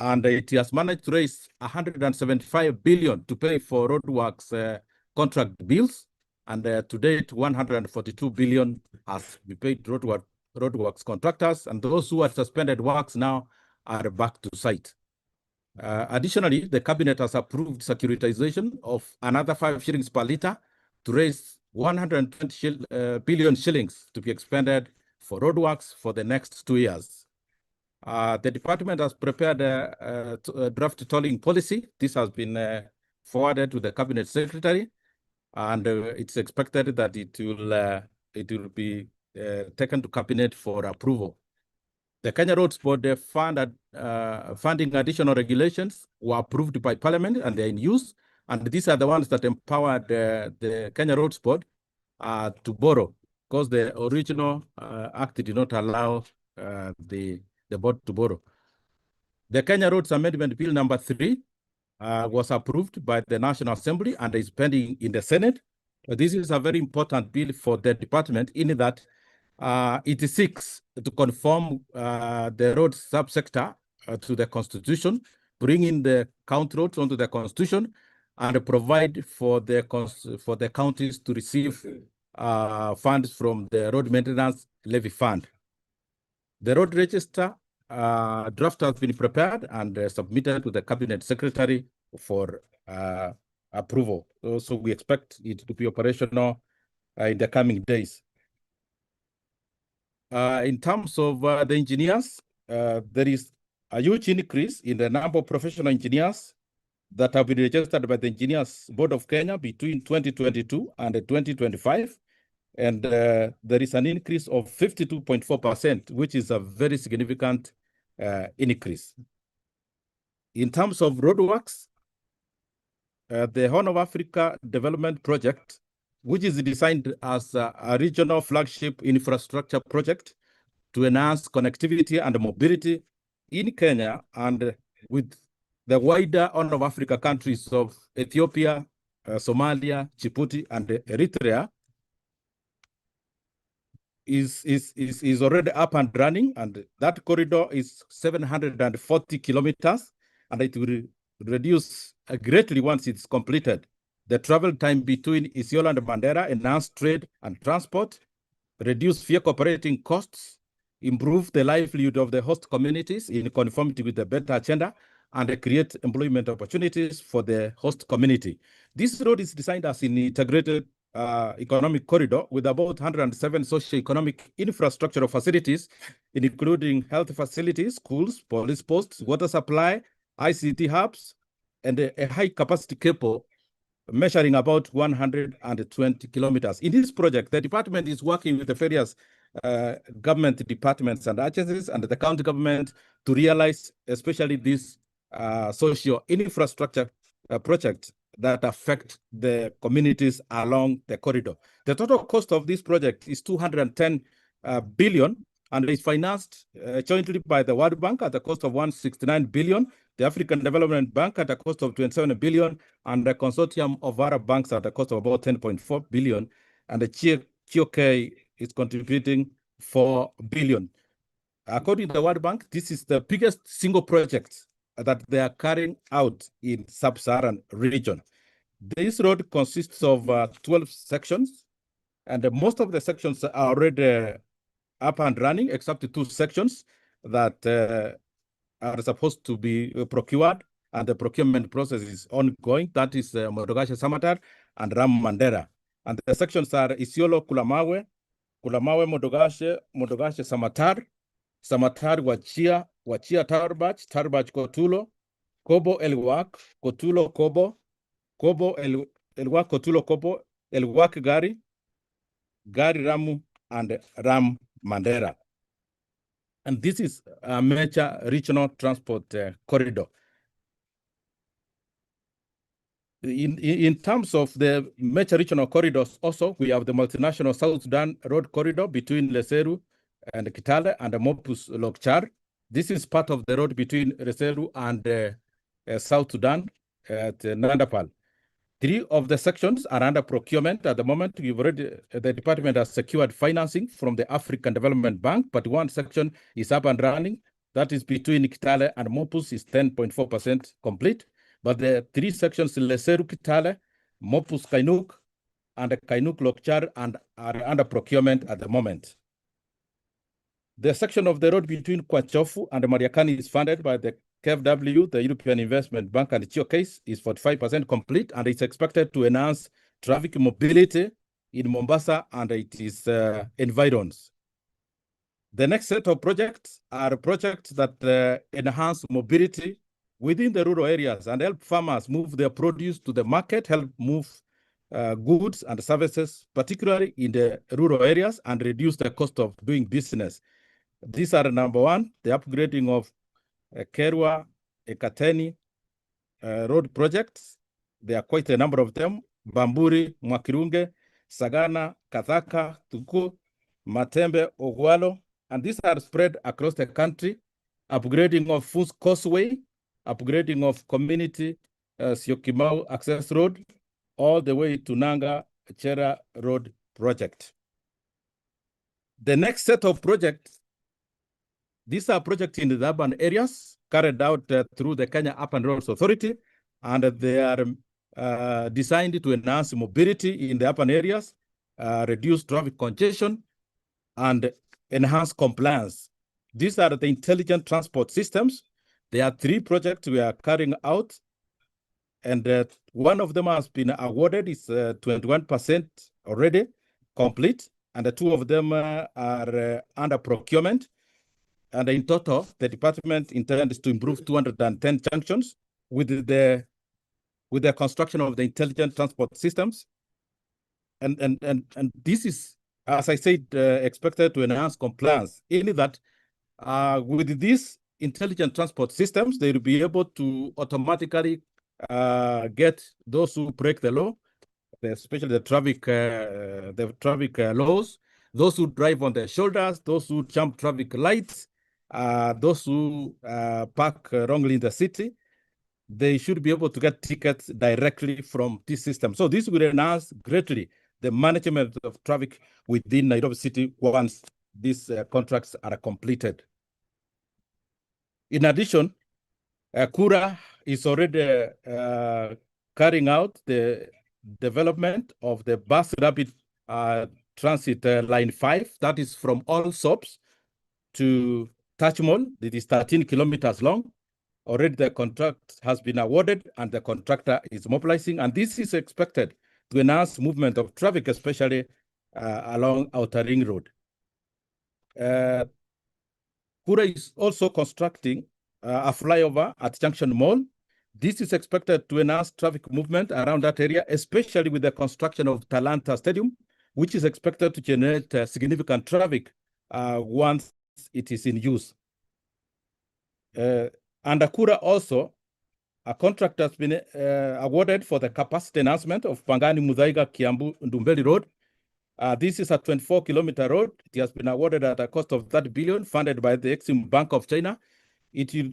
and it has managed to raise 175 billion to pay for roadworks contract bills, and to date 142 billion has been paid to roadworks contractors, and those who had suspended works now are back to site. Additionally, the cabinet has approved securitization of another 5 shillings per litre to raise 120 billion shillings to be expended for roadworks for the next 2 years. The department has prepared a draft tolling policy. This has been forwarded to the Cabinet Secretary, and it's expected that it will be taken to Cabinet for approval. The Kenya Roads Board funding additional regulations were approved by Parliament, and they're in use. And these are the ones that empowered the Kenya Roads Board to borrow, because the original act did not allow the board to borrow. The Kenya Roads Amendment Bill number 3 was approved by the National Assembly and is pending in the Senate. This is a very important bill for the department in that it seeks to conform the road subsector to the Constitution, bring in the county roads onto the Constitution, and provide for the counties to receive funds from the Road Maintenance Levy Fund. The road register draft has been prepared and submitted to the Cabinet Secretary for approval. So we expect it to be operational in the coming days. In terms of the engineers, there is a huge increase in the number of professional engineers that have been registered by the Engineers Board of Kenya between 2022 and 2025. And there is an increase of 52.4%, which is a very significant increase. In terms of roadworks, the Horn of Africa Development Project, which is designed as a regional flagship infrastructure project to enhance connectivity and mobility in Kenya and with the wider Horn of Africa countries of Ethiopia, Somalia, Djibouti, and Eritrea, is already up and running, and that corridor is 740 kilometers, and it will reduce greatly once it's completed. The travel time between Isiolo and Mandera, enhance trade and transport, reduce vehicle operating costs, improve the livelihood of the host communities in conformity with the better agenda, and create employment opportunities for the host community. This road is designed as an integrated economic corridor with about 107 socio-economic infrastructural facilities, including health facilities, schools, police posts, water supply, ICT hubs, and a high-capacity cable measuring about 120 kilometers. In this project, the department is working with the various government departments and agencies and the county government to realize especially these socio-infrastructure projects that affect the communities along the corridor. The total cost of this project is 210 billion, and is financed jointly by the World Bank at a cost of 169 billion, the African Development Bank at a cost of 27 billion, and the consortium of Arab banks at a cost of about 10.4 billion, and the GOK is contributing 4 billion. According to the World Bank, this is the biggest single project that they are carrying out in sub-Saharan region. This road consists of 12 sections, and most of the sections are already up and running, except the 2 sections that are supposed to be procured, and the procurement process is ongoing. That is Modogashe Samatar and Ram Mandera. And the sections are Isiolo Kulamawe, Modogashe Samatar, Wachia Tarbach Kotulo, Kobo Elwak, Kotulo Kobo, Elwak Kotulo Kobo, Elwak Gari Ramu, and Ram Mandera. And this is a major regional transport corridor. In terms of the major regional corridors, also, we have the multinational South Sudan road corridor between Leseru and Kitale and Mopus Lokchar. This is part of the road between Leseru and South Sudan at Nandapal. 3 of the sections are under procurement at the moment. The department has secured financing from the African Development Bank, but 1 section is up and running. That is between Kitale and Mopus is 10.4% complete. But the 3 sections, Leseru Kitale, Mopus Kainuk, and Kainuk Lokchar, are under procurement at the moment. The section of the road between Kwachofu and Mariakani is funded by the KfW, the European Investment Bank, and its case is 45% complete, and it's expected to enhance traffic mobility in Mombasa and its environs. The next set of projects are projects that enhance mobility within the rural areas and help farmers move their produce to the market, help move goods and services, particularly in the rural areas, and reduce the cost of doing business. These are number 1, the upgrading of Kerwa, Ekateni road projects. There are quite a number of them: Bamburi, Mwakirunge, Sagana, Kathaka, Tuku, Matembe, Ogwalo, and these are spread across the country. Upgrading of Fus Causeway, upgrading of Community Syokimau Access Road, all the way to Nanga Chera Road project. The next set of projects, these are projects in the urban areas carried out through the Kenya Urban Roads Authority, and they are designed to enhance mobility in the urban areas, reduce traffic congestion, and enhance compliance. These are the intelligent transport systems. There are 3 projects we are carrying out, and 1 of them has been awarded. It's 21% already complete, and 2 of them are under procurement. And in total, the department intends to improve 210 junctions with the construction of the intelligent transport systems. And this is, as I said, expected to enhance compliance. In that, with these intelligent transport systems, they will be able to automatically get those who break the law, especially the traffic laws, those who drive on their shoulders, those who jump traffic lights, those who park wrongly in the city. They should be able to get tickets directly from this system. So this will enhance greatly the management of traffic within Nairobi City once these contracts are completed. In addition, Kura is already carrying out the development of the bus rapid transit line 5, that is from all stops to Tachmol. It is 13 kilometers long. Already the contract has been awarded and the contractor is mobilizing, and this is expected to enhance movement of traffic, especially along Outer Ring Road. Kura is also constructing a flyover at Junction Mall. This is expected to enhance traffic movement around that area, especially with the construction of Talanta Stadium, which is expected to generate significant traffic once it is in use. Under Kura also, a contract has been awarded for the capacity enhancement of Pangani Muthaiga Kiambu Ndumbeli Road. This is a 24-kilometer road. It has been awarded at a cost of 30 billion, funded by the Exim Bank of China. It will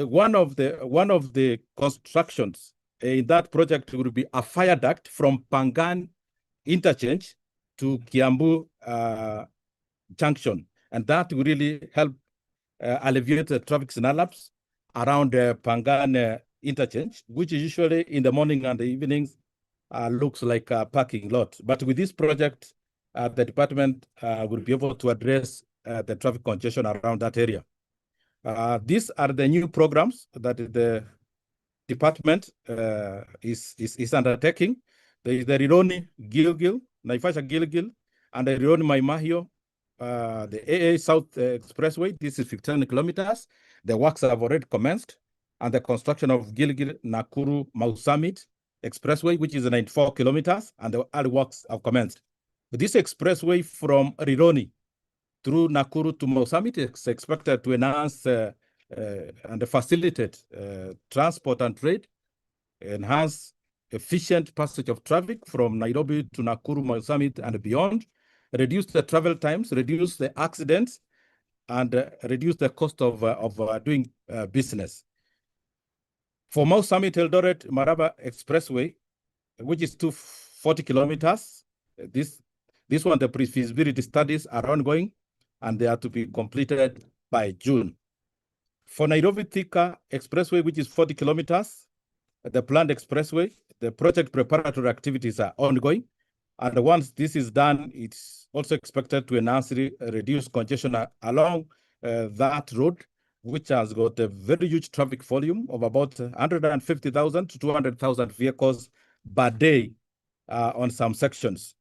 one of the constructions in that project will be a fire duct from Pangan interchange to Kiambu junction, and that will really help alleviate the traffic snarl-ups around Pangan interchange, which is usually in the morning and the evenings looks like a parking lot. But with this project, the department will be able to address the traffic congestion around that area. These are the new programs that the department is undertaking. There is the Rironi Gilgil, Naivasha Gilgil, and the Rironi Maimahio, the AA South Expressway. This is 15 kilometers. The works have already commenced, and the construction of Gilgil Nakuru Mau Summit Expressway, which is 94 kilometers, and the early works have commenced. This expressway from Rironi through Nakuru to Mau Summit is expected to enhance and facilitate transport and trade, enhance efficient passage of traffic from Nairobi to Nakuru, Mau Summit, and beyond, reduce the travel times, reduce the accidents, and reduce the cost of doing business. For Mau Summit Eldoret Maraba Expressway, which is 240 kilometers, this one, the pre-feasibility studies are ongoing, and they are to be completed by June. For Nairobi Thika Expressway, which is 40 kilometers, the planned expressway, the project preparatory activities are ongoing. And once this is done, it's also expected to enhance reduce congestion along that road, which has got a very huge traffic volume of about 150,000 to 200,000 vehicles per day on some sections.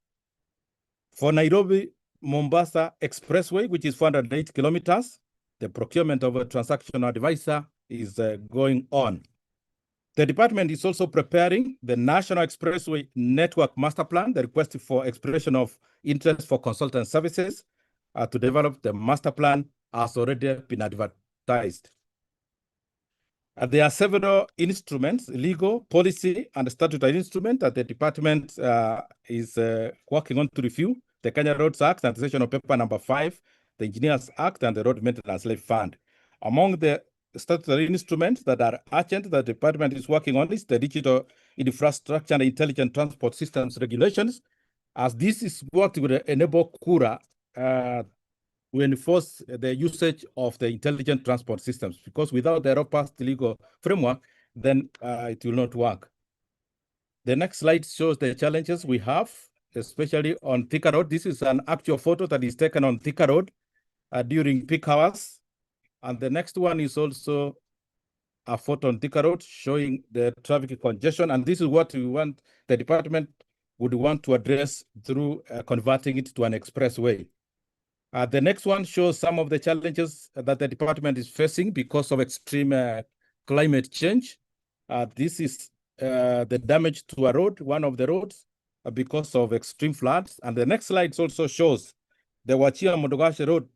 For Nairobi Mombasa Expressway, which is 408 kilometers, the procurement of a transactional advisor is going on. The department is also preparing the National Expressway Network Master Plan, the request for expression of interest for consultant services to develop the master plan has already been advertised. There are several instruments, legal, policy, and statutory instruments that the department is working on to review: the Kenya Roads Act, and Section of Paper Number 5, the Engineers Act, and the Road Maintenance Levy Fund. Among the statutory instruments that are urgent that the department is working on is the Digital Infrastructure and Intelligent Transport Systems Regulations, as this is what will enable KURA to enforce the usage of the intelligent transport systems, because without the robust legal framework, then it will not work. The next slide shows the challenges we have, especially on Thika Road. This is an actual photo that is taken on Thika Road during peak hours. And the next one is also a photo on Thika Road showing the traffic congestion. And this is what we want, the department would want to address through converting it to an expressway. The next one shows some of the challenges that the department is facing because of extreme climate change. This is the damage to a road, one of the roads, because of extreme floods. And the next slide also shows the Wachia Modogashe Road,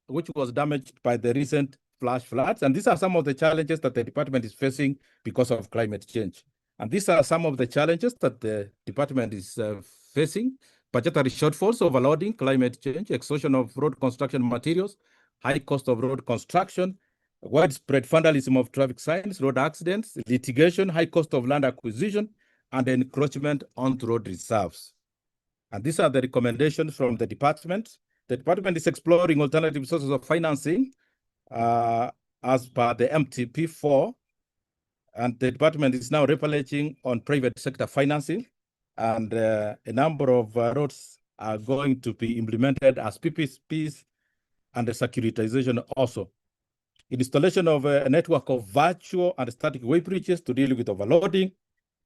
which was damaged by the recent flash floods. And these are some of the challenges that the department is facing because of climate change. And these are some of the challenges that the department is facing: budgetary shortfalls, overloading, climate change, exhaustion of road construction materials, high cost of road construction, widespread vandalism of traffic signs, road accidents, litigation, high cost of land acquisition, and encroachment onto road reserves. And these are the recommendations from the department. The department is exploring alternative sources of financing as per the MTP4, and the department is now replenishing on private sector financing, and a number of roads are going to be implemented as PPPs and the securitization also. Installation of a network of virtual and static weighbridges to deal with overloading,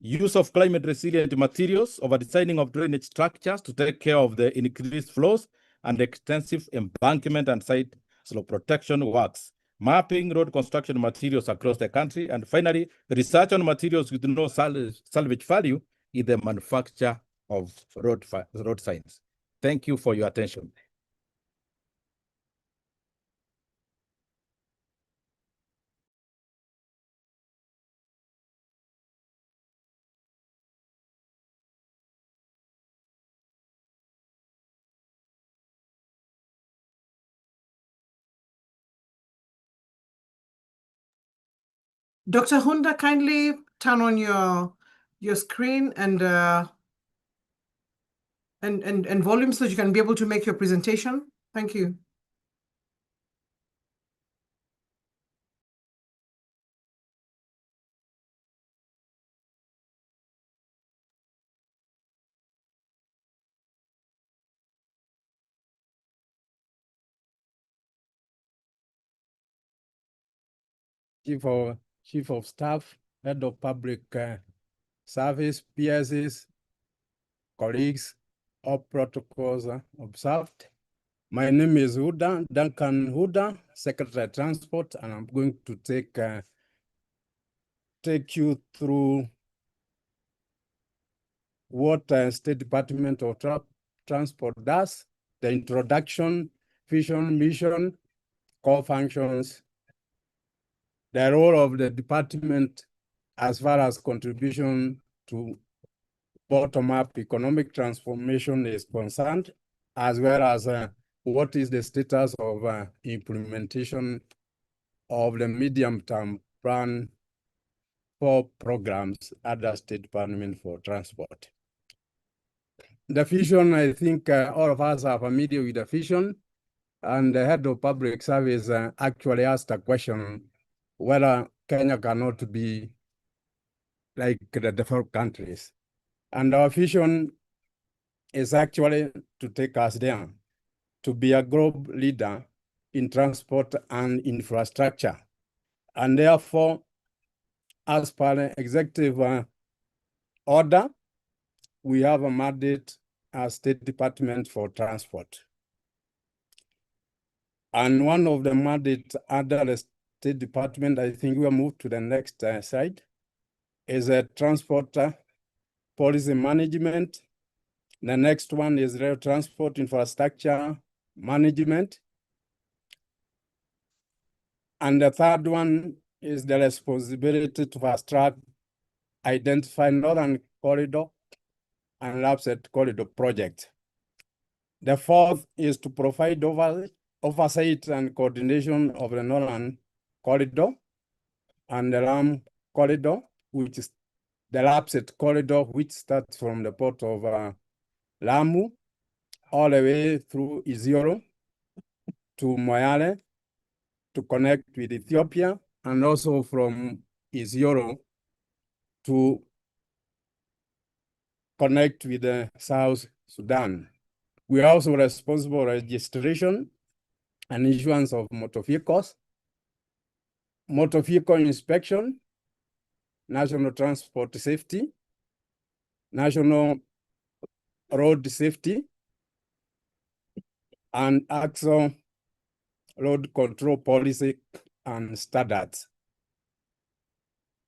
use of climate resilient materials, over designing of drainage structures to take care of the increased flows, and extensive embankment and site slope protection works, mapping road construction materials across the country, and finally, research on materials with no salvage value in the manufacture of road signs. Thank you for your attention. Dr. Hunda, kindly turn on your screen and volume so you can be able to make your presentation. Thank you. Chief of Staff, Head of Public Service, PSs, colleagues, all protocols observed. My name is Duncan Huda, Secretary of Transport, and I'm going to take you through what State Department of Transport does, the introduction, vision, mission, core functions, the role of the department as far as contribution to bottom-up economic transformation is concerned, as well as what is the status of implementation of the medium-term plan for programs at the State Department for Transport. The vision, I think all of us are familiar with the vision, and the head of public service actually asked a question whether Kenya cannot be like the developed countries. And our vision is actually to take us there, to be a global leader in transport and infrastructure. And therefore, as per the executive order, we have a mandate as State Department for Transport. And one of the mandates under the State Department, I think we'll move to the next slide, is a transport policy management. The next one is rail transport infrastructure management. And the third one is the responsibility to fast track, identify Northern Corridor and Lapset Corridor project. The fourth is to provide oversight and coordination of the Northern Corridor and the Lam Corridor, which is the Lapset Corridor, which starts from the port of Lamu all the way through Isiolo to Moyale to connect with Ethiopia, and also from Isiolo to connect with South Sudan. We are also responsible for registration and issuance of motor vehicles, motor vehicle inspection, national transport safety, national road safety, and axle road control policy and standards.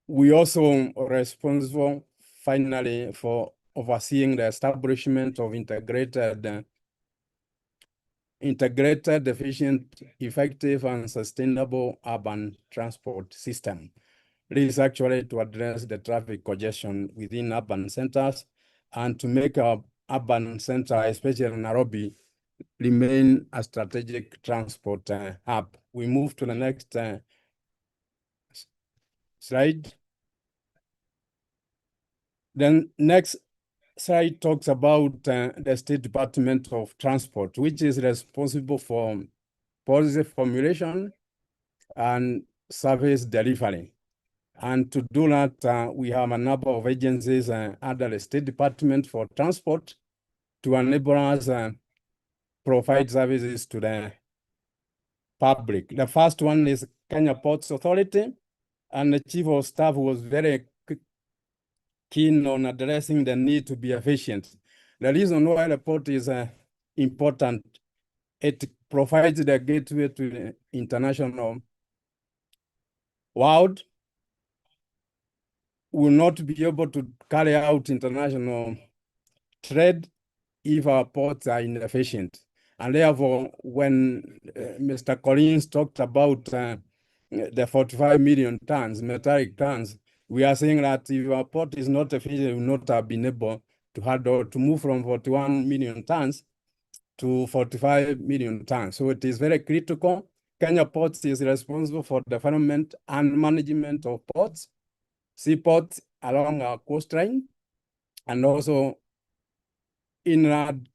We also are responsible finally for overseeing the establishment of integrated, efficient, effective, and sustainable urban transport system. This is actually to address the traffic congestion within urban centers and to make our urban center, especially Nairobi, remain a strategic transport hub. We move to the next slide. Then next slide talks about the State Department of Transport, which is responsible for policy formulation and service delivery. And to do that, we have a number of agencies under the State Department for Transport to enable us provide services to the public. The first one is Kenya Ports Authority, and the Chief of Staff was very keen on addressing the need to be efficient. The reason why the port is important, it provides the gateway to the international world. Will not be able to carry out international trade if our ports are inefficient. And therefore, when Mr. Collins talked about the 45 million tons, metric tons, we are saying that if our port is not efficient, we will not have been able to handle, to move from 41 million tons to 45 million tons. So it is very critical. Kenya Ports is responsible for development and management of ports, seaports along our coastline, and also inland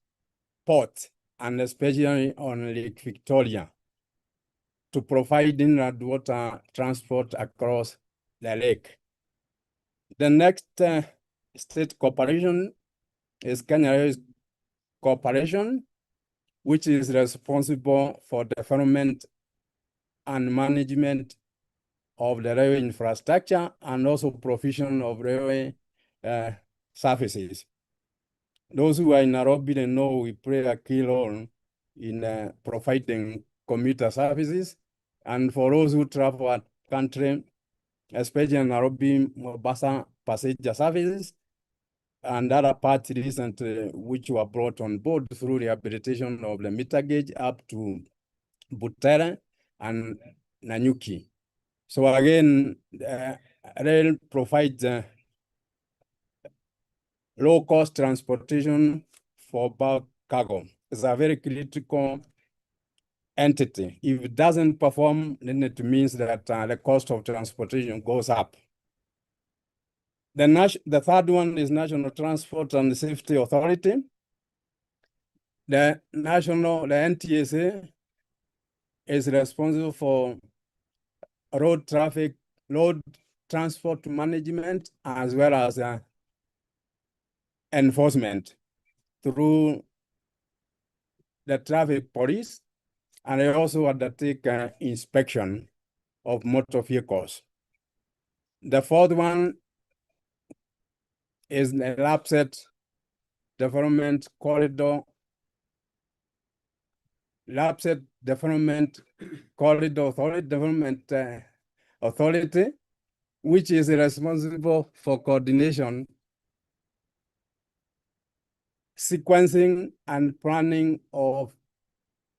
ports, and especially on Lake Victoria, to provide inland water transport across the lake. The next state corporation is Kenya Railways Corporation, which is responsible for development and management of the railway infrastructure and also provision of railway services. Those who are in Nairobi, they know we play a key role in providing commuter services. And for those who travel at country, especially in Nairobi, Mombasa passenger services, and other parts recently which were brought on board through rehabilitation of the meter gauge up to Butere and Nanyuki. So again, rail provides low-cost transportation for bulk cargo. It's a very critical entity. If it doesn't perform, then it means that the cost of transportation goes up. The third one is National Transport and Safety Authority. The NTSA is responsible for road transport management, as well as enforcement through the traffic police, and they also undertake inspection of motor vehicles. The fourth one is the LAPSET Development Corridor. LAPSET Development Corridor Authority, which is responsible for coordination, sequencing, and planning of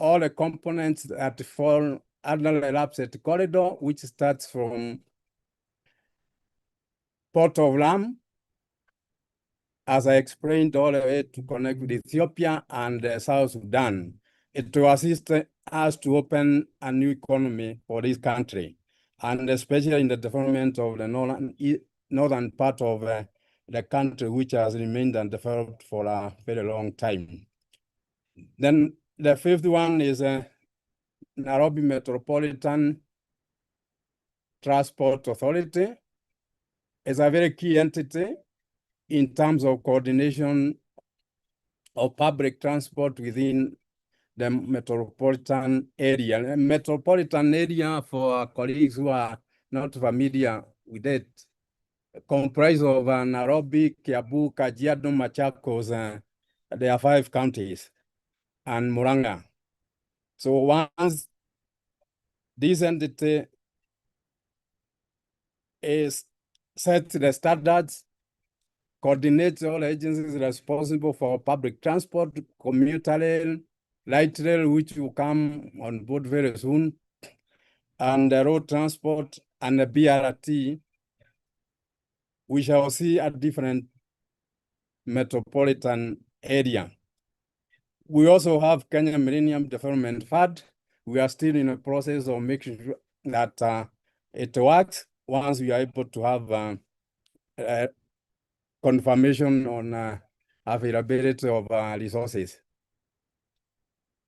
all the components that fall under the LAPSET corridor, which starts from Port of Lam, as I explained, all the way to connect with Ethiopia and South Sudan. It will assist us to open a new economy for this country, and especially in the development of the northern part of the country, which has remained undeveloped for a very long time. Then the fifth one is Nairobi Metropolitan Transport Authority. It's a very key entity in terms of coordination of public transport within the metropolitan area. Metropolitan area, for our colleagues who are not familiar with it, comprise of Nairobi, Kiambu, Kajiado, Machakos. There are 5 counties, and Murang'a. So once this entity is set the standards, coordinates all agencies responsible for public transport, commuter rail, light rail, which will come on board very soon, and the road transport and the BRT, we shall see a different metropolitan area. We also have Kenya Millennium Development Fund. We are still in a process of making sure that it works once we are able to have confirmation on availability of resources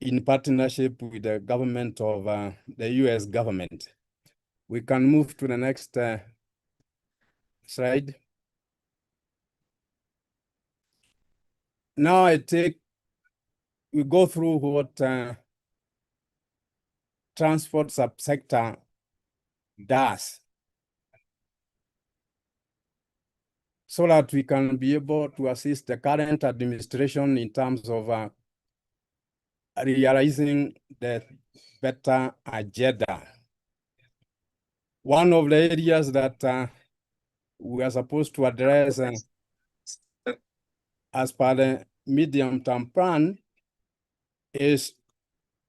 in partnership with the government of the US government. We can move to the next slide. Now we go through what transport subsector does, so that we can be able to assist the current administration in terms of realizing the better agenda. One of the areas that we are supposed to address as per the medium-term plan is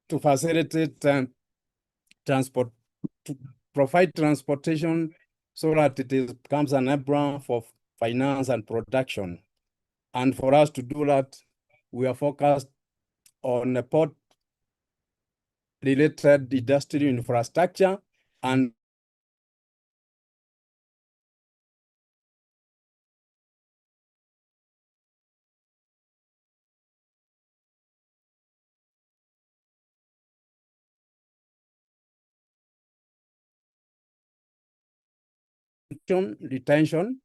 to facilitate to provide transportation so that it becomes an enabler for finance and production. And for us to do that, we are focused on the port-related industrial infrastructure and retention,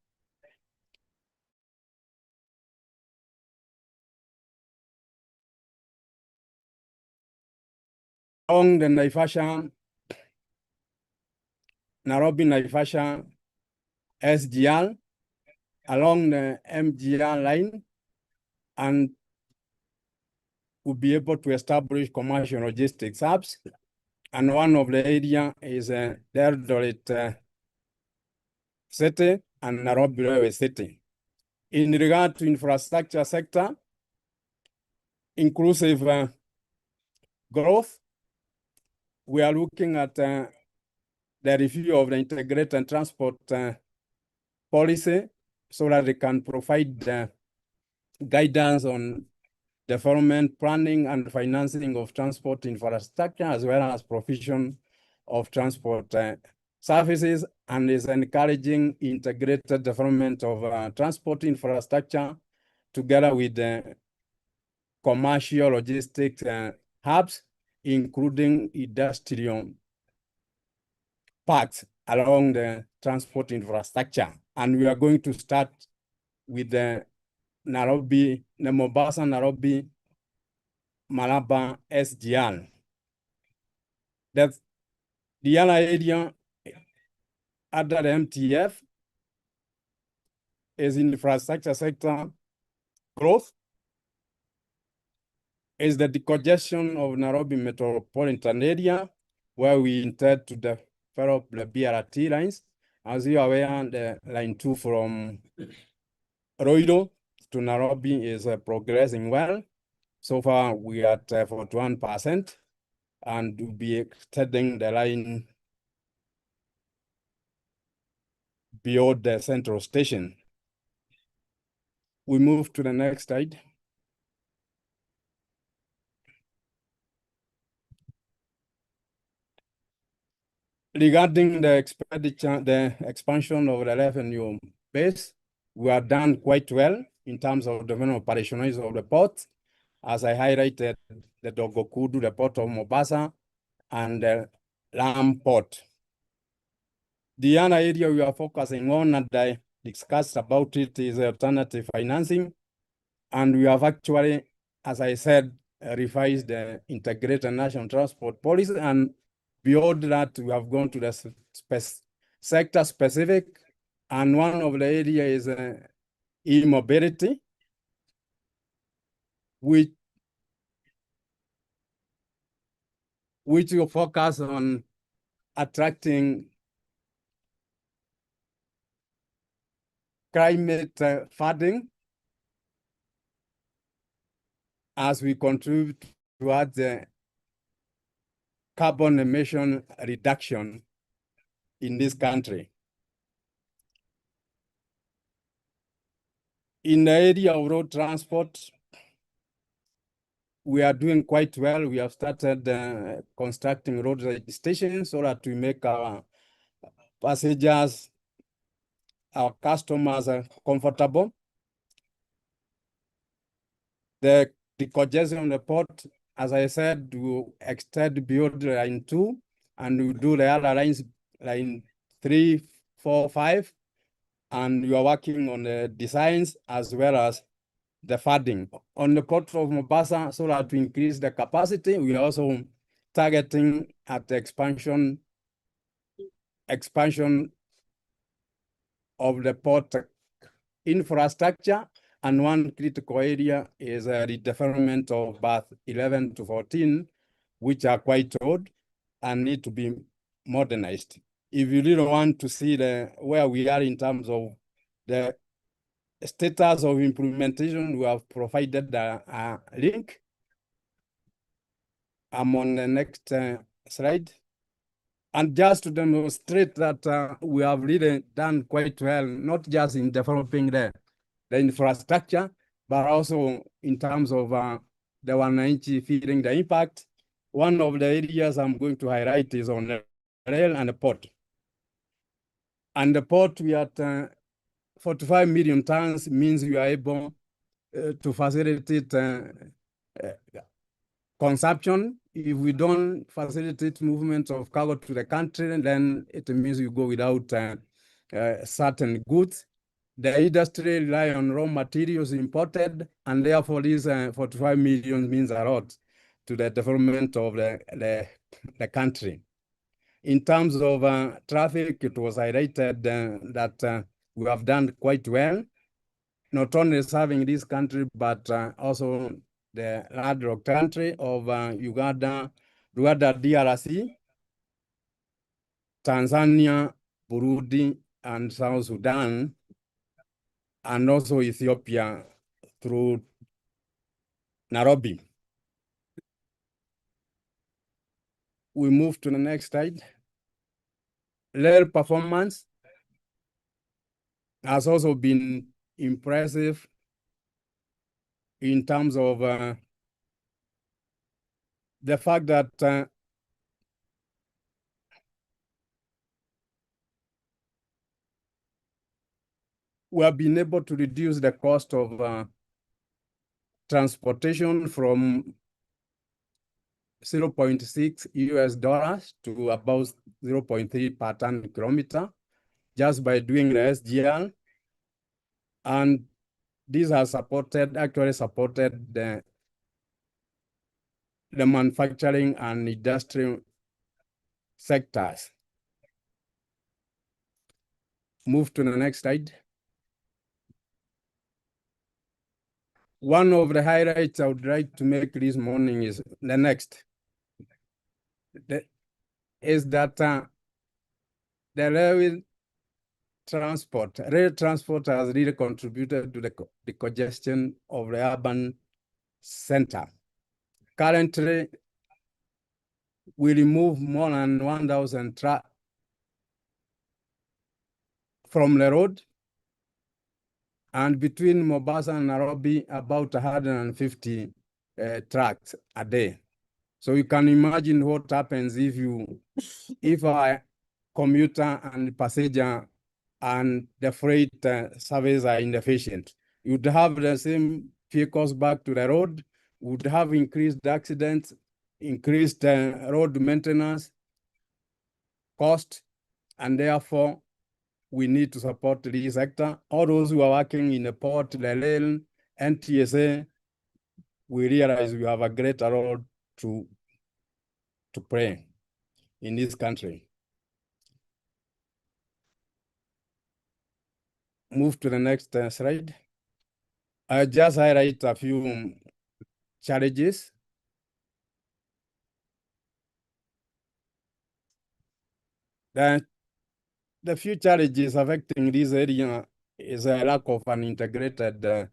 along the Naivasha Nairobi Naivasha SGR along the MGR line, and will be able to establish commercial logistics hubs. And one of the area is the Eldoret City and Nairobi Railway City. In regard to infrastructure sector, inclusive growth, we are looking at the review of the integrated transport policy so that they can provide guidance on development, planning, and financing of transport infrastructure, as well as provision of transport services, and is encouraging integrated development of transport infrastructure together with the commercial logistics hubs, including industrial parks along the transport infrastructure. And we are going to start with the Mombasa, Nairobi, Malaba SGR. That's the other area under the MTF is infrastructure sector growth, is the decongestion of Nairobi metropolitan area, where we intend to develop the BRT lines. As you are aware, the line 2 from Roido to Nairobi is progressing well. So far, we are at 41%, and we'll be extending the line beyond the central station. We move to the next slide. Regarding the expenditure, the expansion of the revenue base, we are done quite well in terms of development operationalization of the port. As I highlighted, the Dogokudu, the port of Mombasa, and the Lamu port. The other area we are focusing on, and I discussed about it, is alternative financing. And we have actually, as I said, revised the integrated national transport policy. And beyond that, we have gone to the sector specific. And one of the areas is e-mobility, which will focus on attracting climate funding as we contribute towards the carbon emission reduction in this country. In the area of road transport, we are doing quite well. We have started constructing road stations so that we make our passengers, our customers comfortable. The congestion on the port, as I said, will extend beyond line 2, and we do the other lines, line 3, 4, 5, and we are working on the designs as well as the funding. On the port of Mombasa, so that to increase the capacity, we are also targeting at the expansion of the port infrastructure. And one critical area is the development of berth 11 to 14, which are quite old and need to be modernized. If you really want to see where we are in terms of the status of implementation, we have provided a link. I'm on the next slide. And just to demonstrate that we have really done quite well, not just in developing the infrastructure, but also in terms of the 190 feeling the impact. One of the areas I'm going to highlight is on the rail and the port. And the port, we are at 45 million tons, means we are able to facilitate consumption. If we don't facilitate movement of cargo to the country, then it means we go without certain goods. The industry rely on raw materials imported, and therefore these 45 million means a lot to the development of the country. In terms of traffic, it was highlighted that we have done quite well, not only serving this country, but also the landlocked country of Uganda, Rwanda, DRC, Tanzania, Burundi, and South Sudan, and also Ethiopia through Nairobi. We move to the next slide. Rail performance has also been impressive in terms of the fact that we have been able to reduce the cost of transportation from 0.6 US dollars to about 0.3 per ton kilometer just by doing the SGL. And these have actually supported the manufacturing and industrial sectors. Move to the next slide. One of the highlights I would like to make this morning is the next. Is that the rail transport has really contributed to the congestion of the urban center. Currently, we remove more than 1,000 trucks from the road, and between Mombasa and Nairobi, about 150 trucks a day. So you can imagine what happens if a commuter and passenger and the freight service are inefficient. You'd have the same vehicles back to the road, would have increased accidents, increased road maintenance cost, and therefore we need to support this sector. All those who are working in the port, the rail, NTSA, we realize we have a greater role to play in this country. Move to the next slide. I just highlight a few challenges. The few challenges affecting this area is a lack of an integrated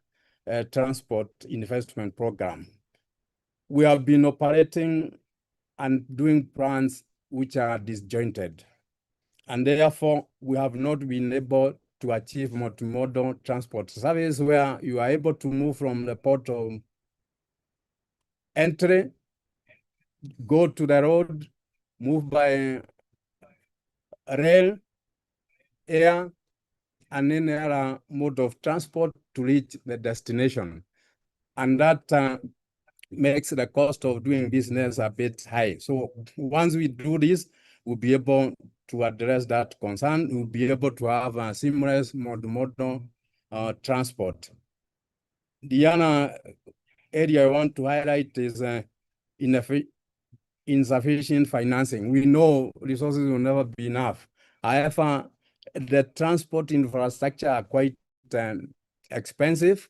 transport investment program. We have been operating and doing plans which are disjointed, and therefore we have not been able to achieve multimodal transport service where you are able to move from the port of entry, go to the road, move by rail, air, and any other mode of transport to reach the destination. And that makes the cost of doing business a bit high. So once we do this, we'll be able to address that concern. We'll be able to have a seamless multimodal transport. The other area I want to highlight is insufficient financing. We know resources will never be enough. However, the transport infrastructure are quite expensive.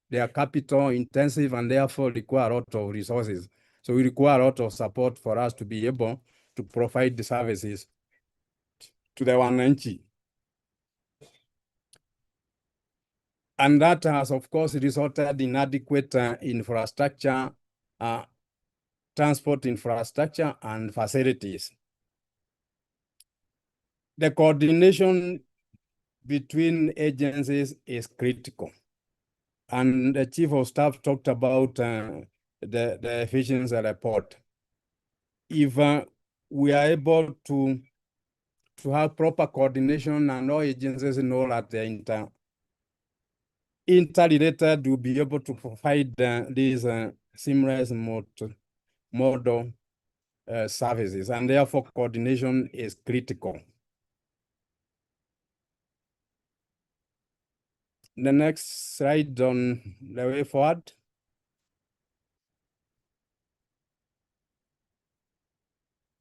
They are capital intensive and therefore require a lot of resources. So we require a lot of support for us to be able to provide the services to the wananchi. And that has, of course, resulted in adequate infrastructure, transport infrastructure and facilities. The coordination between agencies is critical. And the Chief of Staff talked about the efficiency report. If we are able to have proper coordination and all agencies know that they're interrelated, we'll be able to provide these seamless model services, and therefore coordination is critical. The next slide on the way forward.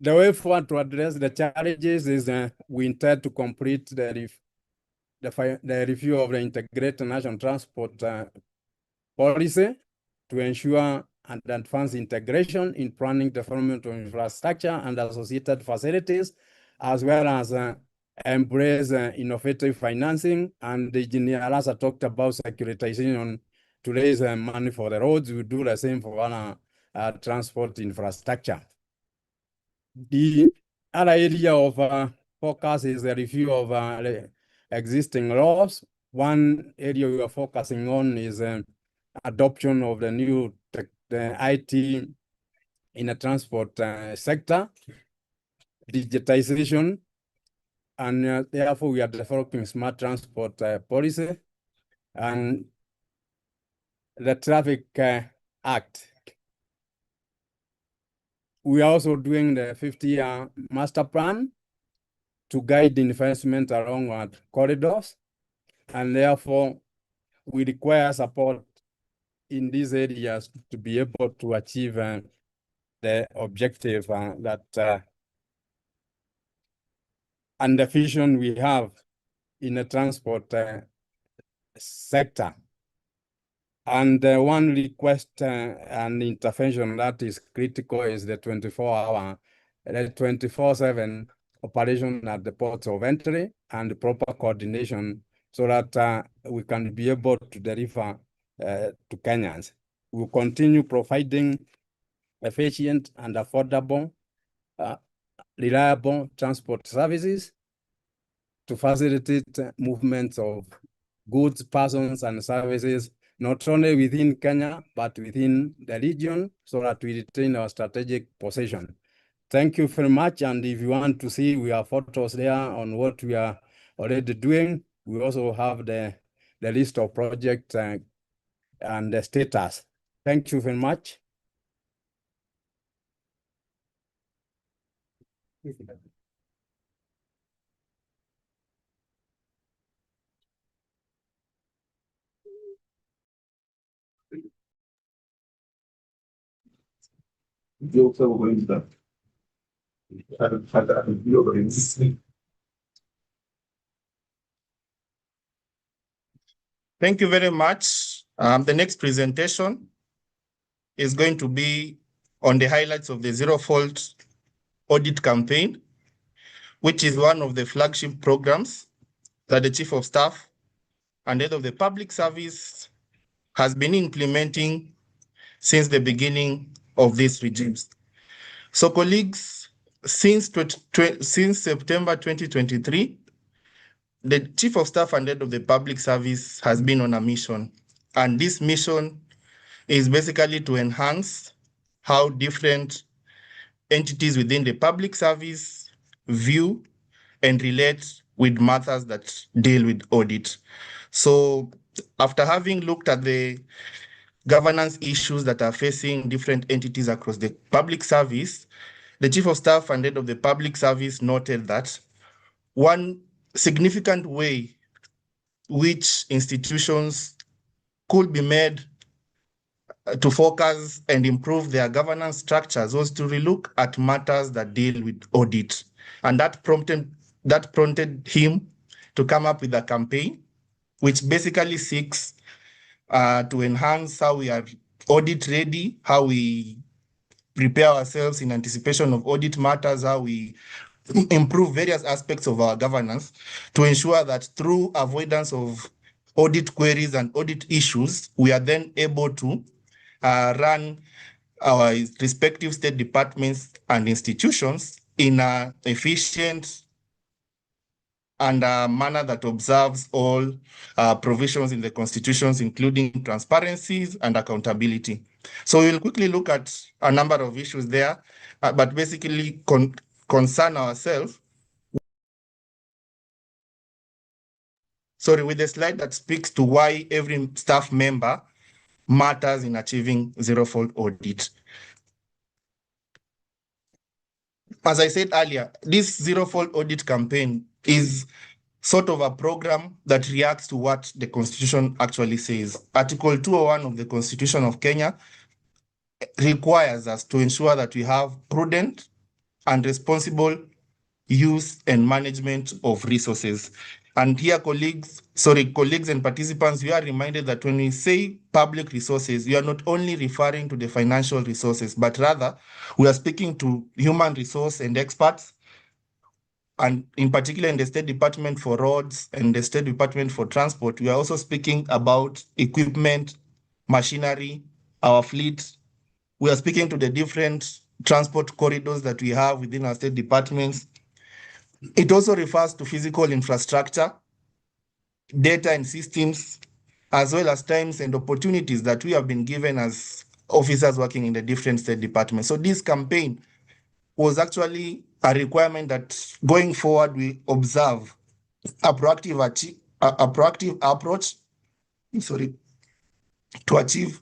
The way forward to address the challenges is we intend to complete the review of the integrated national transport policy to ensure and advance integration in planning, development of infrastructure and associated facilities, as well as embrace innovative financing. And the engineer also talked about securitization to raise money for the roads. We do the same for our transport infrastructure. The other area of focus is the review of the existing laws. One area we are focusing on is adoption of the new the IT in the transport sector, digitization, and therefore we are developing smart transport policy and the Traffic Act. We are also doing the 50-year master plan to guide investment along our corridors, and therefore we require support in these areas to be able to achieve the objective that and the vision we have in the transport sector. And one request and intervention that is critical is the 24/7 operation at the ports of entry and proper coordination so that we can be able to deliver to Kenyans. We'll continue providing efficient and affordable, reliable transport services to facilitate movements of goods, persons, and services, not only within Kenya, but within the region, so that we retain our strategic position. Thank you very much. And if you want to see, we have photos there on what we are already doing. We also have the list of projects and the status. Thank you very much. Thank you very much. The next presentation is going to be on the highlights of the Zero Fault Audit Campaign, which is one of the flagship programs that the Chief of Staff and Head of the Public Service has been implementing since the beginning of these regimes. So colleagues, since September 2023, the Chief of Staff and Head of the Public Service has been on a mission. And this mission is basically to enhance how different entities within the public service view and relate with matters that deal with audit. So after having looked at the governance issues that are facing different entities across the public service, the Chief of Staff and Head of the Public Service noted that one significant way which institutions could be made to focus and improve their governance structures was to relook at matters that deal with audit. And that prompted him to come up with a campaign which basically seeks to enhance how we are audit ready, how we prepare ourselves in anticipation of audit matters, how we improve various aspects of our governance to ensure that through avoidance of audit queries and audit issues, we are then able to run our respective state departments and institutions in an efficient and a manner that observes all provisions in the constitutions, including transparencies and accountability. So we'll quickly look at a number of issues there, but basically concern ourselves with the slide that speaks to why every staff member matters in achieving zero fault audit. As I said earlier, this zero fault audit campaign is sort of a program that reacts to what the Constitution actually says. Article 201 of the Constitution of Kenya requires us to ensure that we have prudent, and responsible use and management of resources. And here, colleagues and participants, we are reminded that when we say public resources, we are not only referring to the financial resources, but rather we are speaking to human resource and experts, and in particular in the State Department for Roads and the State Department for Transport. We are also speaking about equipment, machinery, our fleet. We are speaking to the different transport corridors that we have within our state departments. It also refers to physical infrastructure, data and systems, as well as times and opportunities that we have been given as officers working in the different state departments. So this campaign was actually a requirement that going forward we observe a proactive approach to achieve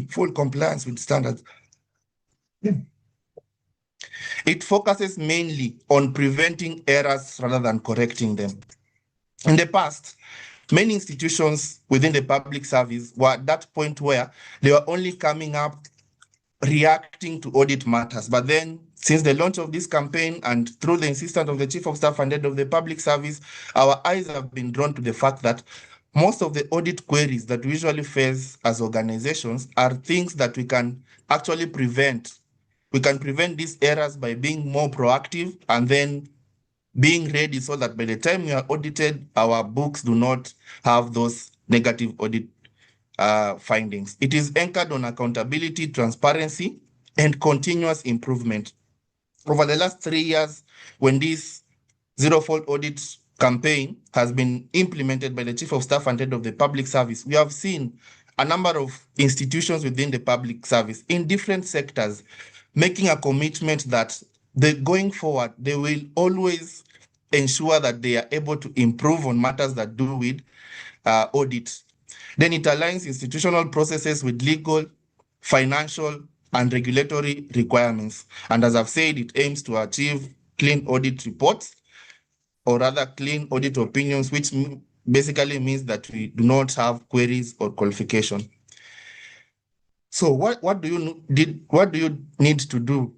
full compliance with standards. It focuses mainly on preventing errors rather than correcting them. In the past, many institutions within the public service were at that point where they were only coming up reacting to audit matters. But then, since the launch of this campaign and through the insistence of the Chief of Staff and Head of the Public Service, our eyes have been drawn to the fact that most of the audit queries that we usually face as organizations are things that we can actually prevent. We can prevent these errors by being more proactive and then being ready so that by the time we are audited, our books do not have those negative audit findings. It is anchored on accountability, transparency, and continuous improvement. Over the last 3 years, when this zero-fault audit campaign has been implemented by the Chief of Staff and Head of the Public Service, we have seen a number of institutions within the public service in different sectors making a commitment that going forward, they will always ensure that they are able to improve on matters that do with audit. Then it aligns institutional processes with legal, financial, and regulatory requirements. And as I've said, it aims to achieve clean audit reports, or rather clean audit opinions, which basically means that we do not have queries or qualification. So what do you need to do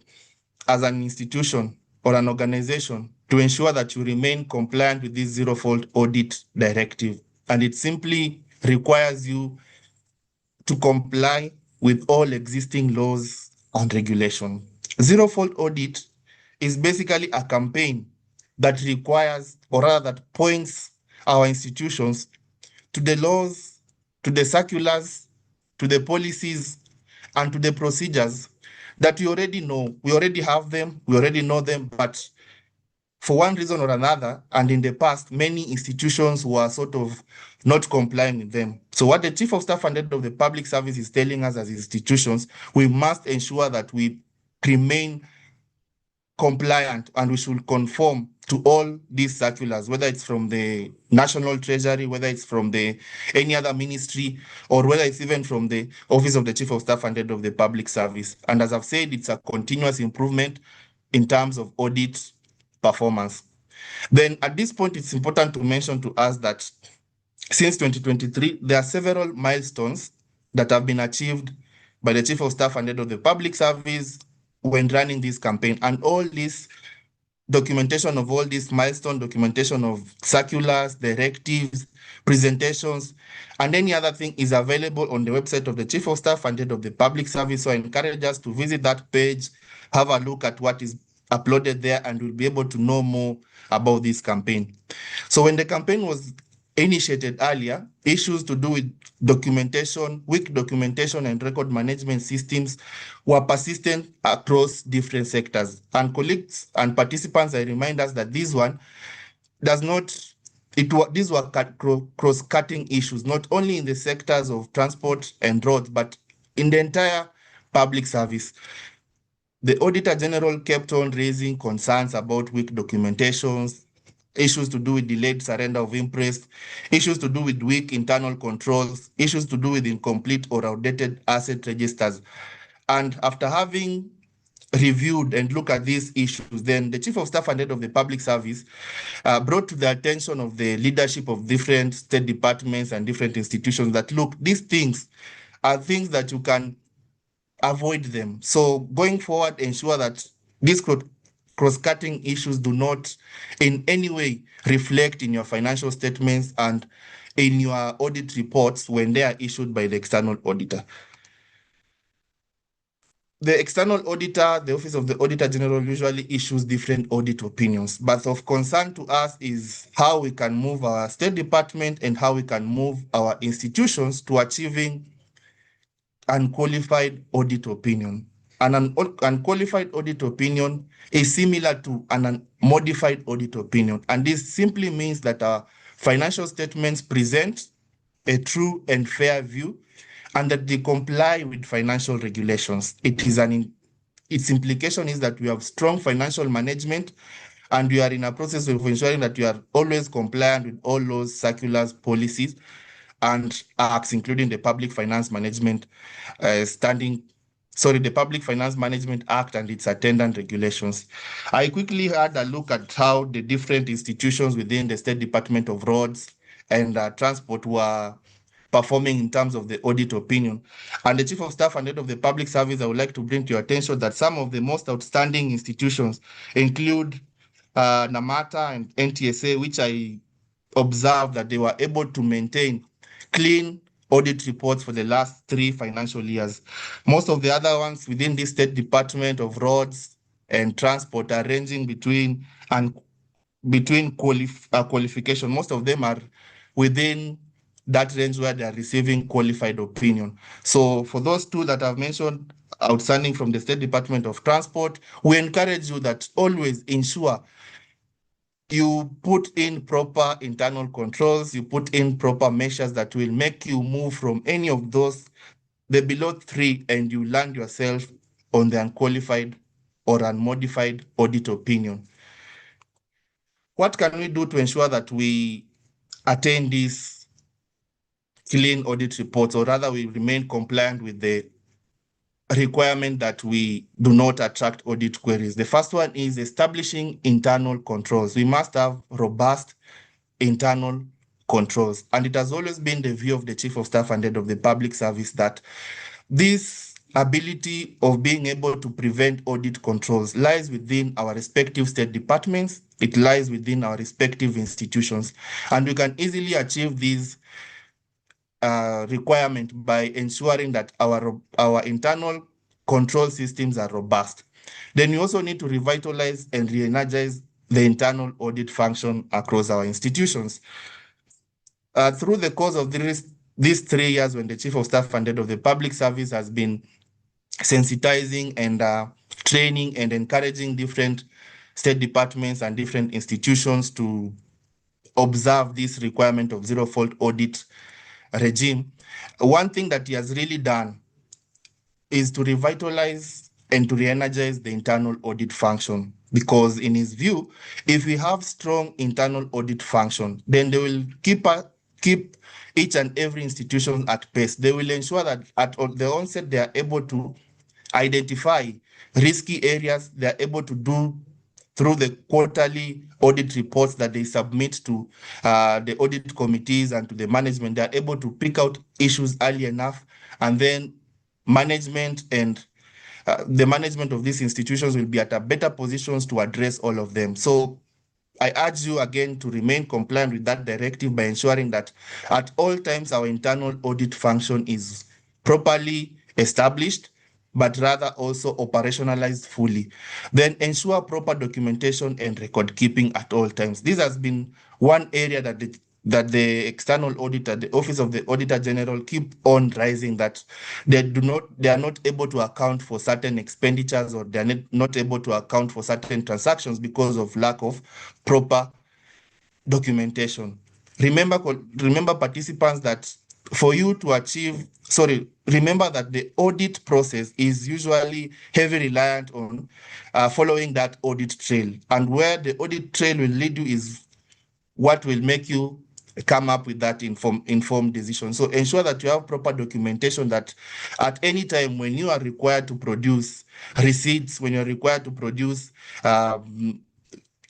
as an institution or an organization to ensure that you remain compliant with this zero-fault audit directive? And it simply requires you to comply with all existing laws and regulation. Zero-fault audit is basically a campaign that requires, or rather that points our institutions to the laws, to the circulars, to the policies, and to the procedures that we already know. We already have them, we already know them, but for one reason or another, and in the past, many institutions were sort of not complying with them. So what the Chief of Staff and Head of the Public Service is telling us as institutions, we must ensure that we remain compliant and we should conform to all these circulars, whether it's from the National Treasury, whether it's from any other ministry, or whether it's even from the Office of the Chief of Staff and Head of the Public Service. And as I've said, it's a continuous improvement in terms of audit performance. Then at this point, it's important to mention to us that since 2023, there are several milestones that have been achieved by the Chief of Staff and Head of the Public Service when running this campaign. And all this documentation of all these milestone, documentation of circulars, directives, presentations, and any other thing is available on the website of the Chief of Staff and Head of the Public Service. So I encourage us to visit that page, have a look at what is uploaded there, and we'll be able to know more about this campaign. So when the campaign was initiated earlier, issues to do with documentation, weak documentation and record management systems were persistent across different sectors. And colleagues and participants, I remind us that this one does not, these were cross-cutting issues, not only in the sectors of transport and roads, but in the entire public service. The Auditor General kept on raising concerns about weak documentations, issues to do with delayed surrender of interest, issues to do with weak internal controls, issues to do with incomplete or outdated asset registers. And after having reviewed and looked at these issues, then the Chief of Staff and Head of the Public Service brought to the attention of the leadership of different state departments and different institutions that, look, these things are things that you can avoid them. So going forward, ensure that these cross-cutting issues do not in any way reflect in your financial statements and in your audit reports when they are issued by the external auditor. The external auditor, the Office of the Auditor General, usually issues different audit opinions, but of concern to us is how we can move our State Department and how we can move our institutions to achieving unqualified audit opinion. An unqualified audit opinion is similar to an unmodified audit opinion, and this simply means that our financial statements present a true and fair view and that they comply with financial regulations. Its implication is that we have strong financial management and we are in a process of ensuring that we are always compliant with all laws, circulars, policies, and acts, including the Public Finance Management the Public Finance Management Act and its attendant regulations. I quickly had a look at how the different institutions within the State Department of Roads and Transport were performing in terms of the audit opinion. And the Chief of Staff and Head of the Public Service, I would like to bring to your attention that some of the most outstanding institutions include NAMATA and NTSA, which I observed that they were able to maintain clean audit reports for the last 3 financial years. Most of the other ones within the State Department of Roads and Transport are ranging between qualification. Most of them are within that range where they are receiving qualified opinion. So for those 2 that I've mentioned, outstanding from the State Department of Transport, we encourage you that always ensure you put in proper internal controls, you put in proper measures that will make you move from any of those, the below 3, and you land yourself on the unqualified or unmodified audit opinion. What can we do to ensure that we attain these clean audit reports, or rather we remain compliant with the requirement that we do not attract audit queries? The first one is establishing internal controls. We must have robust internal controls. And it has always been the view of the Chief of Staff and Head of the Public Service that this ability of being able to prevent audit controls lies within our respective state departments. It lies within our respective institutions. And we can easily achieve these requirement by ensuring that our internal control systems are robust. Then we also need to revitalize and re-energize the internal audit function across our institutions. Through the course of these 3 years, when the Chief of Staff and Head of the Public Service has been sensitizing and training and encouraging different state departments and different institutions to observe this requirement of zero-fault audit regime, one thing that he has really done is to revitalize and to re-energize the internal audit function. Because in his view, if we have strong internal audit function, then they will keep each and every institution at pace. They will ensure that at the onset, they are able to identify risky areas. They are able to do through the quarterly audit reports that they submit to the audit committees and to the management. They are able to pick out issues early enough, and then management and the management of these institutions will be at a better positions to address all of them. So I urge you again to remain compliant with that directive by ensuring that at all times our internal audit function is properly established, but rather also operationalized fully. Then ensure proper documentation and record keeping at all times. This has been one area that the external auditor, the Office of the Auditor General, keep on rising, that they are not able to account for certain expenditures, or they are not able to account for certain transactions because of lack of proper documentation. Remember participants that for you to remember that the audit process is usually heavily reliant on following that audit trail. And where the audit trail will lead you is what will make you come up with that informed decision. So ensure that you have proper documentation, that at any time when you are required to produce receipts, when you're required to produce LPOs,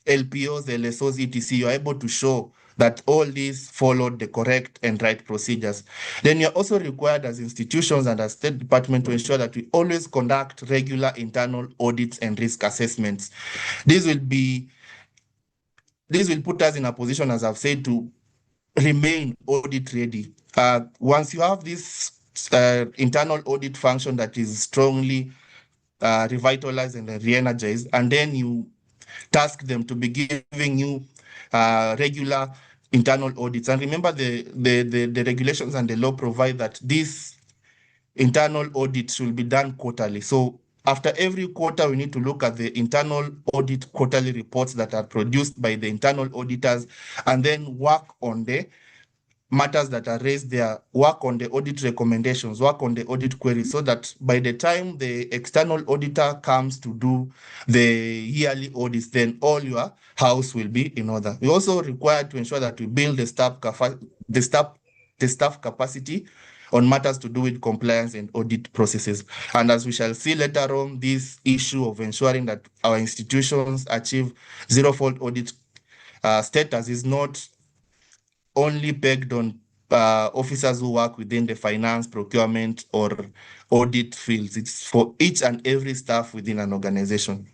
LSOs, etc., you're able to show that all these followed the correct and right procedures. Then you're also required as institutions and as State Department to ensure that we always conduct regular internal audits and risk assessments. This will put us in a position, as I've said, to remain audit ready. Once you have this internal audit function that is strongly revitalized and re-energized, and then you task them to be giving you regular internal audits. And remember, the regulations and the law provide that these internal audits should be done quarterly. So after every quarter, we need to look at the internal audit quarterly reports that are produced by the internal auditors, and then work on the matters that are raised there, work on the audit recommendations, work on the audit queries, so that by the time the external auditor comes to do the yearly audits, then all your house will be in order. We also require to ensure that we build the staff capacity on matters to do with compliance and audit processes. And as we shall see later on, this issue of ensuring that our institutions achieve zero-fault audit status is not only pegged on officers who work within the finance, procurement, or audit fields. It's for each and every staff within an organization.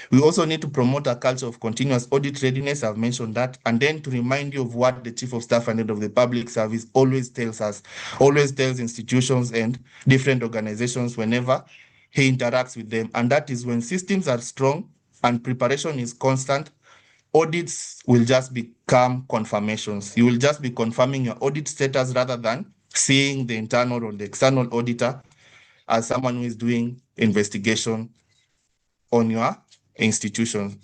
We also need to promote a culture of continuous audit readiness. I've mentioned that. And then to remind you of what the Chief of Staff and Head of the Public Service always tells us, always tells institutions and different organizations whenever he interacts with them. And that is when systems are strong and preparation is constant, audits will just become confirmations. You will just be confirming your audit status rather than seeing the internal or the external auditor as someone who is doing investigation on your institution.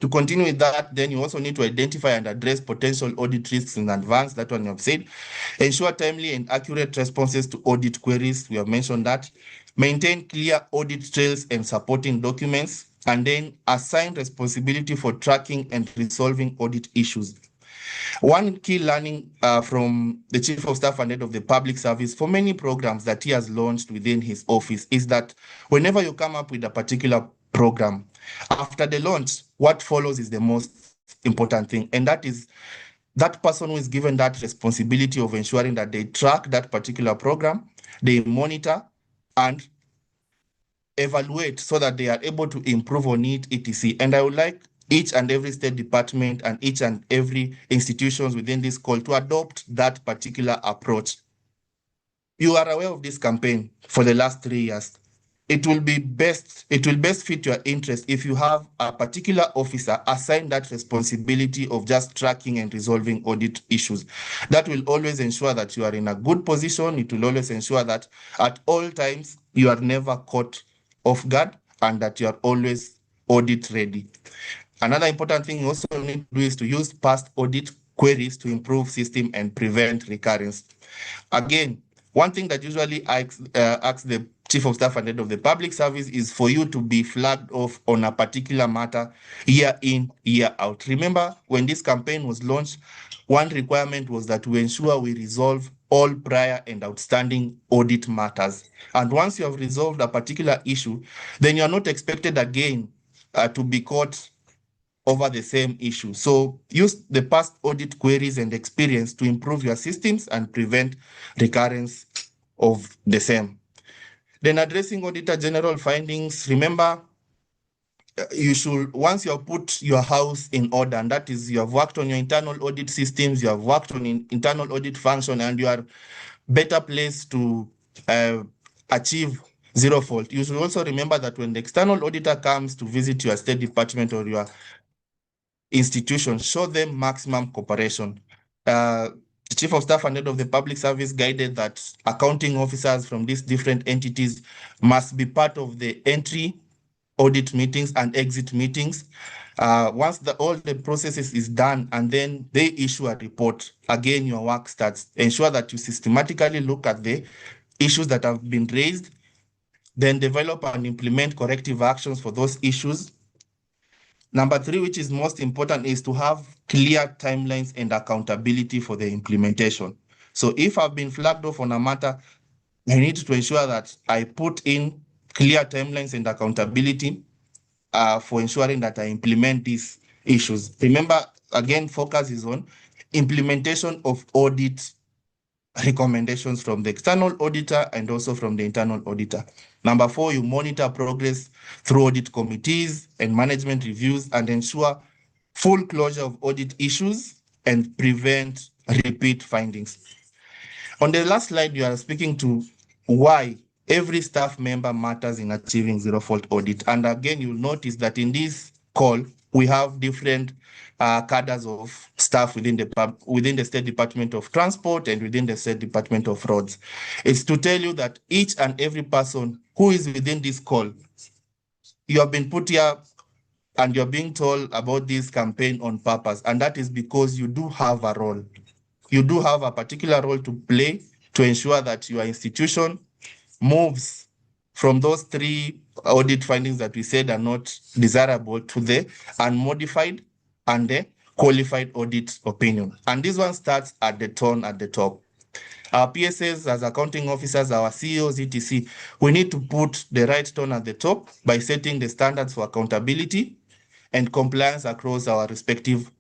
To continue with that, then you also need to identify and address potential audit risks in advance. That one you have said. Ensure timely and accurate responses to audit queries. We have mentioned that. Maintain clear audit trails and supporting documents, and then assign responsibility for tracking and resolving audit issues. One key learning from the Chief of Staff and Head of the Public Service for many programs that he has launched within his office is that whenever you come up with a particular program, after the launch, what follows is the most important thing. And that is that person who is given that responsibility of ensuring that they track that particular program, they monitor and evaluate so that they are able to improve on it, etc. And I would like each and every State Department and each and every institutions within this call to adopt that particular approach. You are aware of this campaign for the last 3 years. It will best fit your interest if you have a particular officer assigned that responsibility of just tracking and resolving audit issues. That will always ensure that you are in a good position. It will always ensure that at all times you are never caught off guard and that you are always audit ready. Another important thing you also need to do is to use past audit queries to improve system and prevent recurrence. Again, one thing that usually asks the Chief of Staff and Head of the Public Service is for you to be flagged off on a particular matter year in, year out. Remember, when this campaign was launched, one requirement was that we ensure we resolve all prior and outstanding audit matters. And once you have resolved a particular issue, then you're not expected again to be caught over the same issue. So use the past audit queries and experience to improve your systems and prevent recurrence of the same. Then addressing Auditor General findings, remember, you should, once you have put your house in order, and that is you have worked on your internal audit systems, you have worked on internal audit function, and you are better placed to achieve zero fault. You should also remember that when the external auditor comes to visit your State Department or your institution, show them maximum cooperation. The Chief of Staff and Head of the Public Service guided that accounting officers from these different entities must be part of the entry audit meetings and exit meetings. Once all the processes is done and then they issue a report, again, your work starts. Ensure that you systematically look at the issues that have been raised, then develop and implement corrective actions for those issues. Number 3, which is most important, is to have clear timelines and accountability for the implementation. So if I've been flagged off on a matter, I need to ensure that I put in clear timelines and accountability for ensuring that I implement these issues. Remember, again, focus is on implementation of audit recommendations from the external auditor and also from the internal auditor. Number 4, you monitor progress through audit committees and management reviews and ensure full closure of audit issues and prevent repeat findings. On the last slide, you are speaking to why every staff member matters in achieving zero-fault audit. And again, you'll notice that in this call, we have different cadres of staff within the State Department of Transport and within the State Department of Roads. It's to tell you that each and every person who is within this call, you have been put here and you're being told about this campaign on purpose. And that is because you do have a role. You do have a particular role to play to ensure that your institution moves from those 3 audit findings that we said are not desirable to the unmodified and the qualified audit opinion. And this one starts at the tone at the top. Our PSAs as accounting officers, our CEOs, etc., we need to put the right tone at the top by setting the standards for accountability and compliance across our respective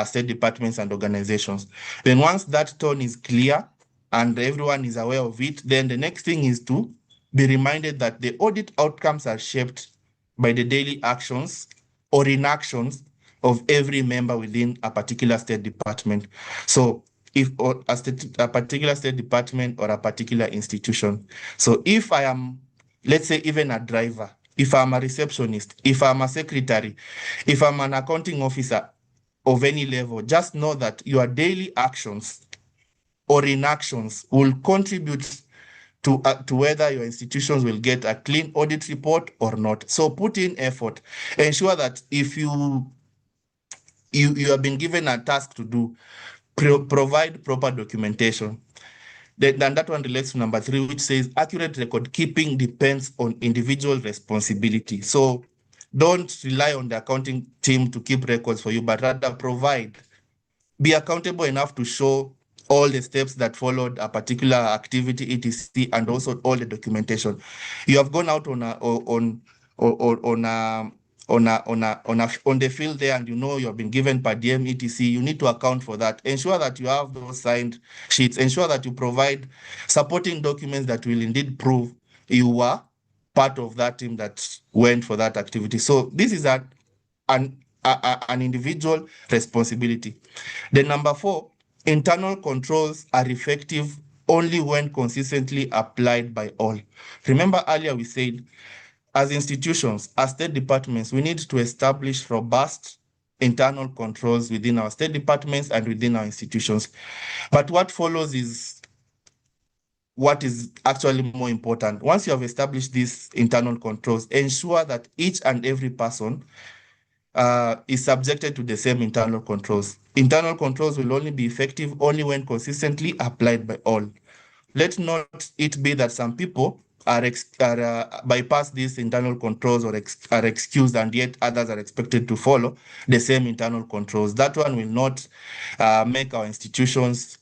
state departments and organizations. Then once that tone is clear and everyone is aware of it, then the next thing is to be reminded that the audit outcomes are shaped by the daily actions or inactions of every member within a particular state department. So if a particular state department or a particular institution. So if I am, let's say, even a driver, if I'm a receptionist, if I'm a secretary, if I'm an accounting officer of any level, just know that your daily actions or inactions will contribute to whether your institutions will get a clean audit report or not. So put in effort. Ensure that if you have been given a task to do, provide proper documentation. Then that one relates to number 3, which says accurate record keeping depends on individual responsibility. So don't rely on the accounting team to keep records for you, but rather be accountable enough to show all the steps that followed a particular activity, etc., and also all the documentation. You have gone out on the field there, and you know you have been given per diem, etc. You need to account for that. Ensure that you have those signed sheets. Ensure that you provide supporting documents that will indeed prove you were part of that team that went for that activity. So this is an individual responsibility. Then number 4, internal controls are effective only when consistently applied by all. Remember earlier we said, as institutions, as state departments, we need to establish robust internal controls within our state departments and within our institutions. But what follows is what is actually more important. Once you have established these internal controls, ensure that each and every person is subjected to the same internal controls. Internal controls will only be effective only when consistently applied by all. Let not it be that some people bypass these internal controls or are excused, and yet others are expected to follow the same internal controls. That one will not make our institutions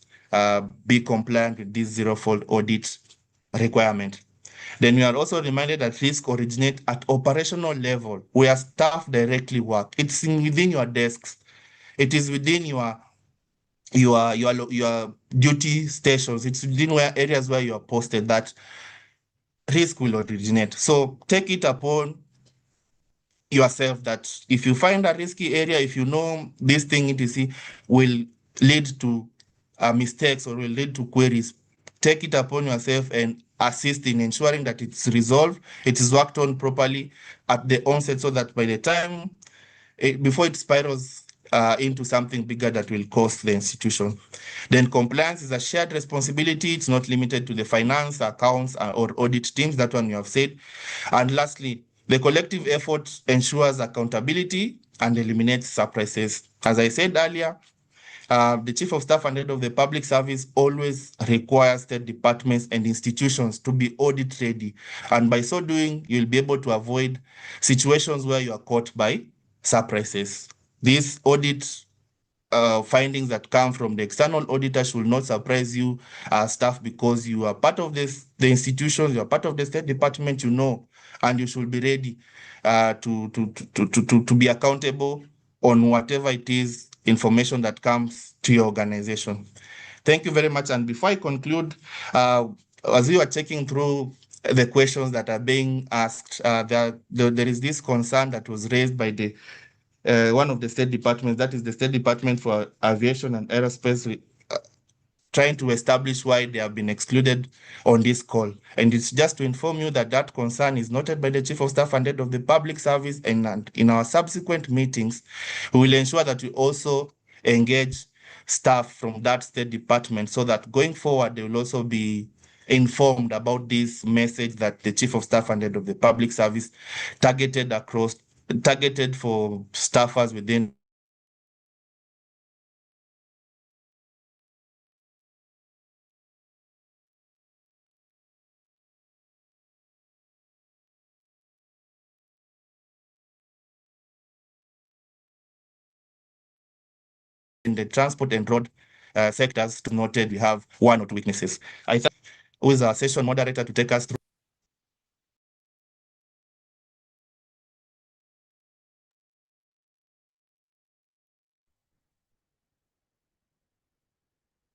be compliant with this zero-fault audit requirement. Then we are also reminded that risk originate at operational level where staff directly work. It's within your desks. It is within your duty stations. It's within areas where you are posted that risk will originate. So take it upon yourself that if you find a risky area, if you know this thing etc. will lead to mistakes or will lead to queries, take it upon yourself and assist in ensuring that it's resolved, it is worked on properly at the onset, so that by the time, before it spirals into something bigger that will cost the institution. Then compliance is a shared responsibility. It's not limited to the finance, accounts, or audit teams. That one you have said. And lastly, the collective effort ensures accountability and eliminates surprises. As I said earlier, the Chief of Staff and Head of the Public Service always requires state departments and institutions to be audit ready. And by so doing, you'll be able to avoid situations where you are caught by surprises. These audit findings that come from the external auditor should not surprise you as staff, because you are part of the institutions, you are part of the State Department, you know, and you should be ready to be accountable on whatever it is information that comes to your organization. Thank you very much. And before I conclude, as we are checking through the questions that are being asked, there is this concern that was raised by the one of the state departments, that is the State Department for Aviation and Aerospace, trying to establish why they have been excluded on this call. And it's just to inform you that that concern is noted by the Chief of Staff and Head of the Public Service, and in our subsequent meetings, we will ensure that we also engage staff from that State Department so that going forward, they will also be informed about this message that the Chief of Staff and Head of the Public Service targeted for staffers within in the transport and road sectors. To noted, we have one or two weaknesses. I thank who is our session moderator to take us through.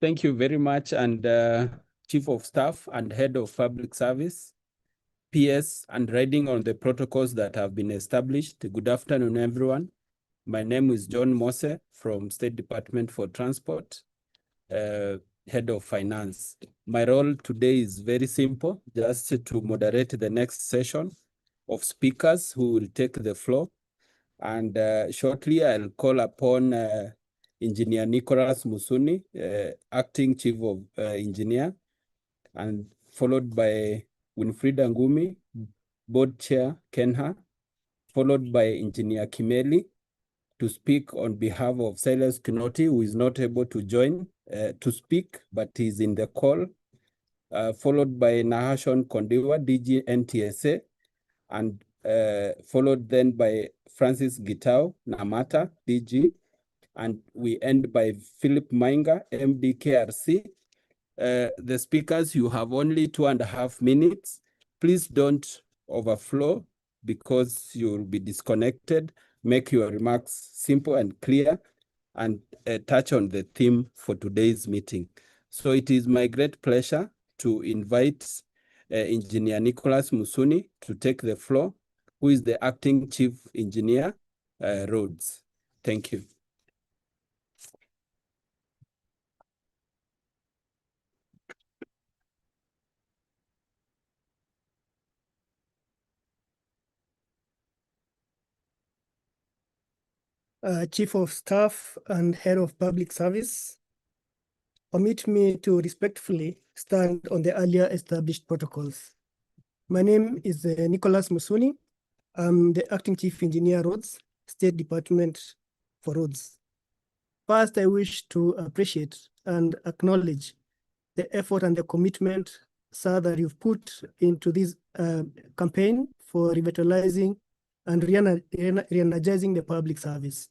Thank you very much, and Chief of Staff and Head of Public Service, PS, and riding on the protocols that have been established. Good afternoon, everyone. My name is John Mose from State Department for Transport, Head of Finance. My role today is very simple, just to moderate the next session of speakers who will take the floor. And shortly, I'll call upon Engineer Nicholas Musuni, Acting Chief of Engineer, and followed by Winfrida Ngumi, Board Chair Kenha, followed by Engineer Kimeli, to speak on behalf of Silas Kinoti, who is not able to join to speak, but is in the call, followed by Nahashon Kondiwa, DG NTSA, and followed then by Francis Gitao Namata, DG, and we end by Philip Mainga, MD KRC. The speakers, you have only 2.5 minutes. Please don't overflow because you'll be disconnected. Make your remarks simple and clear, and touch on the theme for today's meeting. So it is my great pleasure to invite Engineer Nicholas Musuni to take the floor, who is the Acting Chief Engineer, Roads. Thank you. Chief of Staff and Head of Public Service, permit me to respectfully stand on the earlier established protocols. My name is Nicholas Musuni. I'm the Acting Chief Engineer Roads, State Department for Roads. First, I wish to appreciate and acknowledge the effort and the commitment, sir, that you've put into this campaign for revitalizing and re-energizing the public service.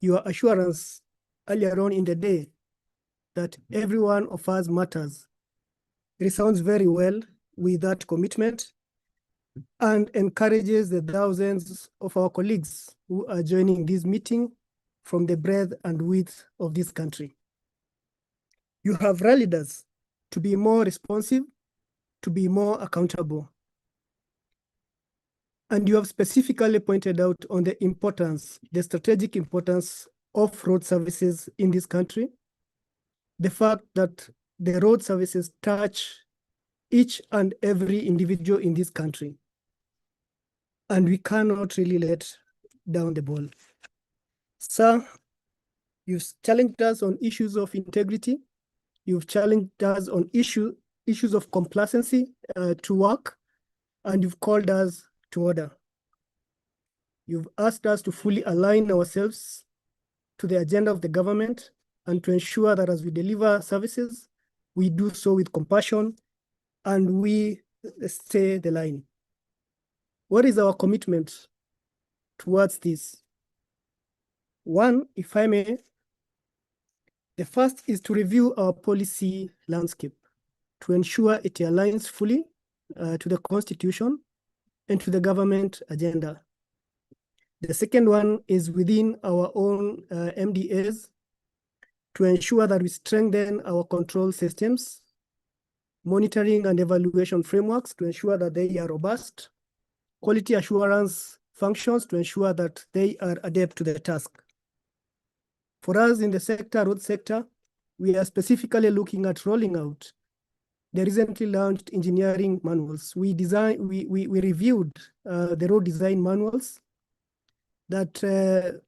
Your assurance earlier on in the day that every one of us matters resounds very well with that commitment and encourages the thousands of our colleagues who are joining this meeting from the breadth and width of this country. You have rallied us to be more responsive, to be more accountable. And you have specifically pointed out on the importance, the strategic importance of road services in this country, the fact that the road services touch each and every individual in this country. And we cannot really let down the ball. Sir, you've challenged us on issues of integrity. You've challenged us on issues of complacency to work, and you've called us to order. You've asked us to fully align ourselves to the agenda of the government and to ensure that as we deliver services, we do so with compassion and we stay the line. What is our commitment towards this? One, if I may, the first is to review our policy landscape to ensure it aligns fully to the Constitution and to the government agenda. The second one is within our own MDAs to ensure that we strengthen our control systems, monitoring and evaluation frameworks to ensure that they are robust, quality assurance functions to ensure that they are adept to the task. For us in the road sector, we are specifically looking at rolling out the recently launched engineering manuals. We reviewed the road design manuals that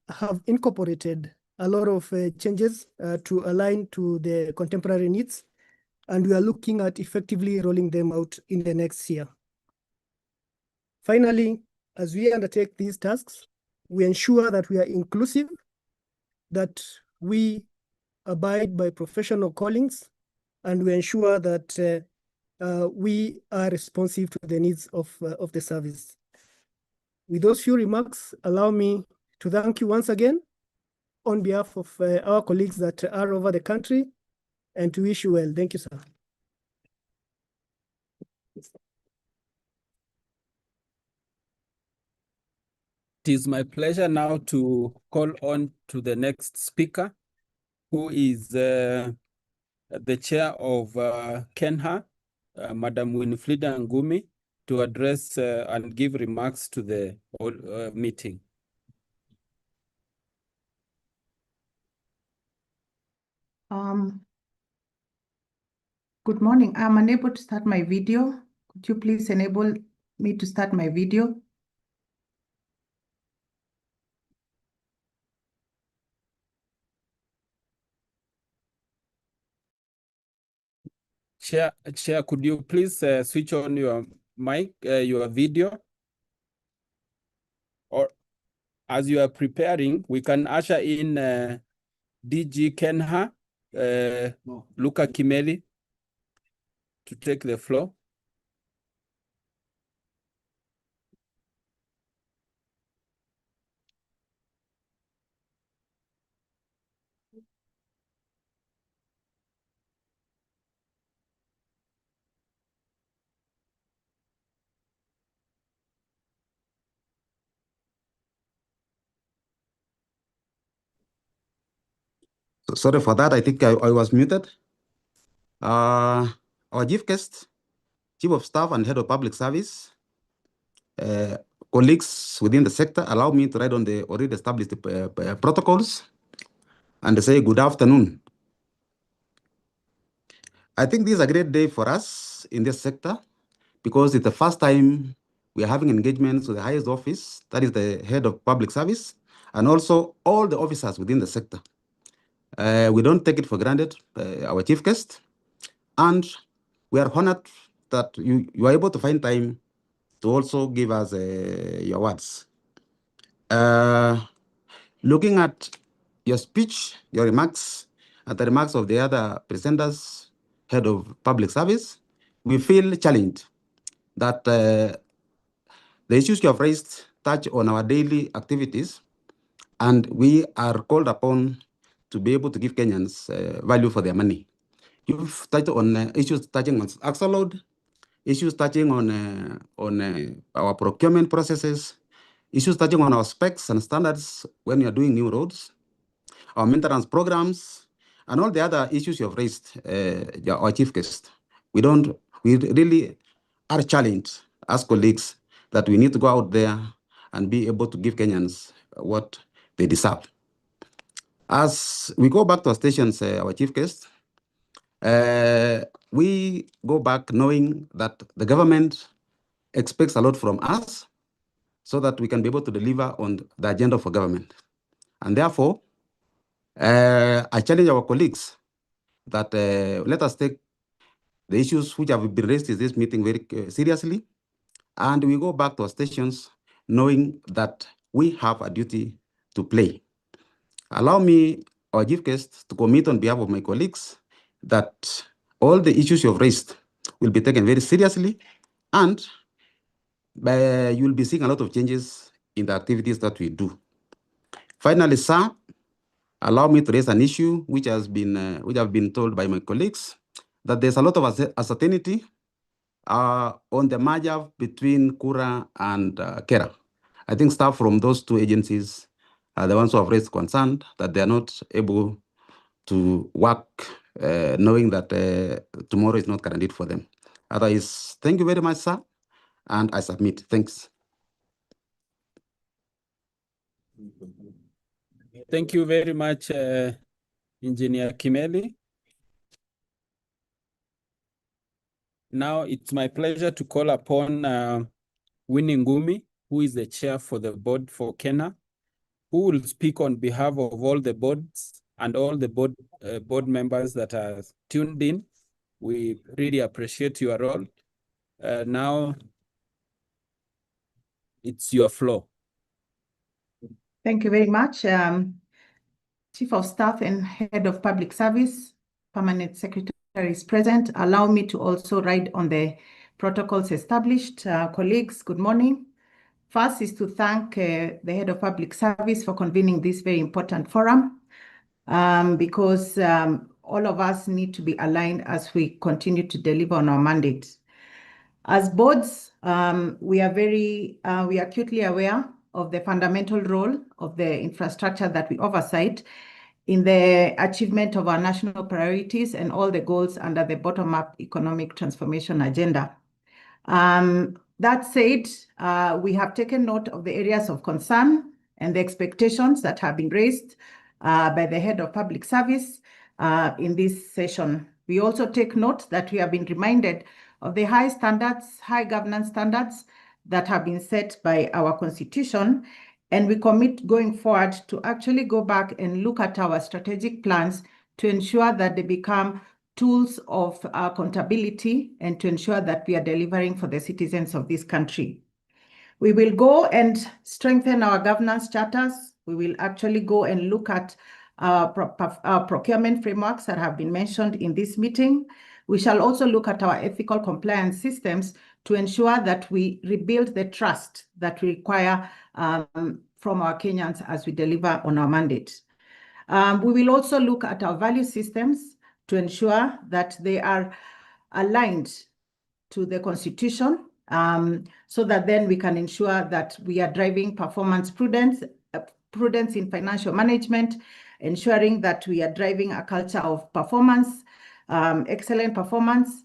have incorporated a lot of changes to align to the contemporary needs, and we are looking at effectively rolling them out in the next year. Finally, as we undertake these tasks, we ensure that we are inclusive, that we abide by professional callings, and we ensure that we are responsive to the needs of the service. With those few remarks, allow me to thank you once again on behalf of our colleagues that are over the country and to wish you well. Thank you, sir. It is my pleasure now to call on to the next speaker, who is the chair of KENHA, Madam Winfrida Ngumi, to address and give remarks to the meeting. Good morning. I'm unable to start my video. Could you please enable me to start my video? Chair, could you please switch on your mic, your video? Or as you are preparing, we can usher in DG KENHA, Luka Kimeli, to take the floor. Sorry for that. I think I was muted. Our chief guest, Chief of Staff and Head of Public Service, colleagues within the sector, allow me to write on the already established protocols and say good afternoon. I think this is a great day for us in this sector because it's the first time we are having engagements with the highest office, that is the Head of Public Service, and also all the officers within the sector. We don't take it for granted, our chief guest, and we are honored that you are able to find time to also give us your words. Looking at your speech, your remarks, and the remarks of the other presenters, Head of Public Service, we feel challenged that the issues you have raised touch on our daily activities, and we are called upon to be able to give Kenyans value for their money. You've touched on issues touching on axle load, issues touching on our procurement processes, issues touching on our specs and standards when you are doing new roads, our maintenance programs, and all the other issues you have raised, our chief guest. We really are challenged as colleagues that we need to go out there and be able to give Kenyans what they deserve. As we go back to our stations, our chief guest, we go back knowing that the government expects a lot from us so that we can be able to deliver on the agenda for government. And therefore, I challenge our colleagues that let us take the issues which have been raised in this meeting very seriously, and we go back to our stations knowing that we have a duty to play. Allow me, our chief guest, to commit on behalf of my colleagues that all the issues you have raised will be taken very seriously, and you will be seeing a lot of changes in the activities that we do. Finally, sir, allow me to raise an issue which have been told by my colleagues, that there's a lot of uncertainty on the merger between Kura and Kera. I think staff from those two agencies are the ones who have raised concern that they are not able to work knowing that tomorrow is not guaranteed for them. Otherwise, thank you very much, sir, and I submit. Thanks. Thank you very much, Engineer Kimeli. Now it's my pleasure to call upon Winnie Ngumi, who is the chair for the board for Kenya, who will speak on behalf of all the boards and all the board members that are tuned in. We really appreciate your role. Now it's your floor. Thank you very much. Chief of Staff and Head of Public Service, Permanent Secretary is present. Allow me to also write on the protocols established. Colleagues, good morning. First is to thank the Head of Public Service for convening this very important forum because all of us need to be aligned as we continue to deliver on our mandate. As boards, we are acutely aware of the fundamental role of the infrastructure that we oversight in the achievement of our national priorities and all the goals under the bottom-up economic transformation agenda. That said, we have taken note of the areas of concern and the expectations that have been raised by the Head of Public Service in this session. We also take note that we have been reminded of the high governance standards that have been set by our Constitution, and we commit going forward to actually go back and look at our strategic plans to ensure that they become tools of accountability and to ensure that we are delivering for the citizens of this country. We will go and strengthen our governance charters. We will actually go and look at our procurement frameworks that have been mentioned in this meeting. We shall also look at our ethical compliance systems to ensure that we rebuild the trust that we require from our Kenyans as we deliver on our mandate. We will also look at our value systems to ensure that they are aligned to the Constitution so that then we can ensure that we are driving performance prudence in financial management, ensuring that we are driving a culture of performance, excellent performance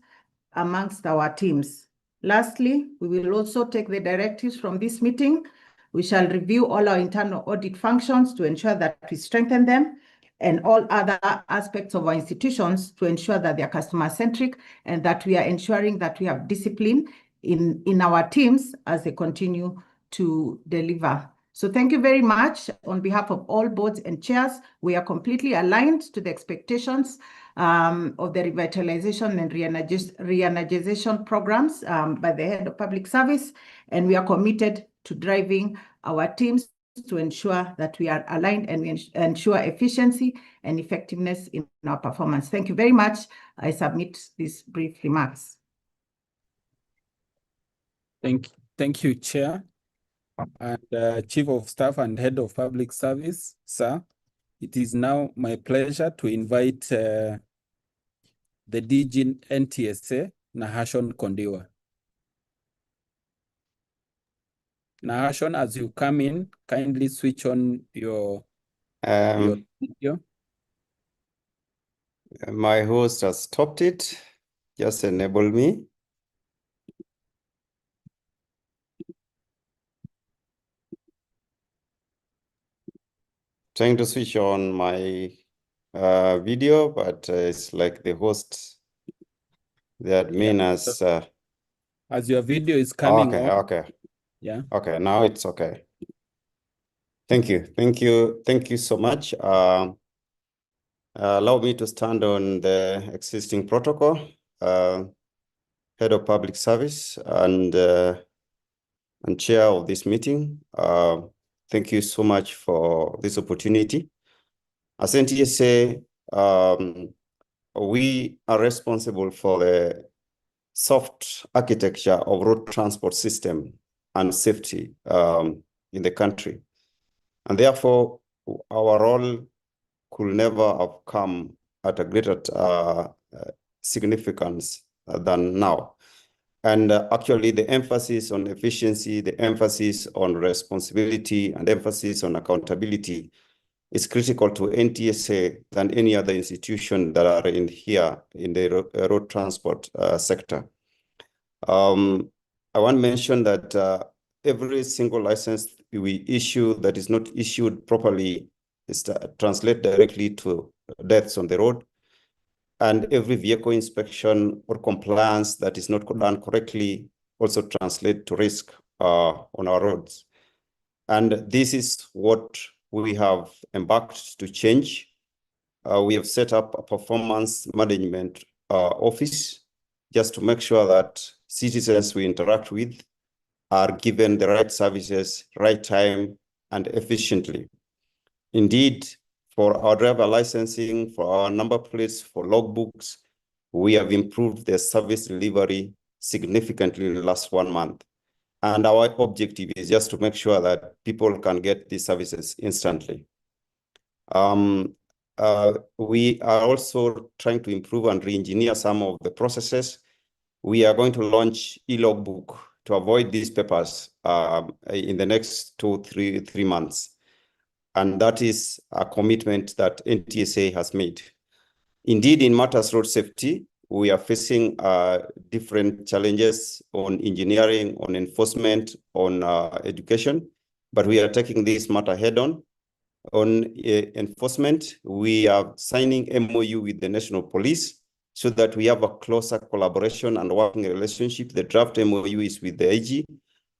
amongst our teams. Lastly, we will also take the directives from this meeting. We shall review all our internal audit functions to ensure that we strengthen them and all other aspects of our institutions to ensure that they are customer-centric and that we are ensuring that we have discipline in our teams as they continue to deliver. So thank you very much. On behalf of all boards and chairs, we are completely aligned to the expectations of the revitalization and re-energization programs by the Head of Public Service, and we are committed to driving our teams to ensure that we are aligned and we ensure efficiency and effectiveness in our performance. Thank you very much. I submit these brief remarks. Thank you, Chair. And Chief of Staff and Head of Public Service, sir, it is now my pleasure to invite the DG NTSA, Nahashon Kondiwa. Nahashon, as you come in, kindly switch on your video. My host has stopped it. Just enable me. Trying to switch on my video, but it's like the host, the admin as your video is coming on. Okay. Yeah. Okay, now it's okay. Thank you so much. Allow me to stand on the existing protocol. Head of Public Service and chair of this meeting. Thank you so much for this opportunity. As NTSA, we are responsible for the soft architecture of road transport system and safety in the country. And therefore, our role could never have come at a greater significance than now. And actually, the emphasis on efficiency, the emphasis on responsibility, and emphasis on accountability is critical to NTSA than any other institution that are in here in the road transport sector. I want to mention that every single license we issue that is not issued properly is translate directly to deaths on the road. And every vehicle inspection or compliance that is not done correctly also translate to risk on our roads. And this is what we have embarked to change. We have set up a performance management office just to make sure that citizens we interact with are given the right services, right time, and efficiently. Indeed, for our driver licensing, for our number plates, for logbooks, we have improved the service delivery significantly in the last 1 month. And our objective is just to make sure that people can get these services instantly. We are also trying to improve and re-engineer some of the processes. We are going to launch e-logbook to avoid these papers in the next 3 months. And that is a commitment that NTSA has made. Indeed, in matters road safety, we are facing different challenges on engineering, on enforcement, on education, but we are taking this matter head on. On enforcement, we are signing MOU with the National Police so that we have a closer collaboration and working relationship. The draft MOU is with the AG,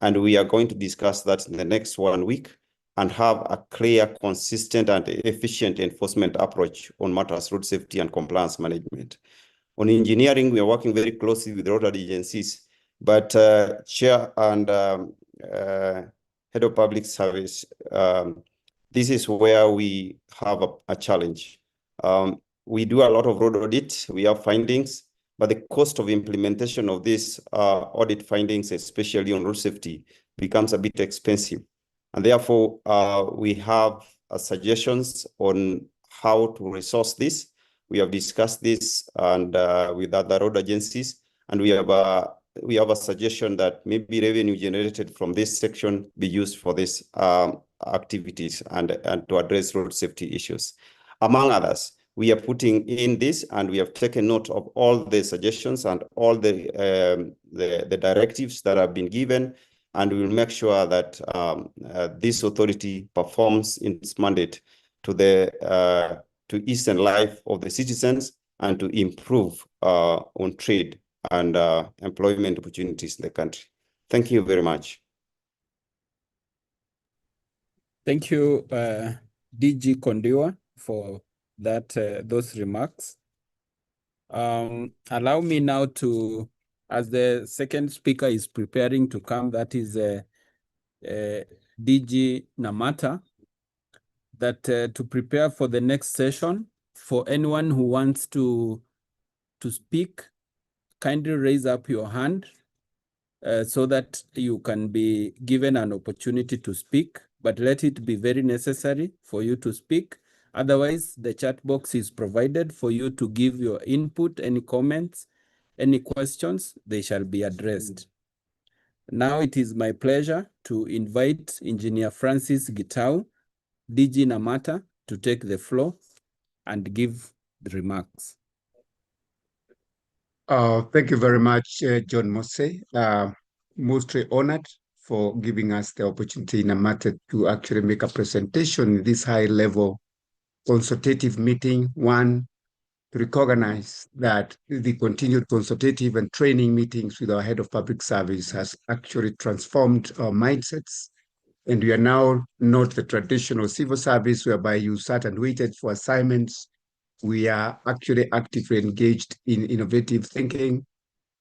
and we are going to discuss that in the next 1 week and have a clear, consistent, and efficient enforcement approach on matters road safety and compliance management. On engineering, we are working very closely with road agencies, but Chair and Head of Public Service, this is where we have a challenge. We do a lot of road audit, we have findings, but the cost of implementation of these audit findings, especially on road safety, becomes a bit expensive. And therefore, we have suggestions on how to resource this. We have discussed this and with other road agencies, and we have a suggestion that maybe revenue generated from this section be used for these activities and to address road safety issues. Among others, we are putting in this, and we have taken note of all the suggestions and all the directives that have been given, and we will make sure that this authority performs in its mandate to ease the life of the citizens and to improve on trade and employment opportunities in the country. Thank you very much. Thank you, DG Kondiwa, for those remarks. Allow me now to, as the second speaker is preparing to come, that is DG Namata, that to prepare for the next session, for anyone who wants to speak, kindly raise up your hand so that you can be given an opportunity to speak, but let it be very necessary for you to speak. Otherwise, the chat box is provided for you to give your input, any comments, any questions, they shall be addressed. Now it is my pleasure to invite Engineer Francis Gitau, DG Namata, to take the floor and give the remarks. Thank you very much, John Mose. Mostly honored for giving us the opportunity, Namata, to actually make a presentation in this high-level consultative meeting. One, to recognize that the continued consultative and training meetings with our Head of Public Service has actually transformed our mindsets. And we are now not the traditional civil service whereby you sat and waited for assignments. We are actually actively engaged in innovative thinking.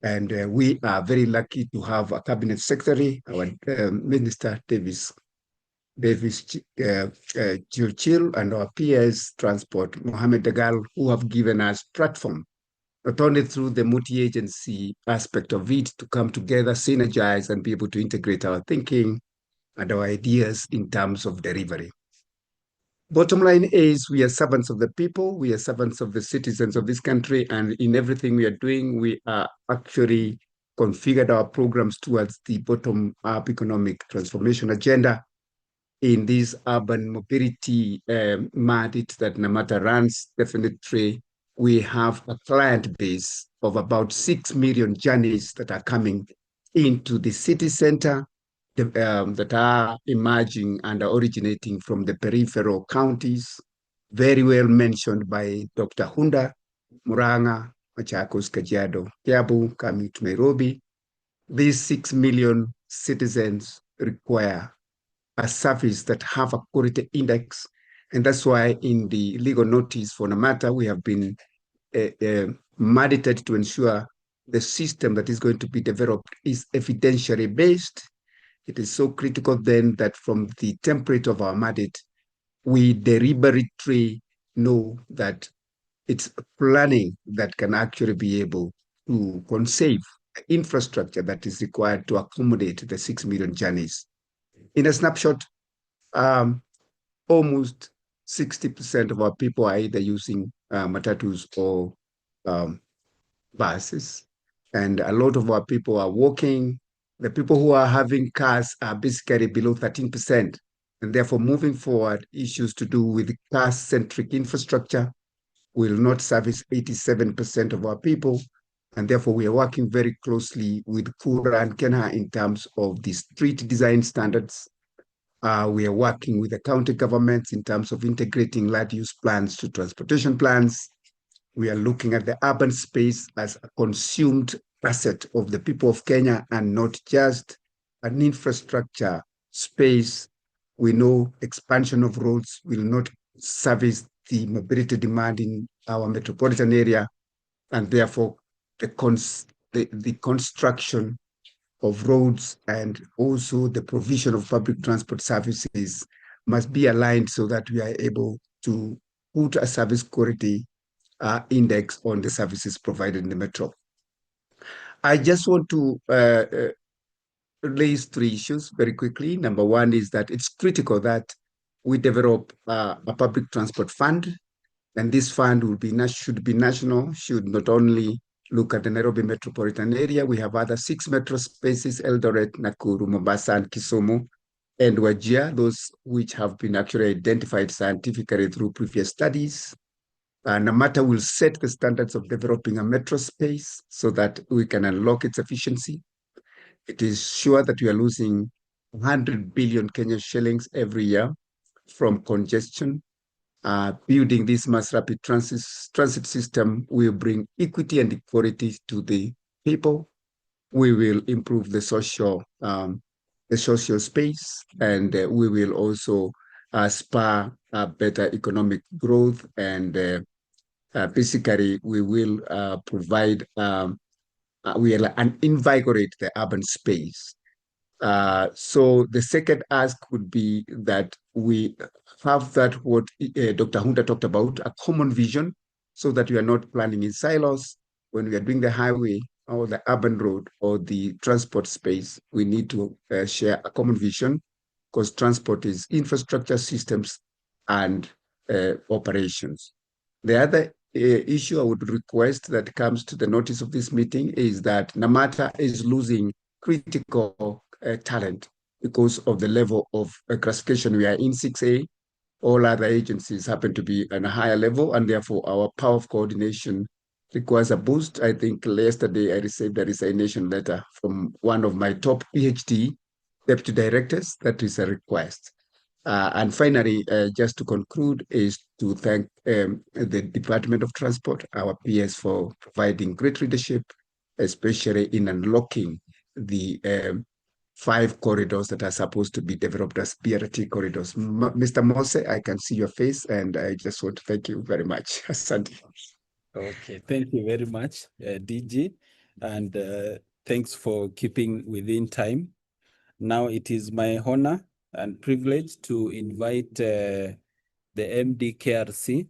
And we are very lucky to have a cabinet secretary, our Minister Davis Chilchil, and our PS Transport, Mohammed Dagal, who have given us platform, not only through the multi-agency aspect of it, to come together, synergize, and be able to integrate our thinking and our ideas in terms of delivery. Bottom line is we are servants of the people, we are servants of the citizens of this country, and in everything we are doing, we are actually configured our programs towards the bottom-up economic transformation agenda in this urban mobility mandate that Namata runs. Definitely, we have a client base of about 6 million journeys that are coming into the city center that are emerging and are originating from the peripheral counties, very well mentioned by Dr. Hunda, Murang'a, Machakos, Kajiado, Kiambu, coming to Nairobi. These 6 million citizens require a service that have a quality index. And that's why in the legal notice for Namata, we have been mandated to ensure the system that is going to be developed is evidentially based. It is so critical then that from the template of our mandate, we deliberately know that it's planning that can actually be able to conceive infrastructure that is required to accommodate the 6 million journeys. In a snapshot, almost 60% of our people are either using matatus or buses, and a lot of our people are walking. The people who are having cars are basically below 13%, and therefore moving forward, issues to do with car-centric infrastructure will not service 87% of our people, and therefore we are working very closely with Kura and Kenya in terms of the street design standards. We are working with the county governments in terms of integrating land use plans to transportation plans. We are looking at the urban space as a consumed asset of the people of Kenya and not just an infrastructure space. We know expansion of roads will not service the mobility demand in our metropolitan area, and therefore the construction of roads and also the provision of public transport services must be aligned so that we are able to put a service quality index on the services provided in the metro. I just want to raise 3 issues very quickly. Number one is that it's critical that we develop a public transport fund, and this fund should be national, should not only look at the Nairobi metropolitan area. We have other 6 metro spaces, Eldoret, Nakuru, Mombasa, and Kisumu, and Wajir, those which have been actually identified scientifically through previous studies. Namata will set the standards of developing a metro space so that we can unlock its efficiency. It is sure that we are losing 100 billion Kenyan shillings every year from congestion. Building this mass rapid transit system will bring equity and equality to the people. We will improve the social space, and we will also spur better economic growth, and basically we will provide, we will invigorate the urban space. So the second ask would be that we have that what Dr. Hunda talked about, a common vision, so that we are not planning in silos. When we are doing the highway or the urban road or the transport space, we need to share a common vision, because transport is infrastructure, systems, and operations. The other issue I would request that comes to the notice of this meeting is that Namata is losing critical talent because of the level of classification. We are in 6A. All other agencies happen to be at a higher level, and therefore our power of coordination requires a boost. I think yesterday I received a resignation letter from one of my top PhD deputy directors. That is a request. And finally, just to conclude, is to thank the Department of Transport, our PS, for providing great leadership, especially in unlocking the 5 corridors that are supposed to be developed as BRT corridors. Mr. Mose, I can see your face, and I just want to thank you very much. Asante. Okay, thank you very much, DG, and thanks for keeping within time. Now it is my honor and privilege to invite the MD KRC,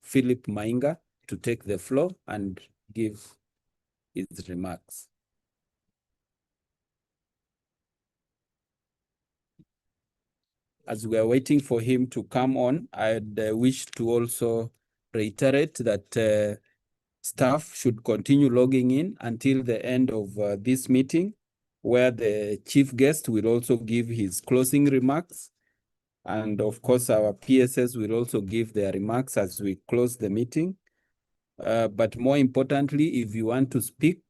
Philip Mainga, to take the floor and give his remarks. As we are waiting for him to come on, I'd wish to also reiterate that staff should continue logging in until the end of this meeting, where the chief guest will also give his closing remarks. And of course, our PSS will also give their remarks as we close the meeting. But more importantly, if you want to speak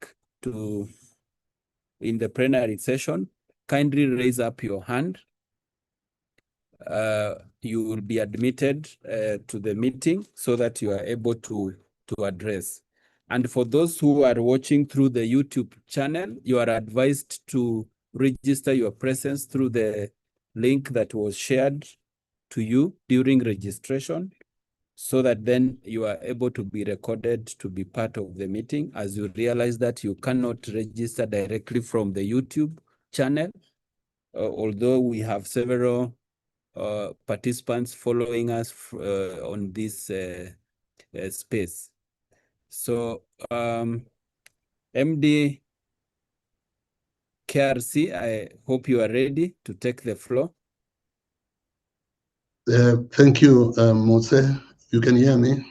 in the plenary session, kindly raise up your hand. You will be admitted to the meeting so that you are able to address. And for those who are watching through the YouTube channel, you are advised to register your presence through the link that was shared to you during registration, so that then you are able to be recorded to be part of the meeting, as you realize that you cannot register directly from the YouTube channel, although we have several participants following us on this space. So MD KRC, I hope you are ready to take the floor. Thank you, Mose. You can hear me?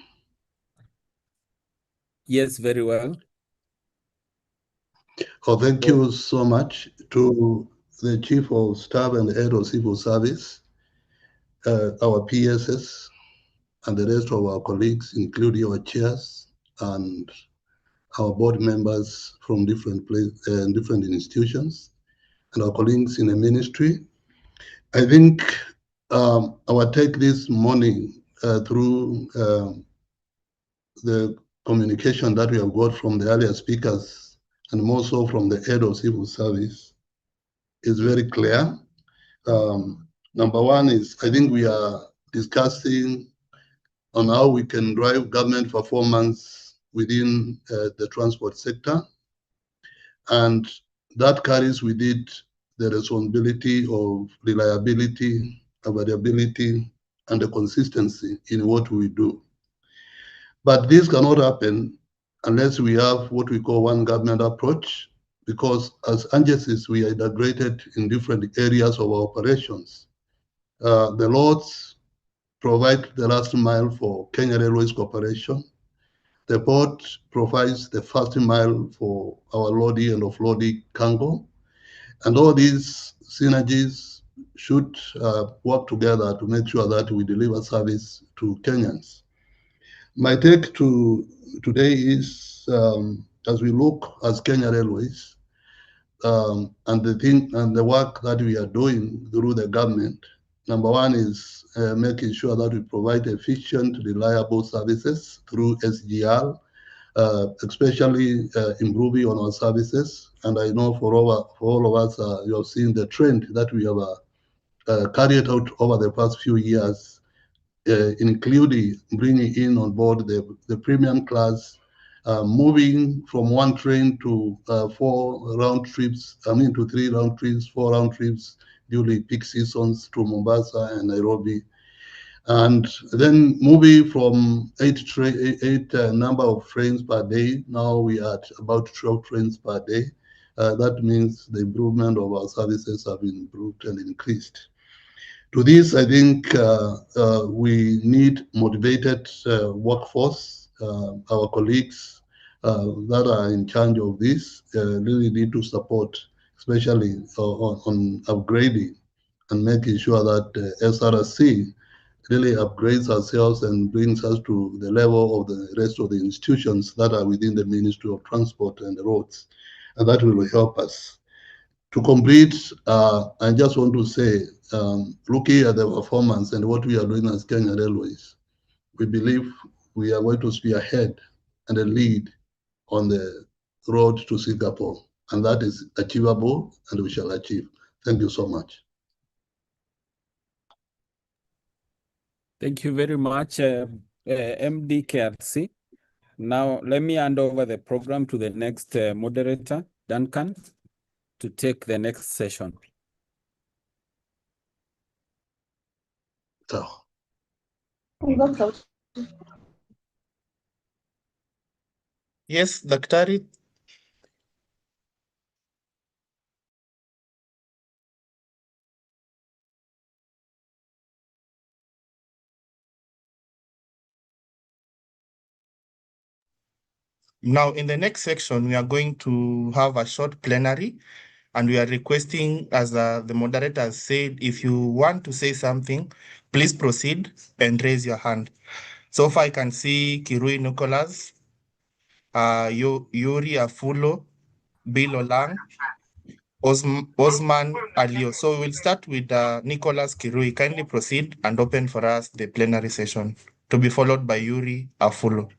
Yes, very well. Oh, thank you so much to the Chief of Staff and the Head of Civil Service, our PSS, and the rest of our colleagues, including our chairs and our board members from different institutions, and our colleagues in the ministry. I think our take this morning through the communication that we have got from the earlier speakers, and more so from the head of civil service, is very clear. Number one is, I think we are discussing on how we can drive government performance within the transport sector. And that carries with it the responsibility of reliability, availability, and the consistency in what we do. But this cannot happen unless we have what we call one government approach, because as agencies, we are integrated in different areas of our operations. The Lords provide the last mile for Kenya Railways Corporation. The port provides the first mile for our loading and offloading cargo. And all these synergies should work together to make sure that we deliver service to Kenyans. My take today is, as we look as Kenya Railways, and the work that we are doing through the government, number one is making sure that we provide efficient, reliable services through SGR, especially improving on our services. And I know for all of us, you have seen the trend that we have carried out over the past few years, including bringing in on board the premium class, moving from one train to 4 round trips, to 3 round trips, 4 round trips during peak seasons to Mombasa and Nairobi. And then moving from 8 number of trains per day, now we are at about 12 trains per day. That means the improvement of our services have been improved and increased. To this, I think we need motivated workforce. Our colleagues that are in charge of this really need to support, especially on upgrading and making sure that SRSC really upgrades ourselves and brings us to the level of the rest of the institutions that are within the Ministry of Transport and Roads, and that will help us. To complete, I just want to say, looking at the performance and what we are doing as Kenya Railways, we believe we are going to spearhead and lead on the road to Singapore, and that is achievable, and we shall achieve. Thank you so much. Thank you very much, MD KRC. Now, let me hand over the program to the next moderator, Duncan, to take the next session. Yes, Daktari. Now, in the next section, we are going to have a short plenary, and we are requesting, as the moderator has said, if you want to say something, please proceed and raise your hand. So far, I can see Kirui Nicholas, Yuri Afulo, Bill Olang, Osman Alio. So we'll start with Nicholas Kirui. Kindly proceed and open for us the plenary session, to be followed by Yuri Afulo.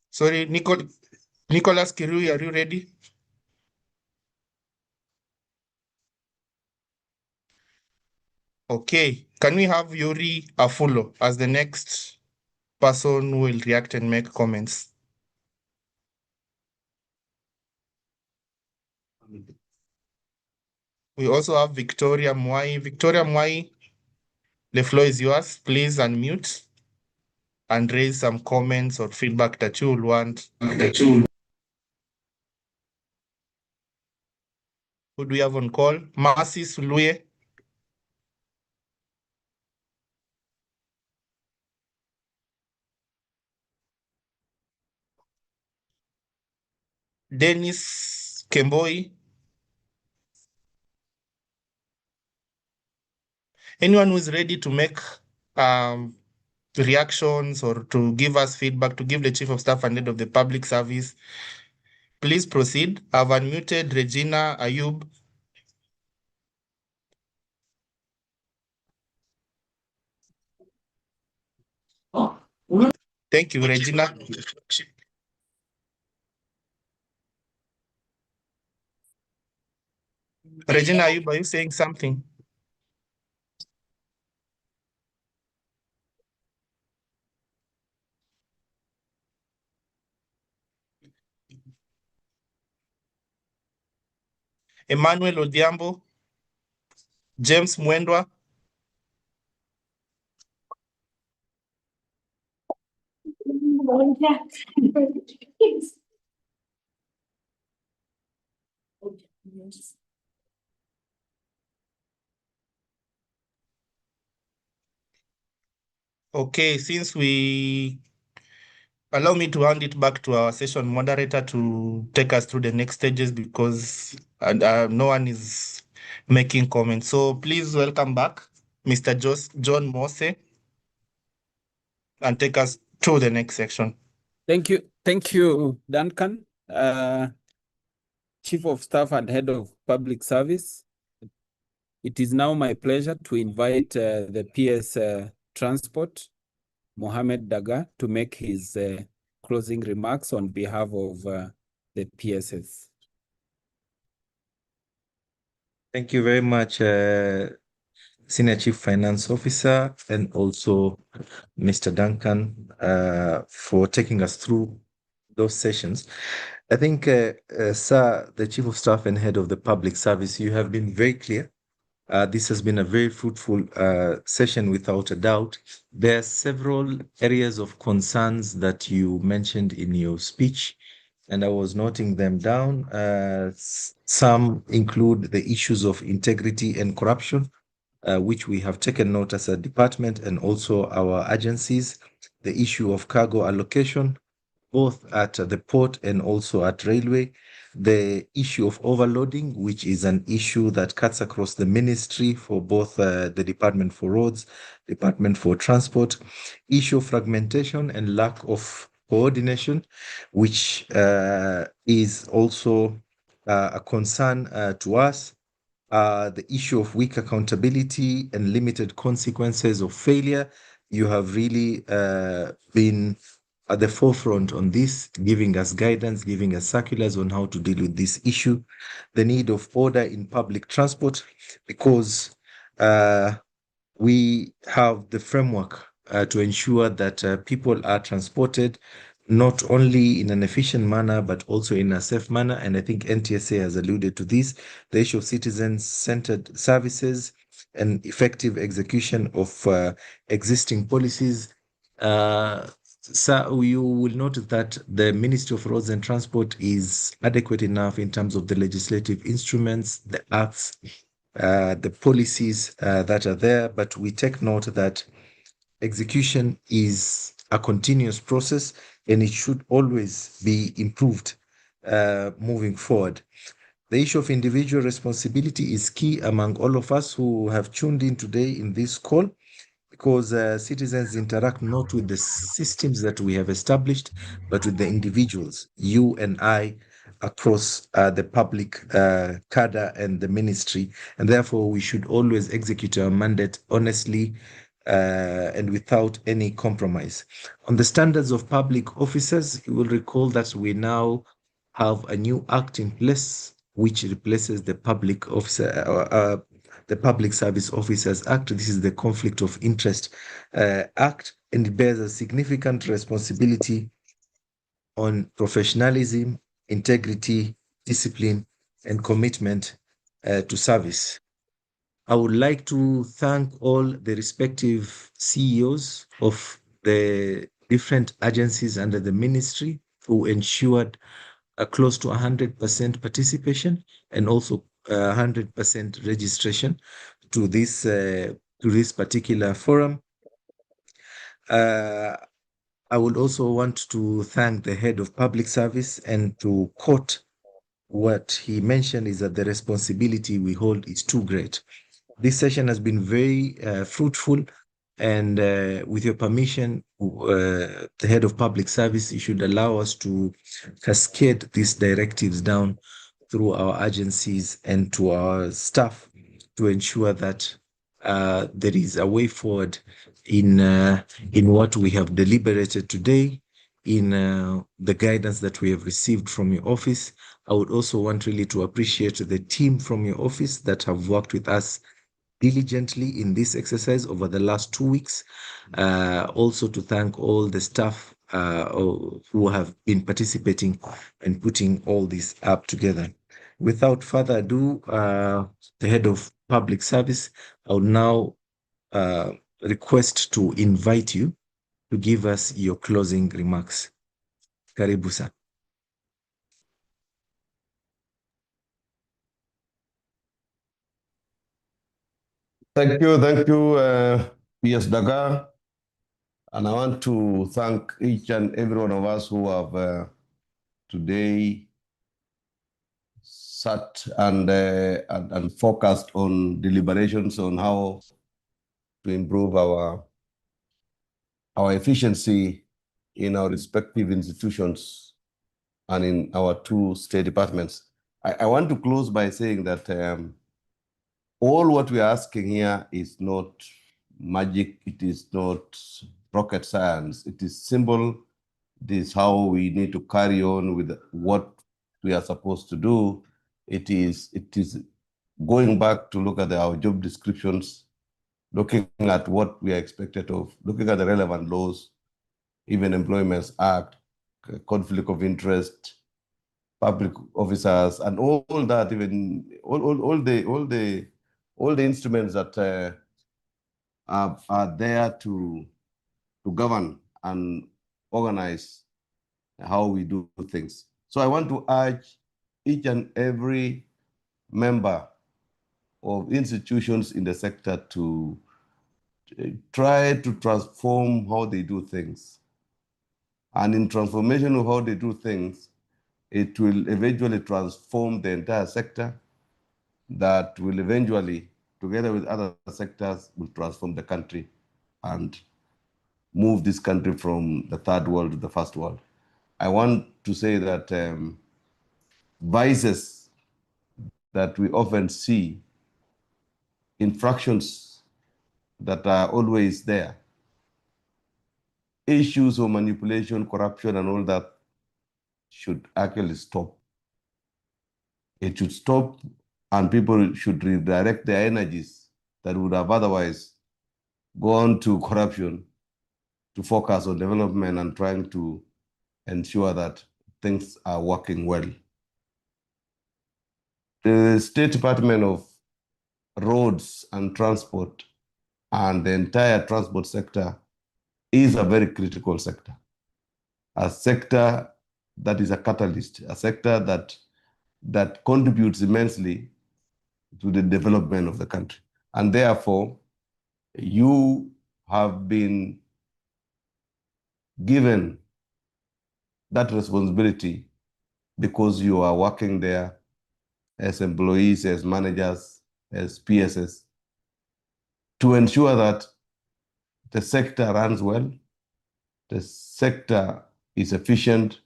Sorry, Nicholas Kirui, are you ready? Okay, can we have Yuri Afulo as the next person who will react and make comments? We also have Victoria Mwai. Victoria Mwai, the floor is yours. Please unmute and raise some comments or feedback that you will want. Who do we have on call? Mercy Suluye. Dennis Kemboi. Anyone who is ready to make reactions or to give us feedback, to give the Chief of Staff and Head of the Public Service, please proceed. I've unmuted Regina Ayub. Thank you, Regina. Regina Ayub, are you saying something? Emmanuel Odiambo, James Mwendwa. Okay, since allow me to hand it back to our session moderator to take us through the next stages, because no one is making comments. So please welcome back Mr. John Mose and take us through the next section. Thank you, Duncan. Chief of Staff and Head of Public Service. It is now my pleasure to invite the PS Transport, Mohammed Daga, to make his closing remarks on behalf of the PSS. Thank you very much, Senior Chief Finance Officer, and also Mr. Duncan, for taking us through those sessions. I think, Sir, the Chief of Staff and Head of the Public Service, you have been very clear. This has been a very fruitful session, without a doubt. There are several areas of concerns that you mentioned in your speech, and I was noting them down. Some include the issues of integrity and corruption, which we have taken note as a department and also our agencies. The issue of cargo allocation, both at the port and also at railway. The issue of overloading, which is an issue that cuts across the ministry for both the Department for Roads, Department for Transport. Issue of fragmentation and lack of coordination, which is also a concern to us. The issue of weak accountability and limited consequences of failure. You have really been at the forefront on this, giving us guidance, giving us circulars on how to deal with this issue. The need of order in public transport, because we have the framework to ensure that people are transported not only in an efficient manner, but also in a safe manner. And I think NTSA has alluded to this, the issue of citizen-centered services and effective execution of existing policies. So you will notice that the Ministry of Roads and Transport is adequate enough in terms of the legislative instruments, the acts, the policies that are there, but we take note that execution is a continuous process and it should always be improved moving forward. The issue of individual responsibility is key among all of us who have tuned in today in this call, because citizens interact not with the systems that we have established, but with the individuals, you and I, across the public cadre and the ministry. And therefore, we should always execute our mandate honestly and without any compromise. On the standards of public officers, you will recall that we now have a new act in place which replaces the Public Service Officers Act. This is the Conflict of Interest Act, and it bears a significant responsibility on professionalism, integrity, discipline, and commitment to service. I would like to thank all the respective CEOs of the different agencies under the ministry who ensured close to 100% participation and also 100% registration to this particular forum. I would also want to thank the head of public service and to quote what he mentioned is that the responsibility we hold is too great. This session has been very fruitful, and with your permission, the head of public service, you should allow us to cascade these directives down through our agencies and to our staff to ensure that there is a way forward in what we have deliberated today, in the guidance that we have received from your office. I would also want really to appreciate the team from your office that have worked with us diligently in this exercise over the last 2 weeks. Also to thank all the staff who have been participating and putting all this up together. Without further ado, the head of public service, I would now request to invite you to give us your closing remarks. Karibu sana. Thank you, PS Daga. And I want to thank each and every one of us who have today sat and focused on deliberations on how to improve our efficiency in our respective institutions and in our 2 state departments. I want to close by saying that all what we are asking here is not magic. It is not rocket science. It is simple. It is how we need to carry on with what we are supposed to do. It is going back to look at our job descriptions, looking at what we are expected of, looking at the relevant laws, even Employment Act, conflict of interest, public officers, and all that, even all the instruments that are there to govern and organize how we do things. So I want to urge each and every member of institutions in the sector to try to transform how they do things. And in transformation of how they do things, it will eventually transform the entire sector, that will eventually, together with other sectors, will transform the country and move this country from the third world to the first world. I want to say that vices that we often see, infractions that are always there, issues of manipulation, corruption, and all that should actually stop. It should stop, and people should redirect their energies that would have otherwise gone to corruption to focus on development and trying to ensure that things are working well. The State Department of Roads and Transport and the entire transport sector is a very critical sector, a sector that is a catalyst, a sector that contributes immensely to the development of the country. And therefore, you have been given that responsibility because you are working there as employees, as managers, as PSS, to ensure that the sector runs well, the sector is efficient,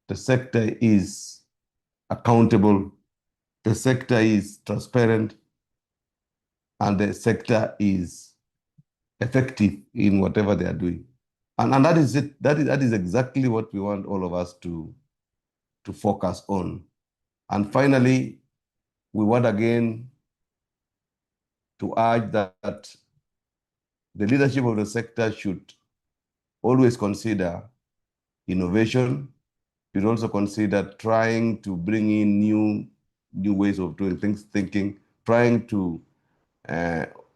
the sector is accountable, the sector is transparent, and the sector is effective in whatever they are doing. And that is it. That is exactly what we want all of us to focus on. And finally, we want again to urge that the leadership of the sector should always consider innovation, should also consider trying to bring in new ways of doing things, thinking, trying to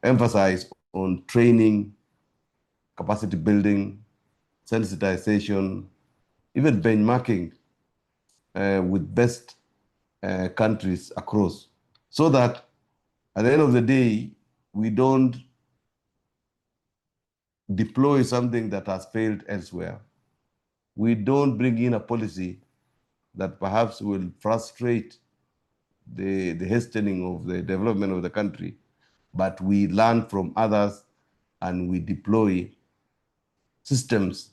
emphasize on training, capacity building, sensitization, even benchmarking with best countries across, so that at the end of the day, we don't deploy something that has failed elsewhere. We don't bring in a policy that perhaps will frustrate the hastening of the development of the country, but we learn from others and we deploy systems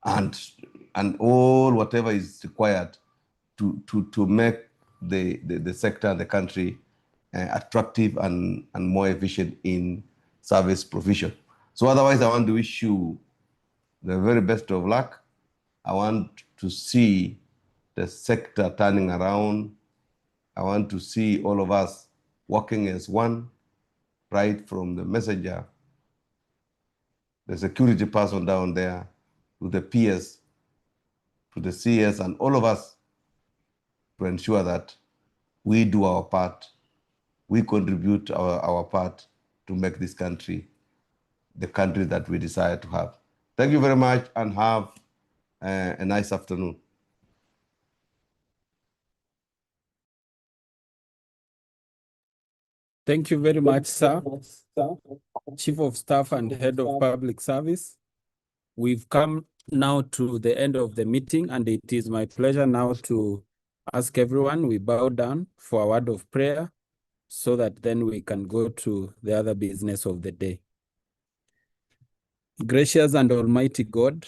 and all whatever is required to make the sector and the country attractive and more efficient in service provision. So otherwise, I want to wish you the very best of luck. I want to see the sector turning around. I want to see all of us working as one, right from the messenger, the security person down there, to the PS, to the CS, and all of us to ensure that we do our part, we contribute our part to make this country the country that we desire to have. Thank you very much and have a nice afternoon. Thank you very much, sir. Chief of Staff and Head of Public Service. We've come now to the end of the meeting, and it is my pleasure now to ask everyone, we bow down for a word of prayer so that then we can go to the other business of the day. Gracious and Almighty God,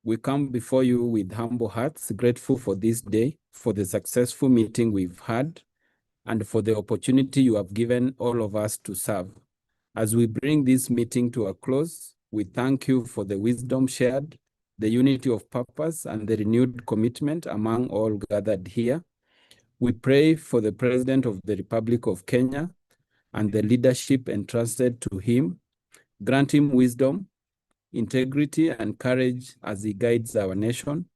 we come before you with humble hearts, grateful for this day, for the successful meeting we've had, and for the opportunity you have given all of us to serve. As we bring this meeting to a close, we thank you for the wisdom shared, the unity of purpose, and the renewed commitment among all gathered here. We pray for the President of the Republic of Kenya and the leadership entrusted to him. Grant him wisdom, integrity, and courage as he guides our nation.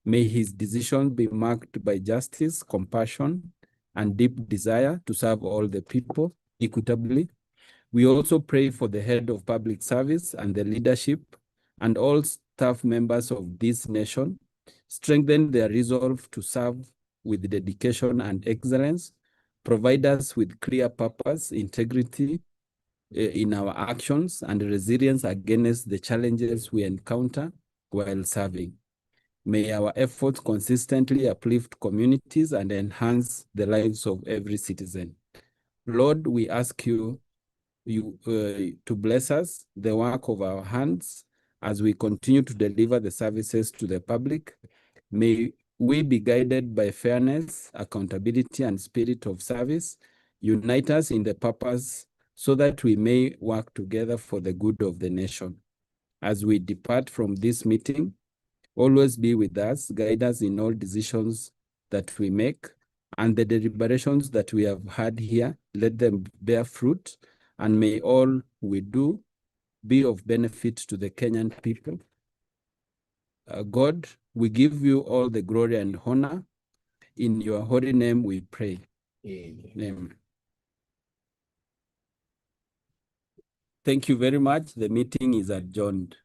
May his decisions be marked by justice, compassion, and deep desire to serve all the people equitably. We also pray for the head of public service and the leadership and all staff members of this nation. Strengthen their resolve to serve with dedication and excellence. Provide us with clear purpose, integrity in our actions, and resilience against the challenges we encounter while serving. May our efforts consistently uplift communities and enhance the lives of every citizen. Lord, we ask you to bless us, the work of our hands, as we continue to deliver the services to the public. May we be guided by fairness, accountability, and spirit of service. Unite us in the purpose so that we may work together for the good of the nation. As we depart from this meeting, always be with us, guide us in all decisions that we make, and the deliberations that we have had here, let them bear fruit, and may all we do be of benefit to the Kenyan people. God, we give you all the glory and honor. In your holy name we pray. Amen. Thank you very much. The meeting is adjourned.